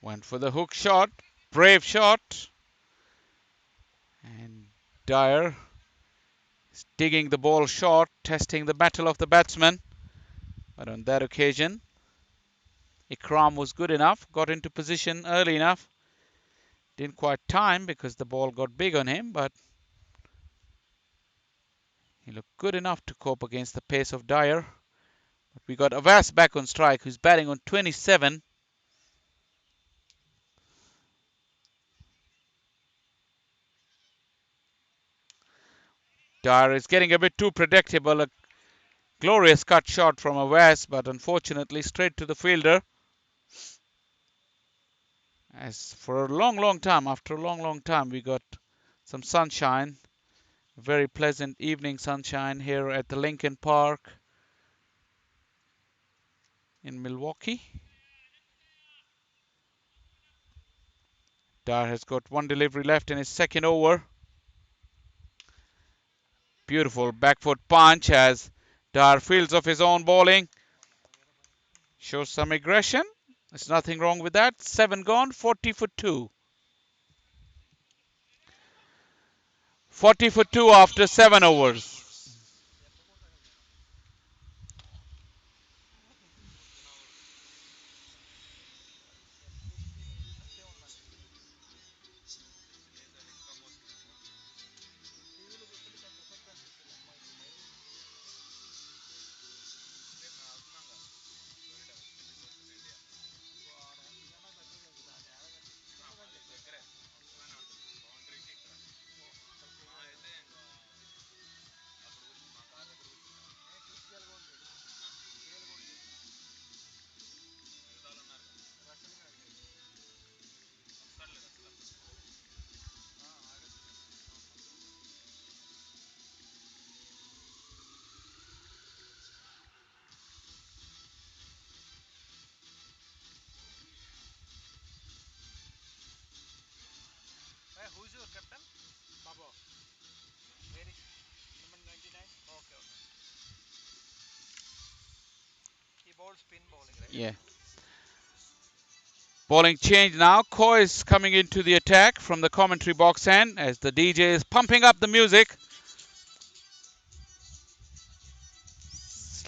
Went for the hook shot. Brave shot. And Dyer is digging the ball short, testing the mettle of the batsman. But on that occasion, Ikram was good enough, got into position early enough. Didn't quite time because the ball got big on him, but he looked good enough to cope against the pace of Dyer. But we got Avas back on strike, who's batting on 27. Dyer is getting a bit too predictable. A glorious cut shot from Avas, but unfortunately straight to the fielder. As for a long, long time, after a long, long time, we got some sunshine. Very pleasant evening sunshine here at the Lincoln Park in Milwaukee. Dyer has got one delivery left in his second over. Beautiful back foot punch as Dyer fields off his own bowling. Shows some aggression. There's nothing wrong with that. 7 gone, 40 for 2. 40 for 2 after 7 overs. Hey, who's your captain? Babo. Where is Number 99. okay, okay. He bowls spin bowling, right? Yeah. Bowling change now. Coy is coming into the attack from the commentary box end as the DJ is pumping up the music.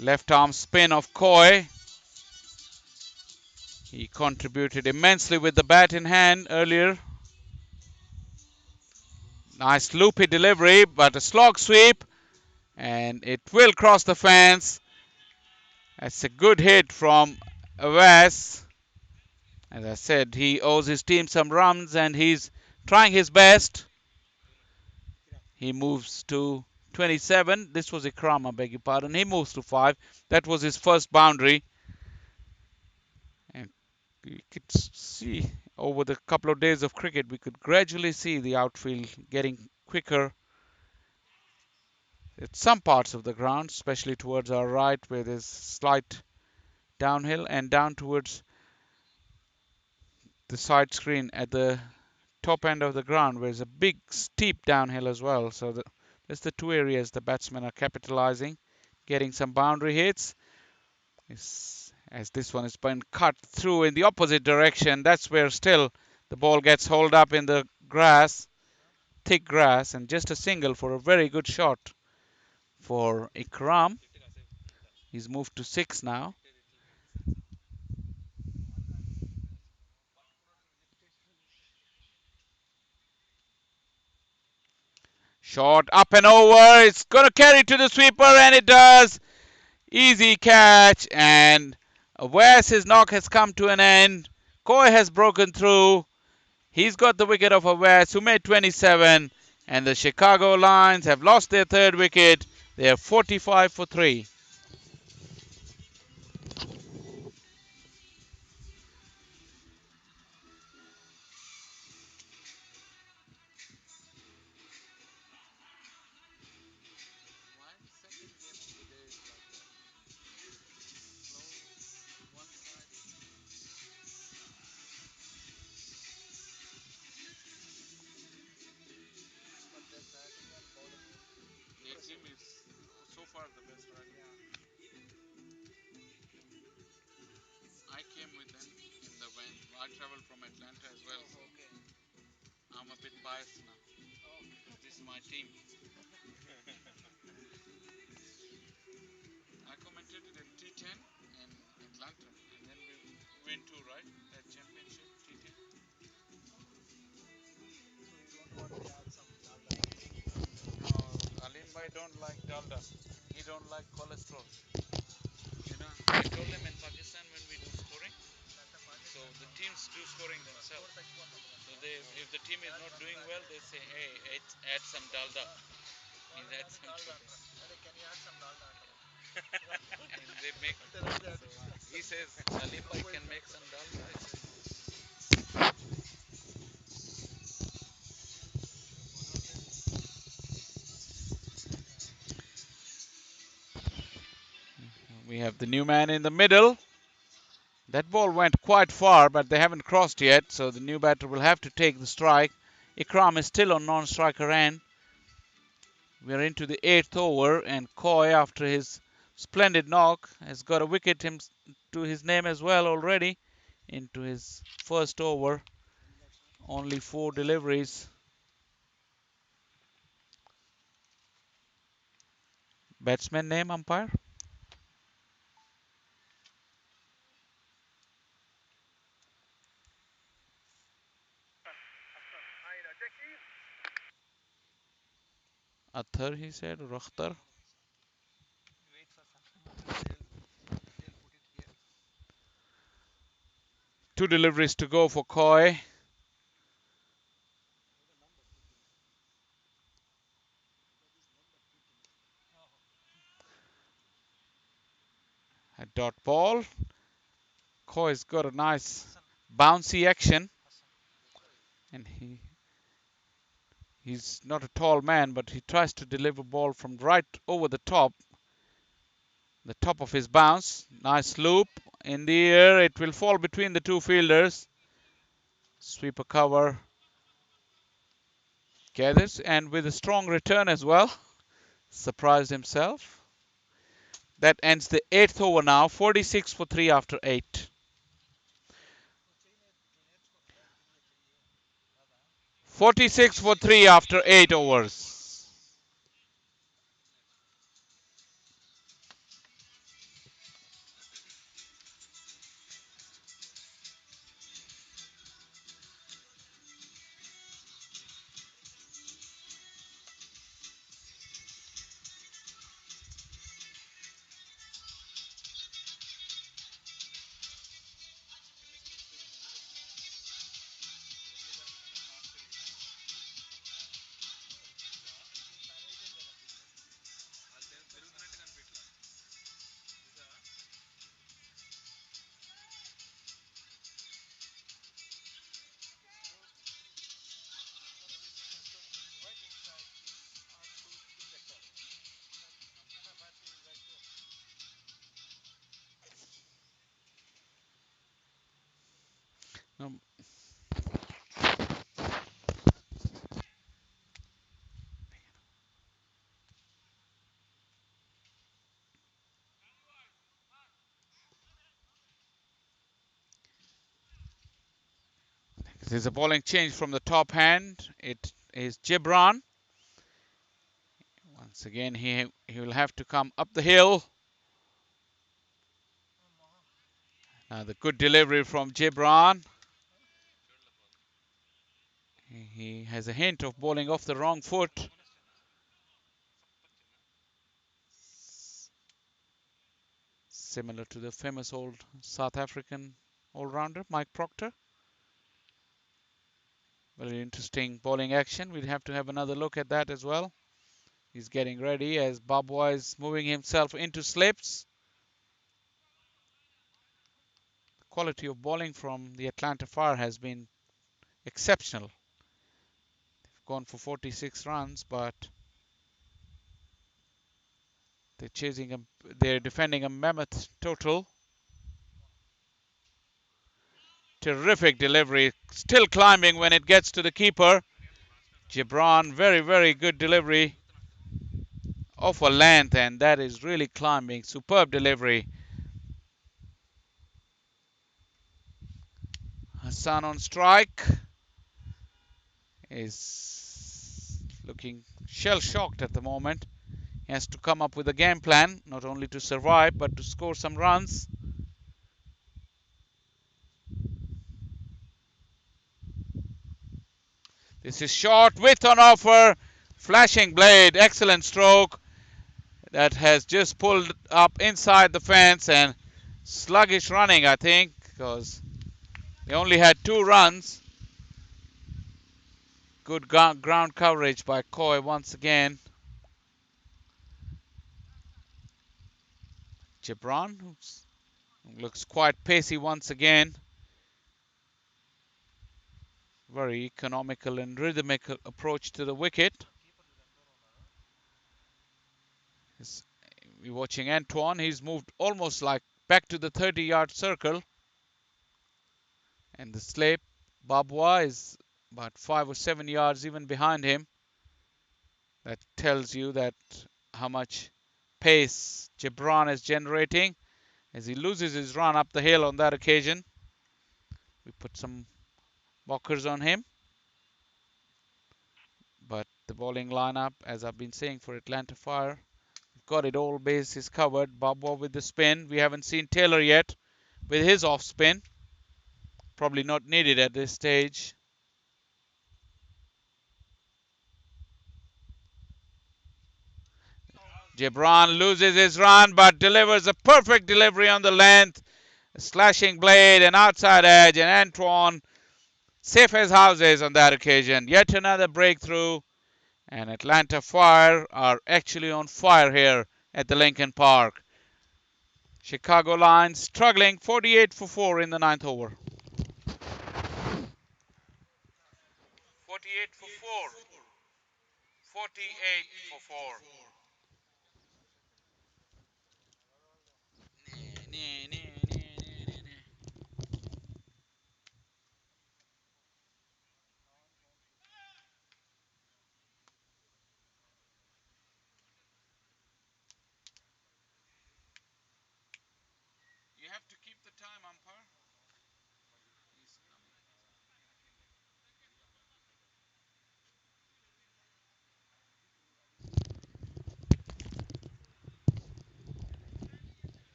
Left arm spin of Coy. He contributed immensely with the bat in hand earlier. Nice loopy delivery, but a slog sweep. And it will cross the fence. That's a good hit from Avas. As I said, he owes his team some runs and he's trying his best. He moves to 27. This was Ikram, I beg your pardon. He moves to 5. That was his first boundary. And you could see over the couple of days of cricket, we could gradually see the outfield getting quicker at some parts of the ground, especially towards our right, where there's slight downhill, and down towards the side screen at the top end of the ground, where there's a big steep downhill as well. So that's the two areas the batsmen are capitalizing, getting some boundary hits. As this one has been cut through in the opposite direction, that's where still the ball gets holed up in the grass, thick grass, and just a single for a very good shot for Ikram. He's moved to 6 now. Shot up and over. It's going to carry to the sweeper, and it does. Easy catch, and Wes's knock has come to an end. Koi has broken through. He's got the wicket of Wes, who made 27, and the Chicago Lions have lost their third wicket. They are 45 for 3. But their batting and bowling is Their team impressive. is so far the best right now. Yeah. I came with them in the when I traveled from Atlanta as well, so Oh, okay. I'm a bit biased now Okay. because this is my team. I commentated in T10 in Atlanta, and then we went to right that championship T10. So you don't want to add some dalda or ghee or No, Alim Bhai don't like dalda. He don't like cholesterol. You know, I told him in Pakistan when we do scoring, Atlanta so Pakistan the no. teams do scoring themselves. Score So ತೆಗಿಸ್ಕೊಂಡ್ಬಂದ್ರಂತೆ. they, if the team is Add not one doing well, packet. they say, hey, add some dalda. Means వాళ్ళని add అది some Dalda sugar. అంటారు. అదే can you add some Dalda అంటారు. And they make. అంటే రాదే So అది. he says Alim Bhai can make some dalda. I said no. We have the new man in the middle. That ball went quite far, but they haven't crossed yet, so the new batter will have to take the strike. Ikram is still on non-striker end. We are into the 8th over, and Koi, after his splendid knock, has got a wicket to his name as well already into his first over. Only 4 deliveries. Batsman name, umpire? Athar, he said, or Akhtar. Wait for some minutes. They'll put it here. 2 deliveries to go for Koi. Oh, A dot ball. Koi's got a nice Hassan. bouncy action, Hassan. and he's not a tall man, but he tries to deliver ball from right over the top of his bounce. Nice loop in the air. It will fall between the two fielders. Sweeper cover gathers, and with a strong return as well. Surprised himself. That ends the 8th over now. 46 for 3 after 8. నువ్వు నువ్వు నేర్చుకో బ్యాటింగే చెయ్యి కాదా. 46 for 3 after 8 overs. This is a bowling change from the top hand. It is Gibran. Once again, he will have to come up the hill. Now the good delivery from Gibran. He has a hint of bowling off the wrong foot. Similar to the famous old South African all-rounder, Mike Proctor. Very interesting bowling action. We'll have to have another look at that as well. He's getting ready as Babwa is moving himself into slips. The quality of bowling from the Atlanta Fire has been exceptional. They've gone for 46 runs, but they're defending a mammoth total. Terrific delivery, still climbing when it gets to the keeper. Gibran, very, very good delivery of a length, and that is really climbing. Superb delivery. Hassan on strike is looking shell-shocked at the moment. He has to come up with a game plan, not only to survive, but to score some runs. This is short, width on offer, flashing blade, excellent stroke. That has just pulled up inside the fence, and sluggish running, I think, because they only had 2 runs. Good ground coverage by Coy once again. Gibran looks quite pacey once again. Very economical and rhythmic approach to the wicket. We're watching Antoine. He's moved almost like back to the 30-yard circle. And the slip, Babwa, is about 5 or 7 yards even behind him. That tells you that how much pace Gibran is generating as he loses his run up the hill on that occasion. We put some walkers on him. But the bowling lineup, as I've been saying for Atlanta Fire, got it all bases covered. Babwa with the spin. We haven't seen Taylor yet with his off spin. Probably not needed at this stage. Gibran loses his run but delivers a perfect delivery on the length. A slashing blade, an outside edge, and Antoine safe as houses on that occasion. Yet another breakthrough. And Atlanta Fire are actually on fire here at the Lincoln Park. Chicago Lions struggling 48 for 4 in the ninth over. 48 for 4. 48 for 4. You have to keep the time, umpire.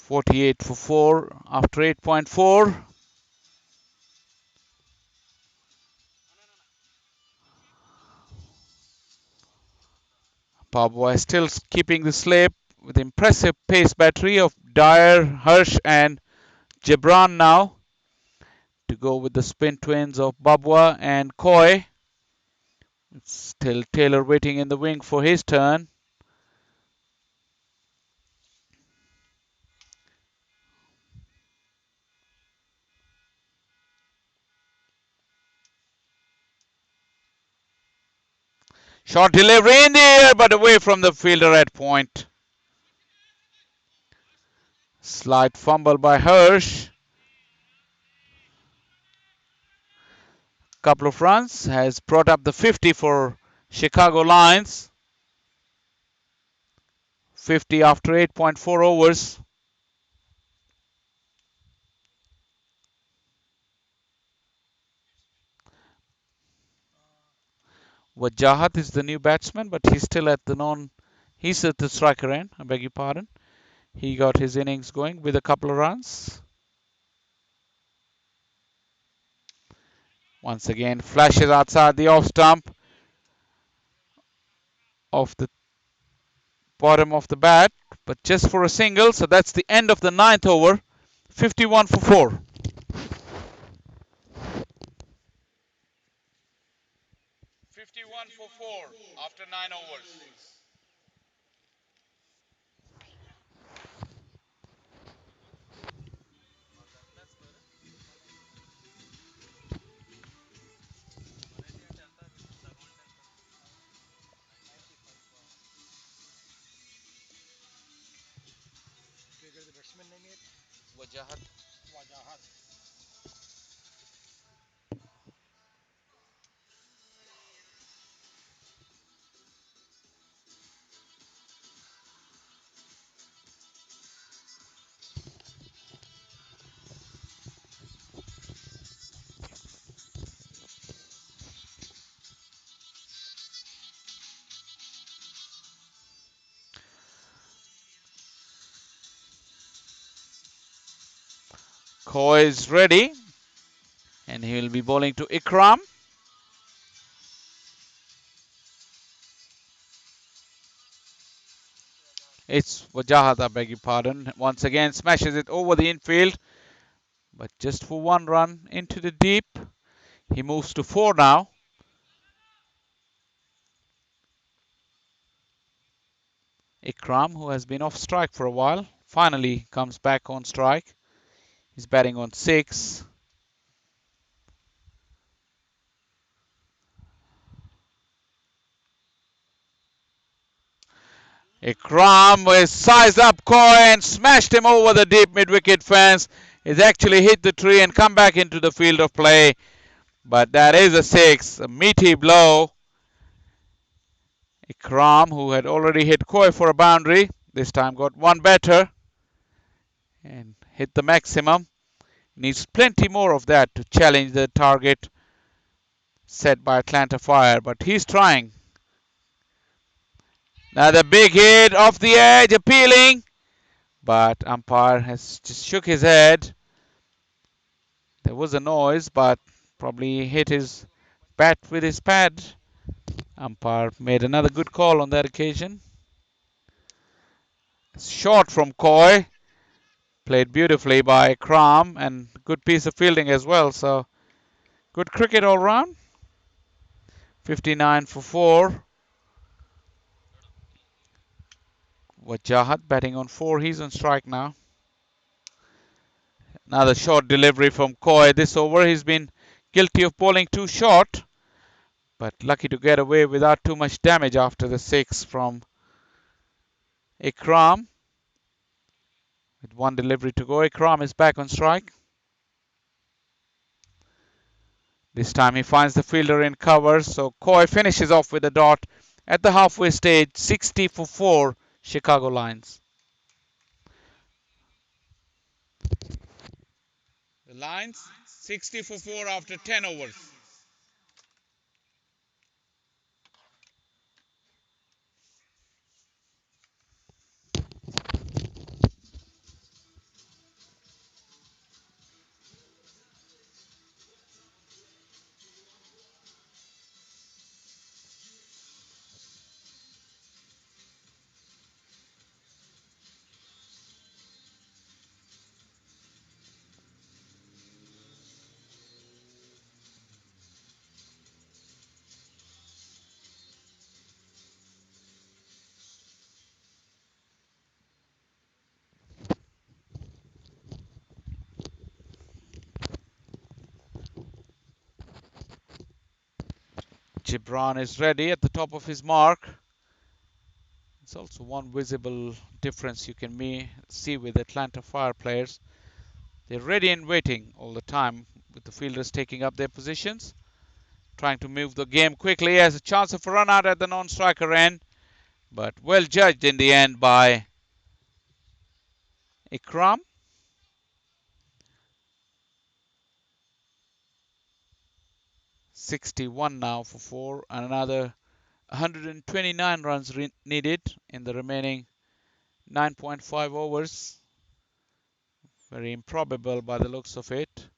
48 for 4 after 8.4. Babwa still keeping the slip with impressive pace battery of Dyer, Hirsch, and Gibran now to go with the spin twins of Babwa and Coy. It's still Taylor waiting in the wing for his turn. Short delivery in the air, but away from the fielder at point. Slight fumble by Hirsch. Couple of runs has brought up the 50 for Chicago Lions. 50 after 8.4 overs. Wajahat is the new batsman, but he's still at the non. He's at the striker end. I beg your pardon. He got his innings going with a couple of runs. Once again, flashes outside the off stump of the bottom of the bat, but just for a single. So that's the end of the ninth over. 51 for 4. 51 for 4 after 9 overs. వాళ్ళది ఎంత score? 180 అంటే ఎంత? సగం అంటే ఎంత? 95. Okay, the batsman name is Wajahat. Wajahat. Koi is ready, and he will be bowling to Ikram. It's Wajahat, I beg your pardon. Once again, smashes it over the infield, but just for one run into the deep. He moves to 4 now. Ikram, who has been off strike for a while, finally comes back on strike. He's batting on 6. Ikram is sized up Koi and smashed him over the deep mid-wicket fence. He's actually hit the tree and come back into the field of play. But that is a 6, a meaty blow. Ikram, who had already hit Koi for a boundary, this time got one better and hit the maximum. Needs plenty more of that to challenge the target set by Atlanta Fire, but he's trying. Now the big hit off the edge, appealing, but umpire has just shook his head. There was a noise, but probably hit his bat with his pad. Umpire made another good call on that occasion. Short from Koi, played beautifully by Kram, and good piece of fielding as well. So good cricket all round. 59 for 4. Wajahat batting on 4. He's on strike now. Another short delivery from Koi. This over, he's been guilty of bowling too short, but lucky to get away without too much damage after the 6 from Ikram. With one delivery to go, Ikram is back on strike. This time he finds the fielder in cover, so Koi finishes off with a dot at the halfway stage. 60 for 4, Chicago Lions. The Lions 60 for 4 after 10 overs. Gibran is ready at the top of his mark. It's also one visible difference you can see with Atlanta Fire players. They're ready and waiting all the time with the fielders taking up their positions, trying to move the game quickly. He has a chance of a run out at the non-striker end, but well judged in the end by Ikram. 61 now for 4, and another 129 runs needed in the remaining 9.5 overs. Very improbable by the looks of it.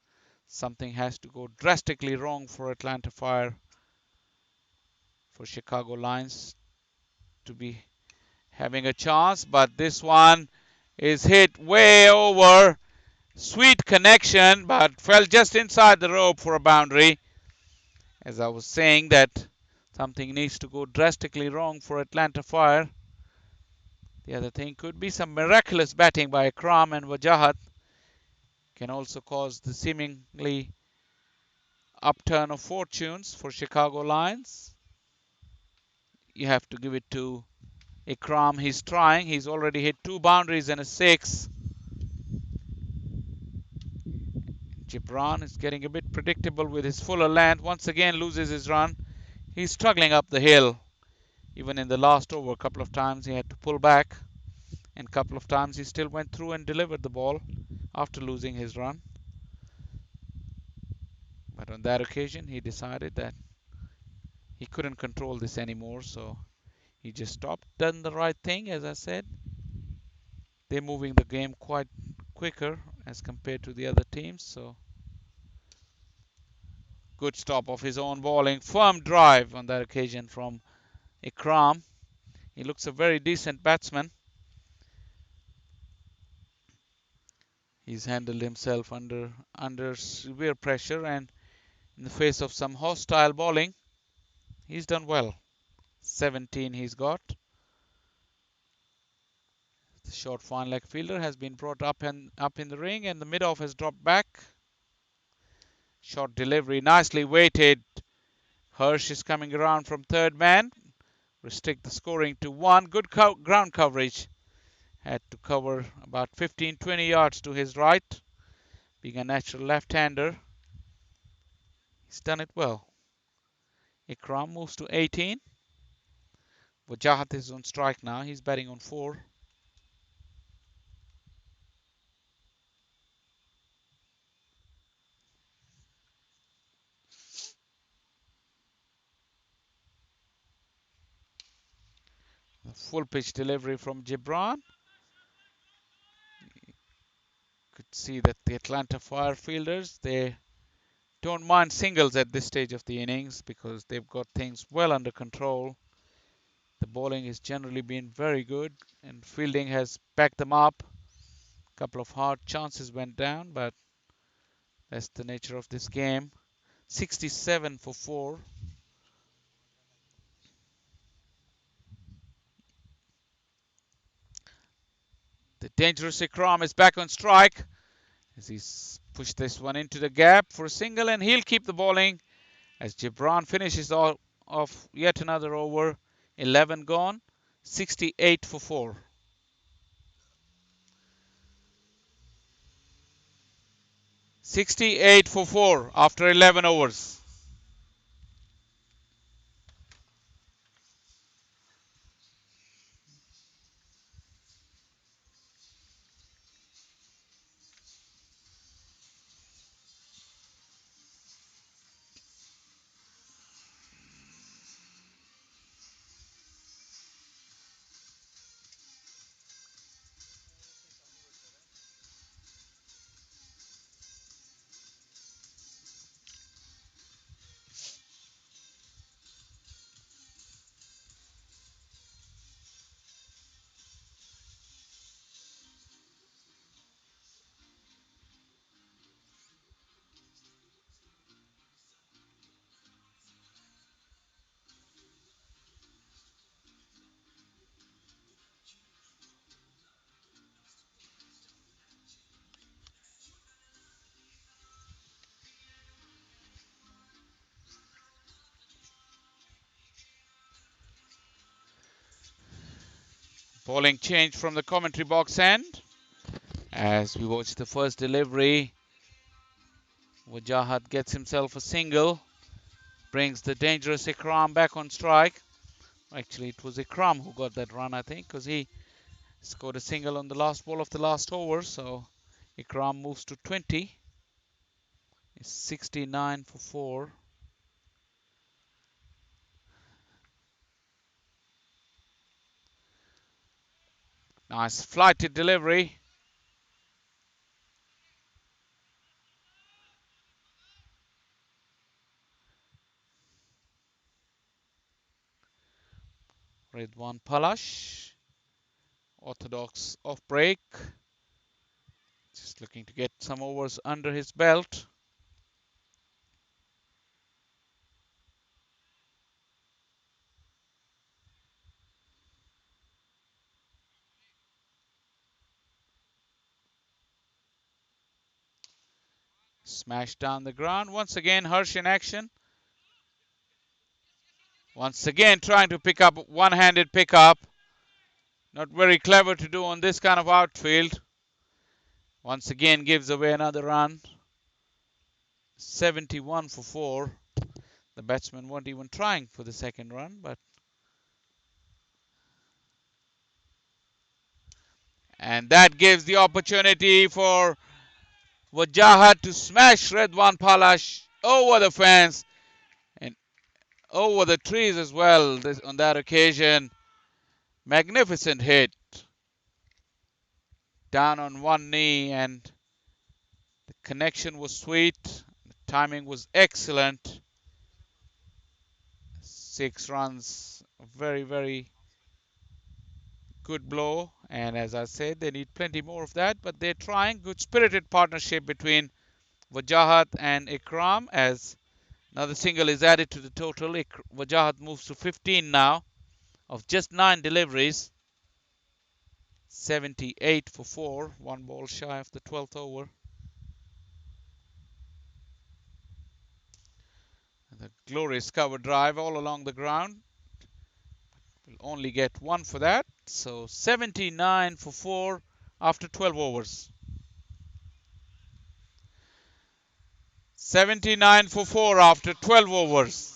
Something has to go drastically wrong for Atlanta Fire, for Chicago Lions to be having a chance, but this one is hit way over. Sweet connection, but fell just inside the rope for a boundary. As I was saying, that something needs to go drastically wrong for Atlanta Fire. The other thing could be some miraculous batting by Akram, and Wajahat can also cause the seemingly upturn of fortunes for Chicago Lions. You have to give it to Ikram. He's trying. He's already hit 2 boundaries and a 6. Gibran is getting a bit predictable with his fuller length. Once again loses his run. He's struggling up the hill. Even in the last over, a couple of times he had to pull back, and a couple of times he still went through and delivered the ball after losing his run. But on that occasion, he decided that he couldn't control this anymore, so he just stopped, done the right thing. As I said, they're moving the game quite quicker as compared to the other teams, so good stop of his own bowling. Firm drive on that occasion from Ikram. He looks a very decent batsman. He's handled himself under severe pressure, and in the face of some hostile bowling, he's done well. 17 he's got. The short fine leg fielder has been brought up and up in the ring, and the mid off has dropped back. Short delivery, nicely weighted. Hirsch is coming around from third man. Restrict the scoring to 1. Good ground coverage. Had to cover about 15-20 yards to his right. Being a natural left-hander, he's done it well. Ikram moves to 18. Wajahat is on strike now. He's batting on 4. Full pitch delivery from Gibran. Could see that the Atlanta Fire fielders, they don't mind singles at this stage of the innings because they've got things well under control. The bowling has generally been very good, and fielding has backed them up. A couple of hard chances went down, but that's the nature of this game. 67 for 4. The dangerous Ikram is back on strike as he's pushed this one into the gap for a single, and he'll keep the bowling as Gibran finishes off yet another over. 11 gone. 68 for 4. 68 for 4 after 11 overs. Bowling change from the commentary box end. As we watch the first delivery, Wajahat gets himself a single, brings the dangerous Ikram back on strike. Actually, it was Ikram who got that run, I think, because he scored a single on the last ball of the last over. So Ikram moves to 20. It's 69 for 4. Nice flighted delivery. Ridwan Palash, orthodox off break. Just looking to get some overs under his belt. Smash down the ground. Once again, Hirsch in action. Once again, trying to pick up one-handed pickup. Not very clever to do on this kind of outfield. Once again, gives away another run. 71 for 4. The batsmen weren't even trying for the second run, but and that gives the opportunity for Wajahat to smash Redwan Palash over the fence and over the trees as well on that occasion. Magnificent hit. Down on one knee, and the connection was sweet. The timing was excellent. 6 runs. Very, very good blow. And as I said, they need plenty more of that, but they're trying. Good spirited partnership between Wajahat and Ikram as another single is added to the total. Wajahat moves to 15 now of just 9 deliveries. 78 for 4, one ball shy of the 12th over. And the glorious cover drive all along the ground. Will only get one for that. So 79 for 4 after 12 overs. 79 for 4 after 12 overs.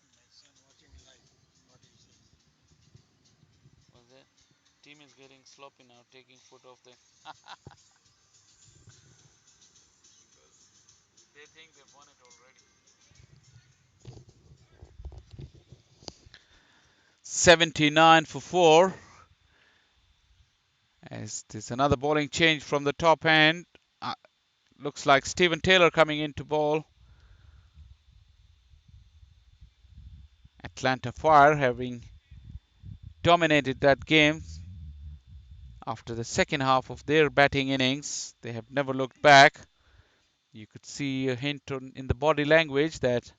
My son watching live. What he says. Well, the team is getting sloppy now, taking foot off the. They think they've won it already. 79 for 4. As there's another bowling change from the top end. Uh, Looks like Stephen Taylor coming in to bowl. Atlanta Fire having dominated that game after the second half of their batting innings. They have never looked back. You could see a hint in the body language that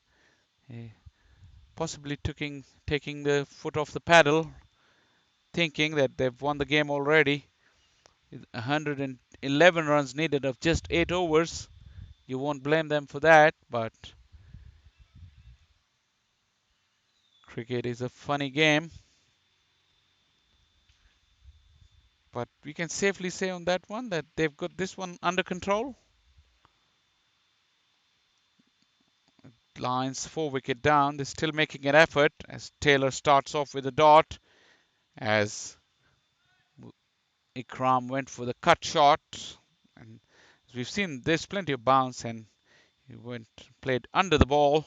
possibly taking the foot off the paddle, thinking that they've won the game already. 111 runs needed of just 8 overs. You won't blame them for that, but cricket is a funny game. But we can safely say on that one that they've got this one under control. Lions 4 wicket down. They're still making an effort as Taylor starts off with a dot. As Ikram went for the cut shot. And as we've seen, there's plenty of bounce, and he played under the ball.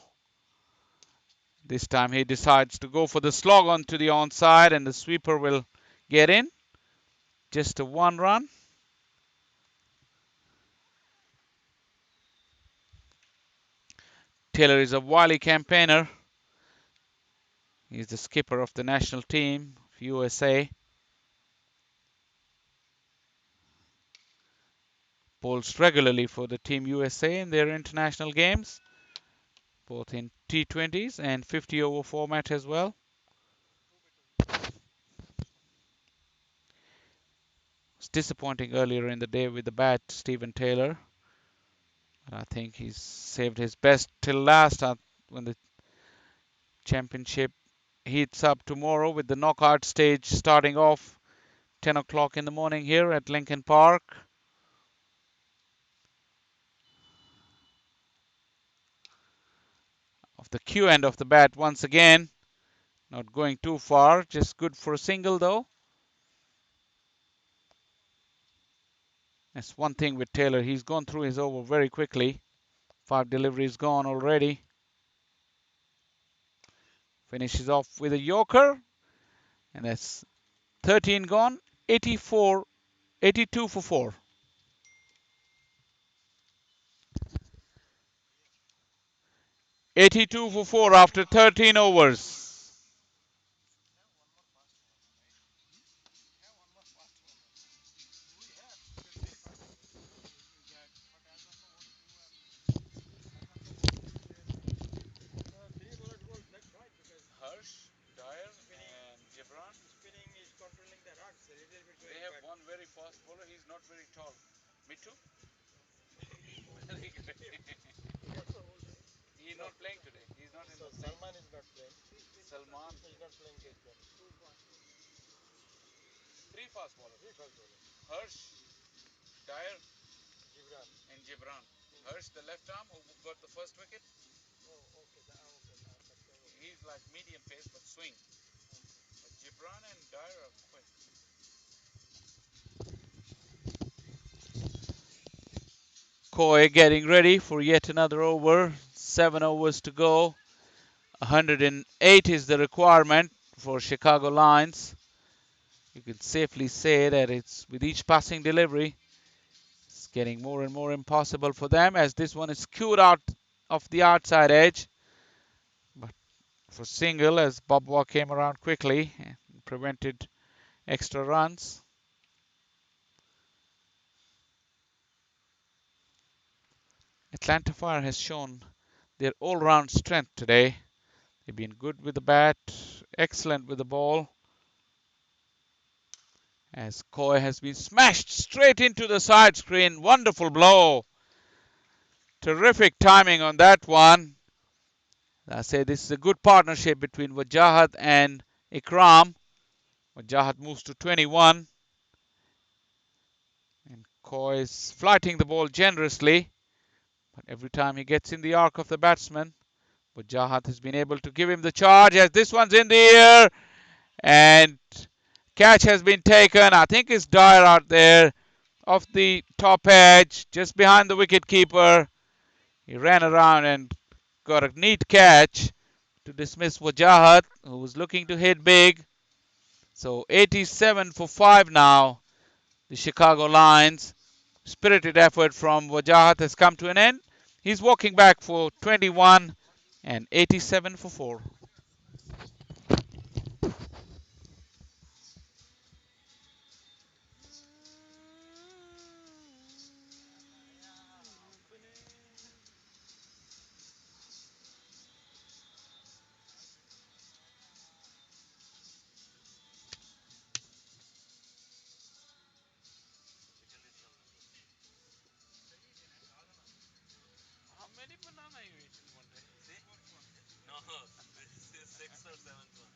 This time he decides to go for the slog onto the onside, and the sweeper will get in. Just a 1 run. Taylor is a wily campaigner. He's the skipper of the national team of USA. Bowls regularly for the Team USA in their international games, both in T20s and 50 over format as well. It's disappointing earlier in the day with the bat, Stephen Taylor. But I think he's saved his best till last when the Championship heats up tomorrow with the knockout stage starting off 10 o'clock in the morning here at Lincoln Park. Of the Q end of the bat once again. Not going too far, just good for a single though. That's one thing with Taylor. He's gone through his over very quickly. 5 deliveries gone already. Finishes off with a Yorker. And that's 13 gone. 84, 82 for 4. 82 for 4 after 13 overs. We have three fast bowlers. But I don't know who they are. Three bowlers go. That's fine because Harsh, Dyer, spinning, and Gibran. spinning is controlling the runs a little bit They going have back. one very fast bowler. He's not very tall. Mitu? Very great. He also old. He's not playing today. He's not in So the thing. Salman is not playing. Salman. He's not playing T20. Three fast bowlers. Three fast bowlers. Harsh, Dyer, Gibran. and Gibran. Harsh, the left arm, who got the first wicket. Oh, okay. Okay. That guy. Okay. He's like medium pace but swing. Okay. But Gibran and Dyer are quick. Koi getting ready for yet another over. 7 overs to go. 108 is the requirement for Chicago Lions. You can safely say that it's with each passing delivery, it's getting more and more impossible for them as this one is skewed out of the outside edge. But for single, as Babwa came around quickly and prevented extra runs. Atlanta Fire has shown their all-round strength today. They've been good with the bat, excellent with the ball. As Koi has been smashed straight into the side screen. Wonderful blow. Terrific timing on that one. I say this is a good partnership between Wajahat and Ikram. Wajahat moves to 21. And Koi is flighting the ball generously. But every time he gets in the arc of the batsman, Wajahat has been able to give him the charge as this one's in the air. And catch has been taken. I think it's Dyer out there off the top edge, just behind the wicket keeper. He ran around and got a neat catch to dismiss Wajahat, who was looking to hit big. So 87 for 5 now. The Chicago Lions. Spirited effort from Wajahat has come to an end. He's walking back for 21 and 87 for 4. How many banana you eat in one day? See? No, this is sixth or seventh one.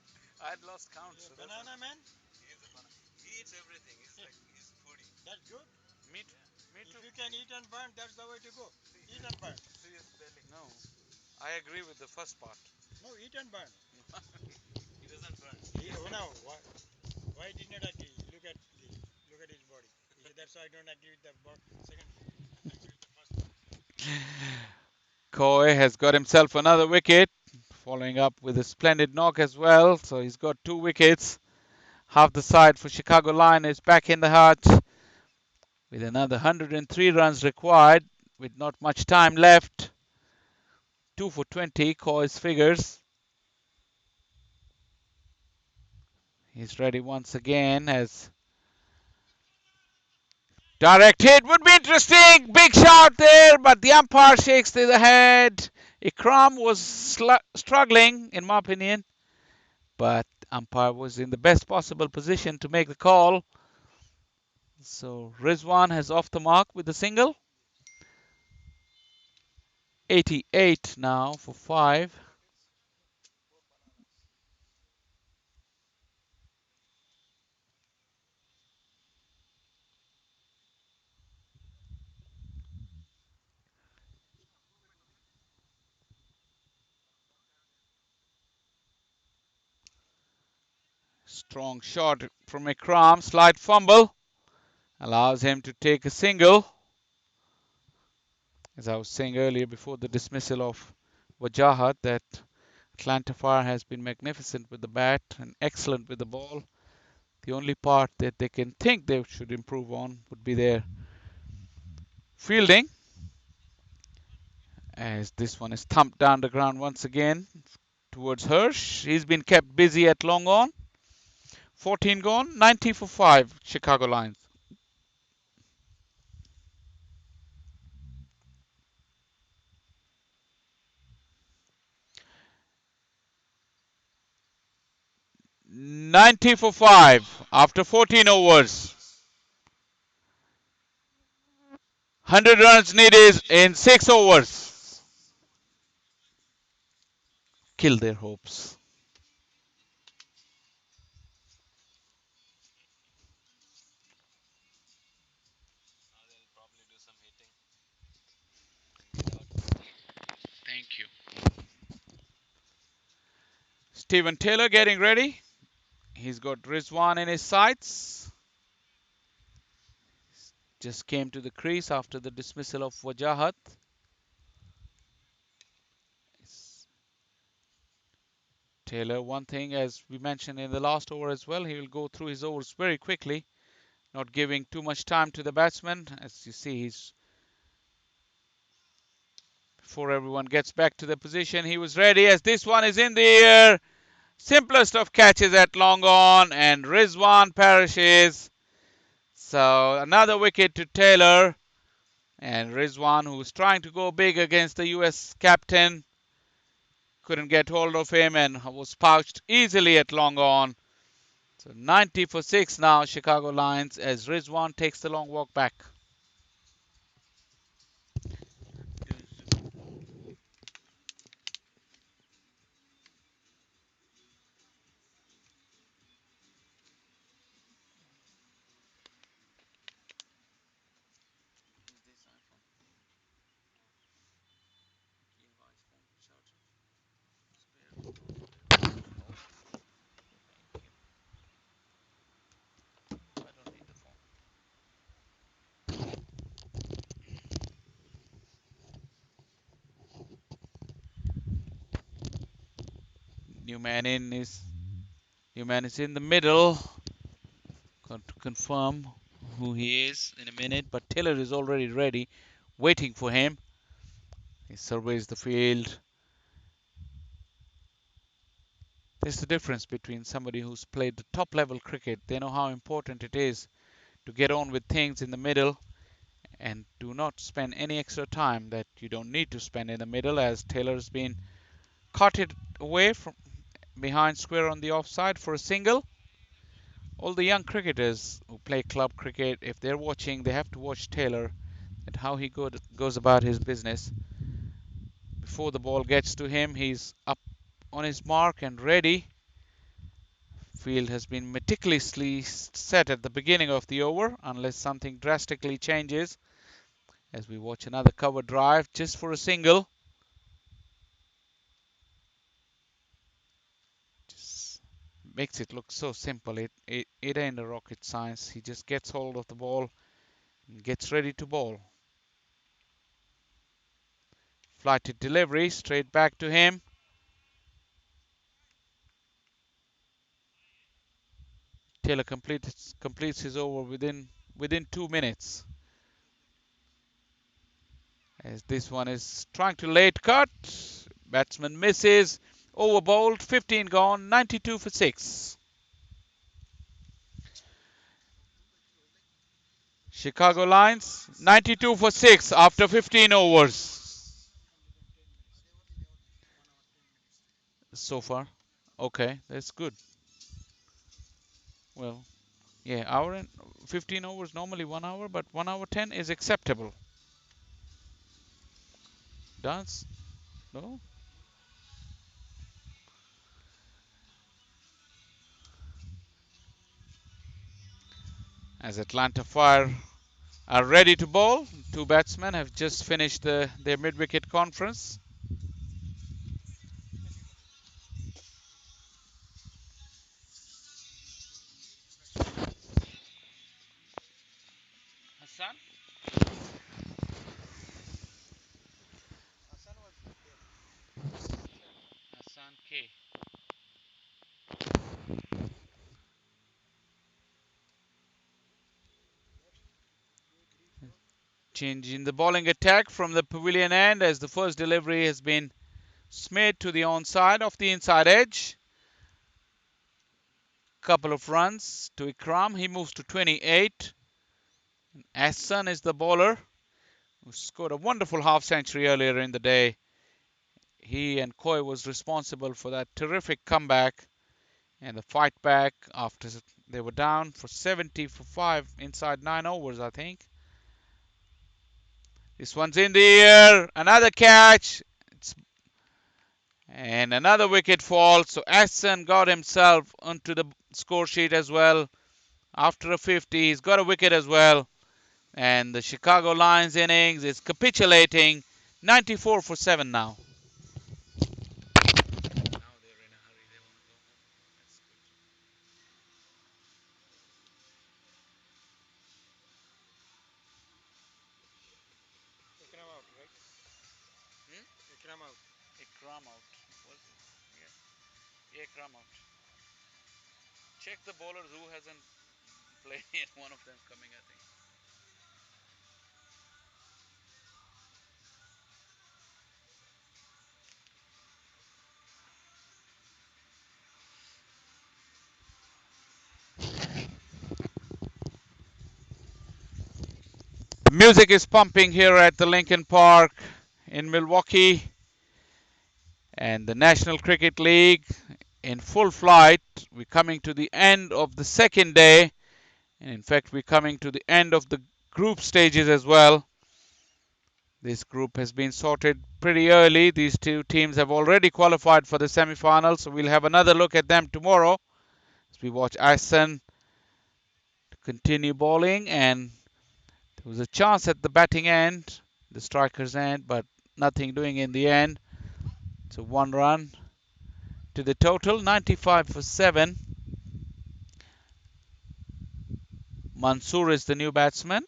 I'd lost count. Yeah, So banana man. He is a banana. He eats everything. He's like he's foodie. That's good. me, Yeah. me If too. you can eat and burn, that's the way to go. See, Eat and burn. see his belly. No, I agree with the first part. No, eat and burn. He doesn't burn. Oh no, why did not agree? Look at this. Look at his body. He said, that's why I don't agree with the second part. I agree with the first part. Koi has got himself another wicket, following up with a splendid knock as well. So he's got 2 wickets. Half the side for Chicago Lion is back in the hut with another 103 runs required with not much time left. 2 for 20, Koi's figures. He's ready once again as direct hit would be interesting. Big shot there, but the umpire shakes to the head. Ikram was struggling, in my opinion, but umpire was in the best possible position to make the call. So Rizwan has off the mark with the single. 88 now for 5. Strong shot from Ikram. Slight fumble allows him to take a single. As I was saying earlier before the dismissal of Wajahat, that Atlanta Fire has been magnificent with the bat and excellent with the ball. The only part that they can think they should improve on would be their fielding, as this one is thumped down the ground once again towards Hirsch. He's been kept busy at long on. 14 gone, 90 for 5, Chicago Lions. 90 for 5 after 14 overs. 100 runs needed in 6 overs. Kill their hopes. Now they'll probably do some hitting. Without Thank you. Steven Taylor getting ready. He's got Rizwan in his sights. Just came to the crease after the dismissal of Wajahat. Taylor, one thing as we mentioned in the last over as well, he will go through his overs very quickly, not giving too much time to the batsman. As you see, he's before everyone gets back to the position, he was ready as this one is in the air. Simplest of catches at long on, and Rizwan perishes. So another wicket to Taylor, and Rizwan, who was trying to go big against the US captain, couldn't get hold of him and was pouched easily at long on. So 90 for 6 now, Chicago Lions, as Rizwan takes the long walk back. I don't need the phone. New man in is New man is in the middle. Going to confirm who he is in a minute, but Taylor is already ready, waiting for him. He surveys the field. There's the difference between somebody who's played the top level cricket. They know how important it is to get on with things in the middle and do not spend any extra time that you don't need to spend in the middle, as Taylor's been carted away from behind square on the offside for a single. All the young cricketers who play club cricket, if they're watching, they have to watch Taylor and how he goes about his business. Before the ball gets to him, he's up on his mark and ready. Field has been meticulously set at the beginning of the over, unless something drastically changes. As we watch another cover drive just for a single. Just makes it look so simple. It ain't a rocket science. He just gets hold of the ball and gets ready to bowl. Flighted delivery straight back to him. Taylor completes his over within 2 minutes. As this one is trying to late cut. Batsman misses. Over bowled. 15 gone. 92 for 6. Chicago Lions 92 for 6 after 15 overs so far. Okay, that's good. Well, yeah, hour and 15 overs normally 1 hour, but 1 hour 10 is acceptable. Dance? No? As Atlanta Fire are ready to bowl, two batsmen have just finished their mid-wicket conference. Hassan was there. Hassan K. Change in the bowling attack from the pavilion end as the first delivery has been smeared to the onside of the inside edge. Couple of runs to Ikram. He moves to 28. Hassan is the bowler who scored a wonderful half century earlier in the day. He and Koi was responsible for that terrific comeback and the fight back after they were down for 70 for 5 inside 9 overs, I think. This one's in the air. Another catch. And another wicket fall. So Hassan got himself onto the score sheet as well. After a 50, he's got a wicket as well. And the Chicago Lions innings is capitulating. 94 for 7 now. Now they're in a hurry. They want to go home. That's good. Ikram out, right? Hmm? Ikram out. Ikram out. Was it? Yeah. Yeah, Ikram out. Check the bowlers who hasn't played yet. One of them coming, I think. The music is pumping here at the Lincoln Park in Milwaukee, and the National Cricket League in full flight. We're coming to the end of the second day, and in fact, we're coming to the end of the group stages as well. This group has been sorted pretty early. These two teams have already qualified for the semi-finals, so we'll have another look at them tomorrow as we watch Aston continue bowling. And there was a chance at the batting end, the striker's end, but nothing doing in the end. So one run to the total, 95 for 7. Mansoor is the new batsman.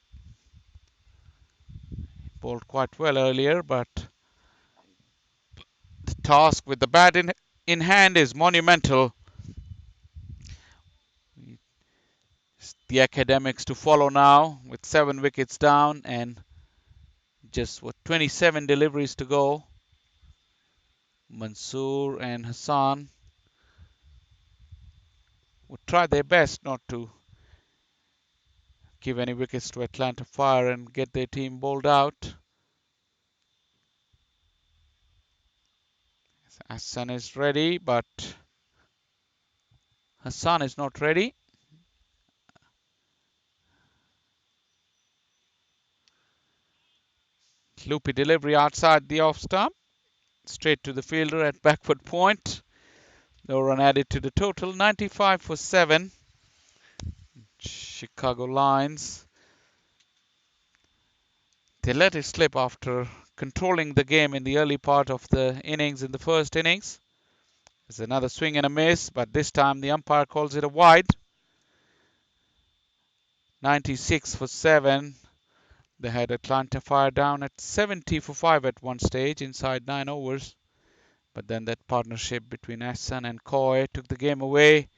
Bowled quite well earlier, but the task with the bat in hand is monumental. The academics to follow now with 7 wickets down and just 27 deliveries to go. Mansoor and Hassan would try their best not to give any wickets to Atlanta Fire and get their team bowled out. Hassan is ready, but Hassan is not ready. Loopy delivery outside the off stump. Straight to the fielder at backward point. No run added to the total. 95 for 7. Chicago Lions. They let it slip after controlling the game in the early part of the innings in the first innings. There's another swing and a miss, but this time the umpire calls it a wide. 96 for 7. They had Atlanta Fire down at 70 for 5 at one stage inside 9 overs. But then that partnership between Hassan and Coy took the game away.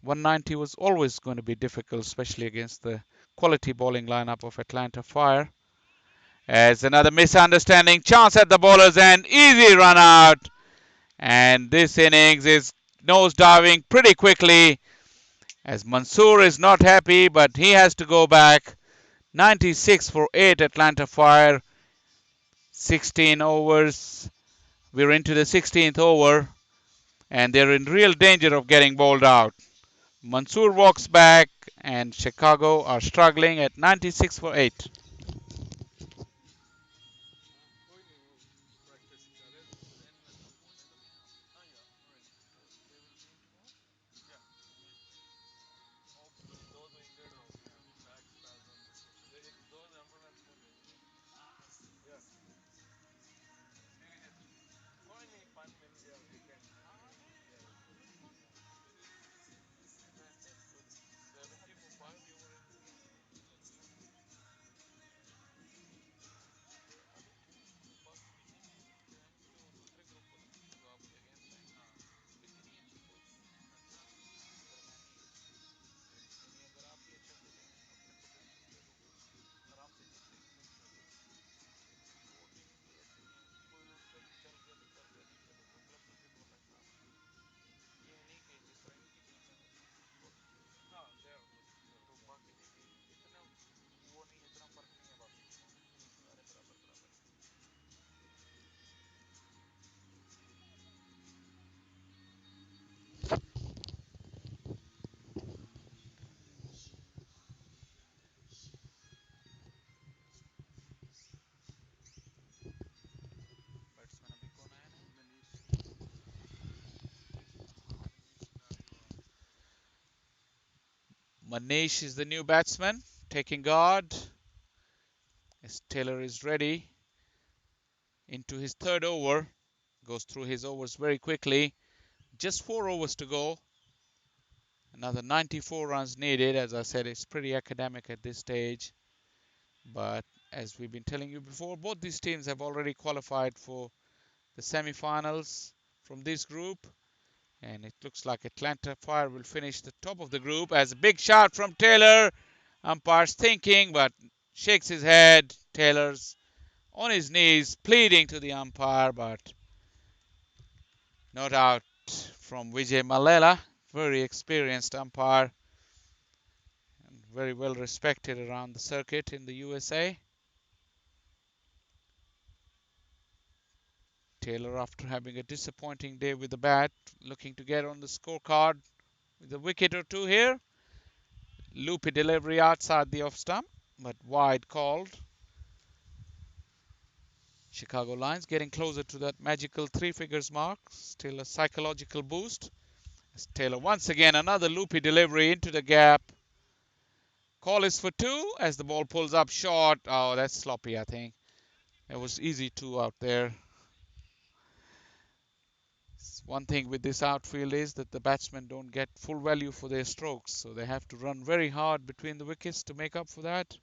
190 was always going to be difficult, especially against the quality bowling lineup of Atlanta Fire. As another misunderstanding, chance at the bowler's end, easy run out. And this innings is nose diving pretty quickly as Mansoor is not happy, but he has to go back. 96 for 8 Atlanta Fire. 16 overs. We're into the 16th over, and they're in real danger of getting bowled out. Mansoor walks back, and Chicago are struggling at 96 for 8. कोई नहीं वो practice कर रहे हैं then when the opponent oh yeah already they will be in tomorrow yeah oh those who injured yeah back spasm this those ambulance में भेजो yeah seriously कोई नहीं fun मिल गया weekend yeah cool fantastic good 70 for 5 you were in Manish is the new batsman taking guard as Taylor is ready into his third over. Goes through his overs very quickly. Just 4 overs to go. Another 94 runs needed. As I said, it's pretty academic at this stage. But as we've been telling you before, both these teams have already qualified for the semi-finals from this group. And it looks like Atlanta Fire will finish the top of the group as a big shot from Taylor. Umpire's thinking, but shakes his head. Taylor's on his knees, pleading to the umpire, but not out from Vijay Mallela. Very experienced umpire and very well respected around the circuit in the USA. Taylor, after having a disappointing day with the bat, looking to get on the scorecard with a wicket or two here. Loopy delivery outside the off stump, but wide called. Chicago Lions getting closer to that magical three figures mark. Still a psychological boost. As Taylor once again another loopy delivery into the gap. Call is for two as the ball pulls up short. Oh, that's sloppy, I think. It was easy two out there. One thing with this outfield is that the batsmen don't get full value for their strokes, so they have to run very hard between the wickets to make up for that.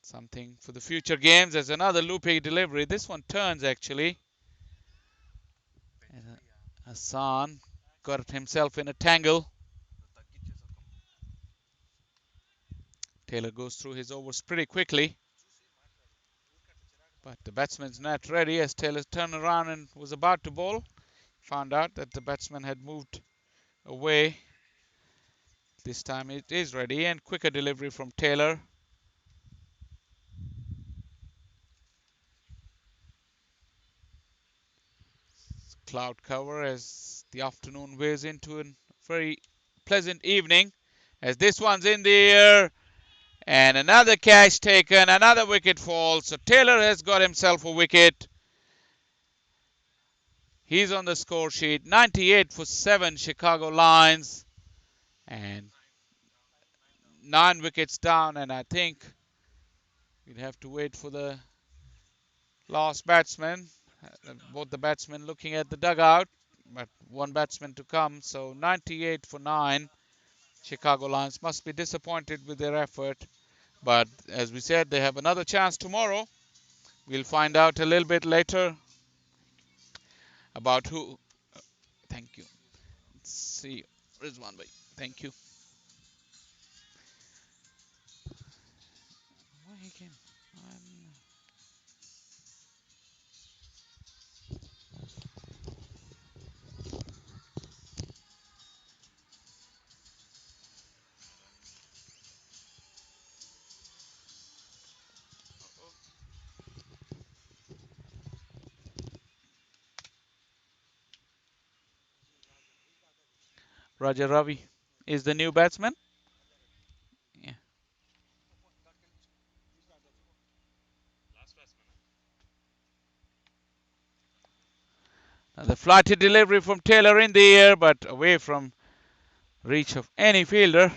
Something for the future games as another loopy delivery. This one turns actually. And Hassan got himself in a tangle. Taylor goes through his overs pretty quickly. But the batsman's not ready as Taylor turned around and was about to bowl. Found out that the batsman had moved away. This time it is ready and quicker delivery from Taylor. Cloud cover as the afternoon wears into a very pleasant evening. As this one's in the air and another catch taken, another wicket fall. So Taylor has got himself a wicket. He's on the score sheet. 98 for 7 Chicago Lions. And 9 wickets down. And I think we'd have to wait for the last batsman. Both the batsmen looking at the dugout. But one batsman to come. So 98 for 9. Chicago Lions must be disappointed with their effort. But as we said, they have another chance tomorrow. We'll find out a little bit later about who. Thank you. Let's see. Rizwan bhai. Thank you. Why he came? Raja Ravi is the new batsman. Yeah. The flighty delivery from Taylor in the air, but away from reach of any fielder.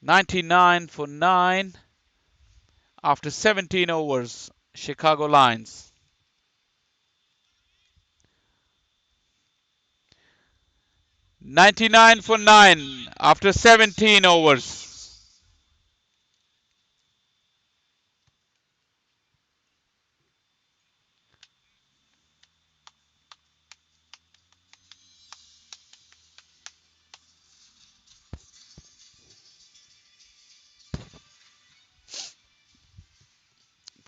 99 for 9 after 17 overs. Chicago Lions. 99 for 9 after 17 overs.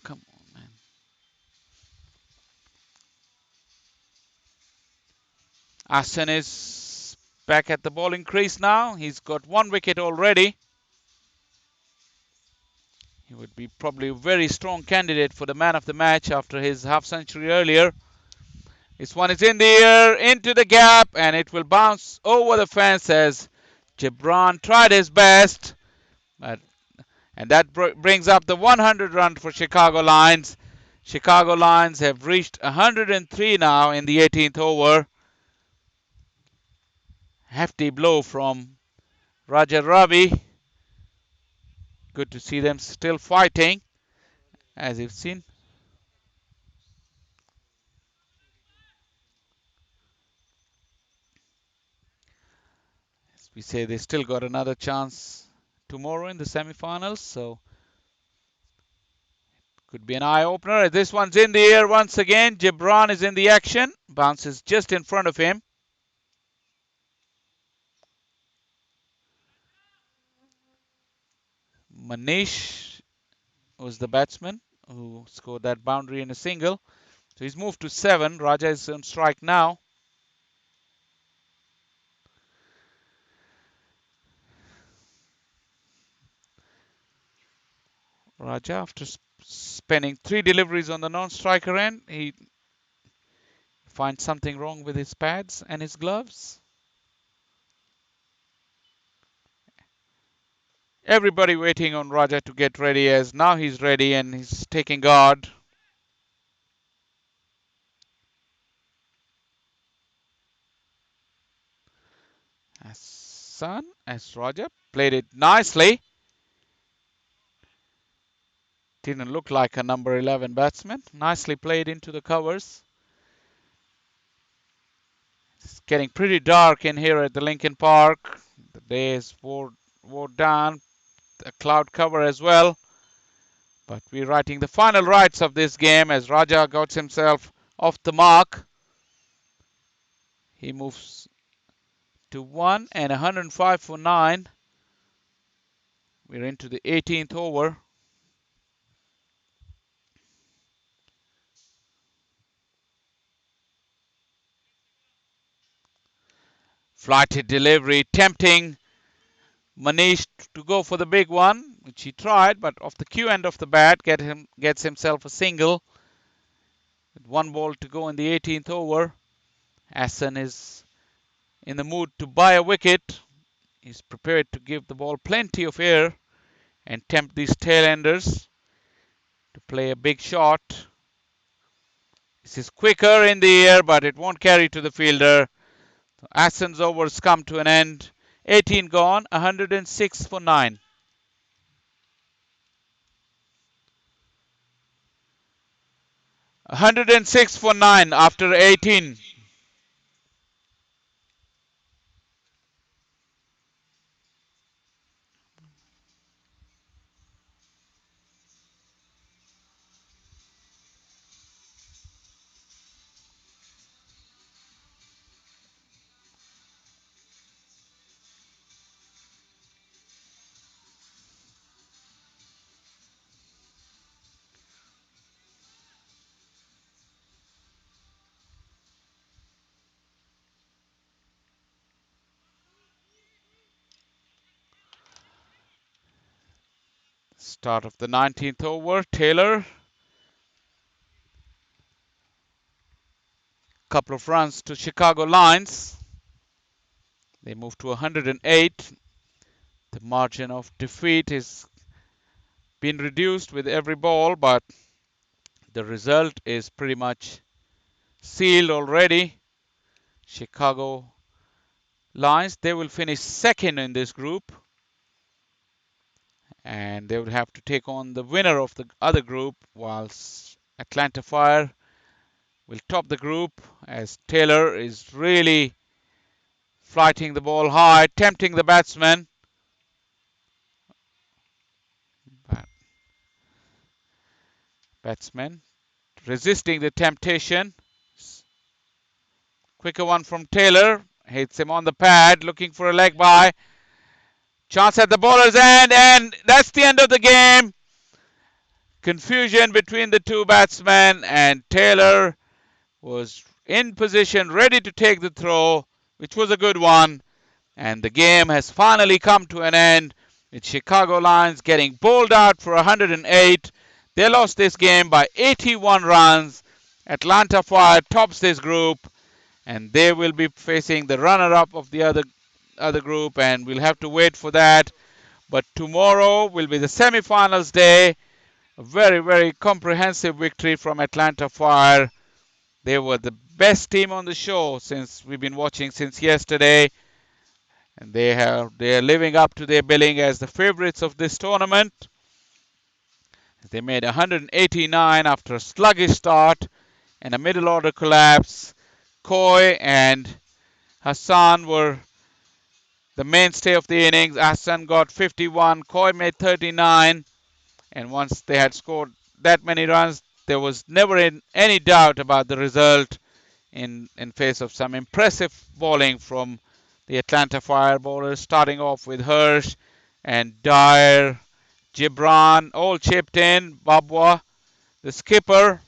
Come on, man. Asen is back at the bowling crease now. He's got 1 wicket already. He would be probably a very strong candidate for the man of the match after his half century earlier. This one is in the air, into the gap, and it will bounce over the fence as Gibran tried his best. But, and that brings up the 100 run for Chicago Lions. Chicago Lions have reached 103 now in the 18th over. Hefty blow from Raja Ravi. Good to see them still fighting, as you've seen. As we say, they still got another chance tomorrow in the semi-finals, so could be an eye opener. This one's in the air once again. Gibran is in the action, bounces just in front of him. Manish was the batsman who scored that boundary in a single. So he's moved to 7. Raja is on strike now. Raja, after spending 3 deliveries on the non-striker end, he finds something wrong with his pads and his gloves. Everybody waiting on Raja to get ready, as now he's ready and he's taking guard. As Raja played it nicely. Didn't look like a number 11 batsman. Nicely played into the covers. It's getting pretty dark in here at the Lincoln Park. The day is wore down. A cloud cover as well. But we're writing the final rights of this game as Raja got himself off the mark. He moves to 1 and 105 for 9. We're into the 18th over. Flighted delivery, tempting Manish to go for the big one, which he tried, but off the cue end of the bat, gets himself a single. With 1 ball to go in the 18th over, Hassan is in the mood to buy a wicket. He's prepared to give the ball plenty of air and tempt these tail-enders to play a big shot. This is quicker in the air, but it won't carry to the fielder. Hassan's overs come to an end. 18 gone, 106 for 9. 106 for 9 after 18. Start of the 19th over. Taylor, couple of runs to Chicago Lions. They move to 108. The margin of defeat is been reduced with every ball, but the result is pretty much sealed already. Chicago Lions, they will finish second in this group, and they will have to take on the winner of the other group, whilst Atlanta Fire will top the group as Taylor is really flighting the ball high, tempting the batsman. Batsman resisting the temptation. Quicker one from Taylor. Hits him on the pad, looking for a leg by. Chance at the bowler's end, and that's the end of the game. Confusion between the two batsmen, and Taylor was in position, ready to take the throw, which was a good one. And the game has finally come to an end with Chicago Lions getting bowled out for 108. They lost this game by 81 runs. Atlanta Fire tops this group, and they will be facing the runner-up of the other group, and we'll have to wait for that. But tomorrow will be the semi-finals day. A very, very comprehensive victory from Atlanta Fire. They were the best team on the show since we've been watching since yesterday. and they are living up to their billing as the favorites of this tournament. They made 189 after a sluggish start and a middle order collapse. Koi and Hassan were the mainstay of the innings. Hassan got 51, Koi made 39, and once they had scored that many runs, there was never any doubt about the result in face of some impressive bowling from the Atlanta Fire bowlers, starting off with Hirsch and Dyer, Gibran, all chipped in. Babwa, the skipper,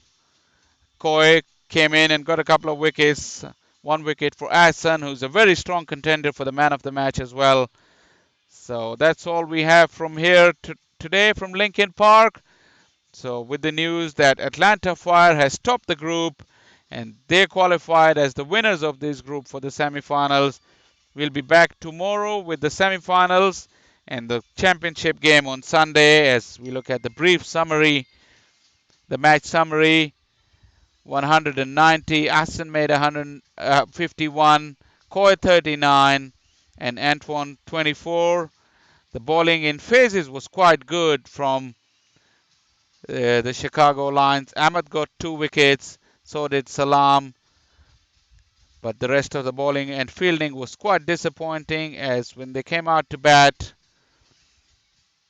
Koi came in and got a couple of wickets. One wicket for Hassan, who's a very strong contender for the man of the match as well. So that's all we have from here today from Lincoln Park. So with the news that Atlanta Fire has topped the group and they qualified as the winners of this group for the semifinals. We'll be back tomorrow with the semifinals and the championship game on Sunday as we look at the brief summary, the match summary. 190, Aston made 151, Coy 39, and Antoine 24. The bowling in phases was quite good from the Chicago Lions. Ahmed got 2 wickets, so did Salam, but the rest of the bowling and fielding was quite disappointing as when they came out to bat,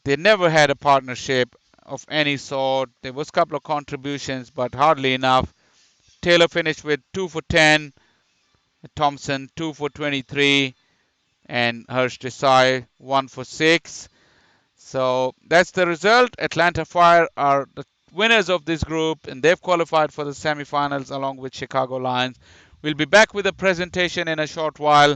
they never had a partnership of any sort. There was a couple of contributions, but hardly enough. Taylor finished with 2 for 10, Thompson 2 for 23, and Harsh Desai 1 for 6. So that's the result. Atlanta Fire are the winners of this group, and they've qualified for the semifinals along with Chicago Lions. We'll be back with a presentation in a short while.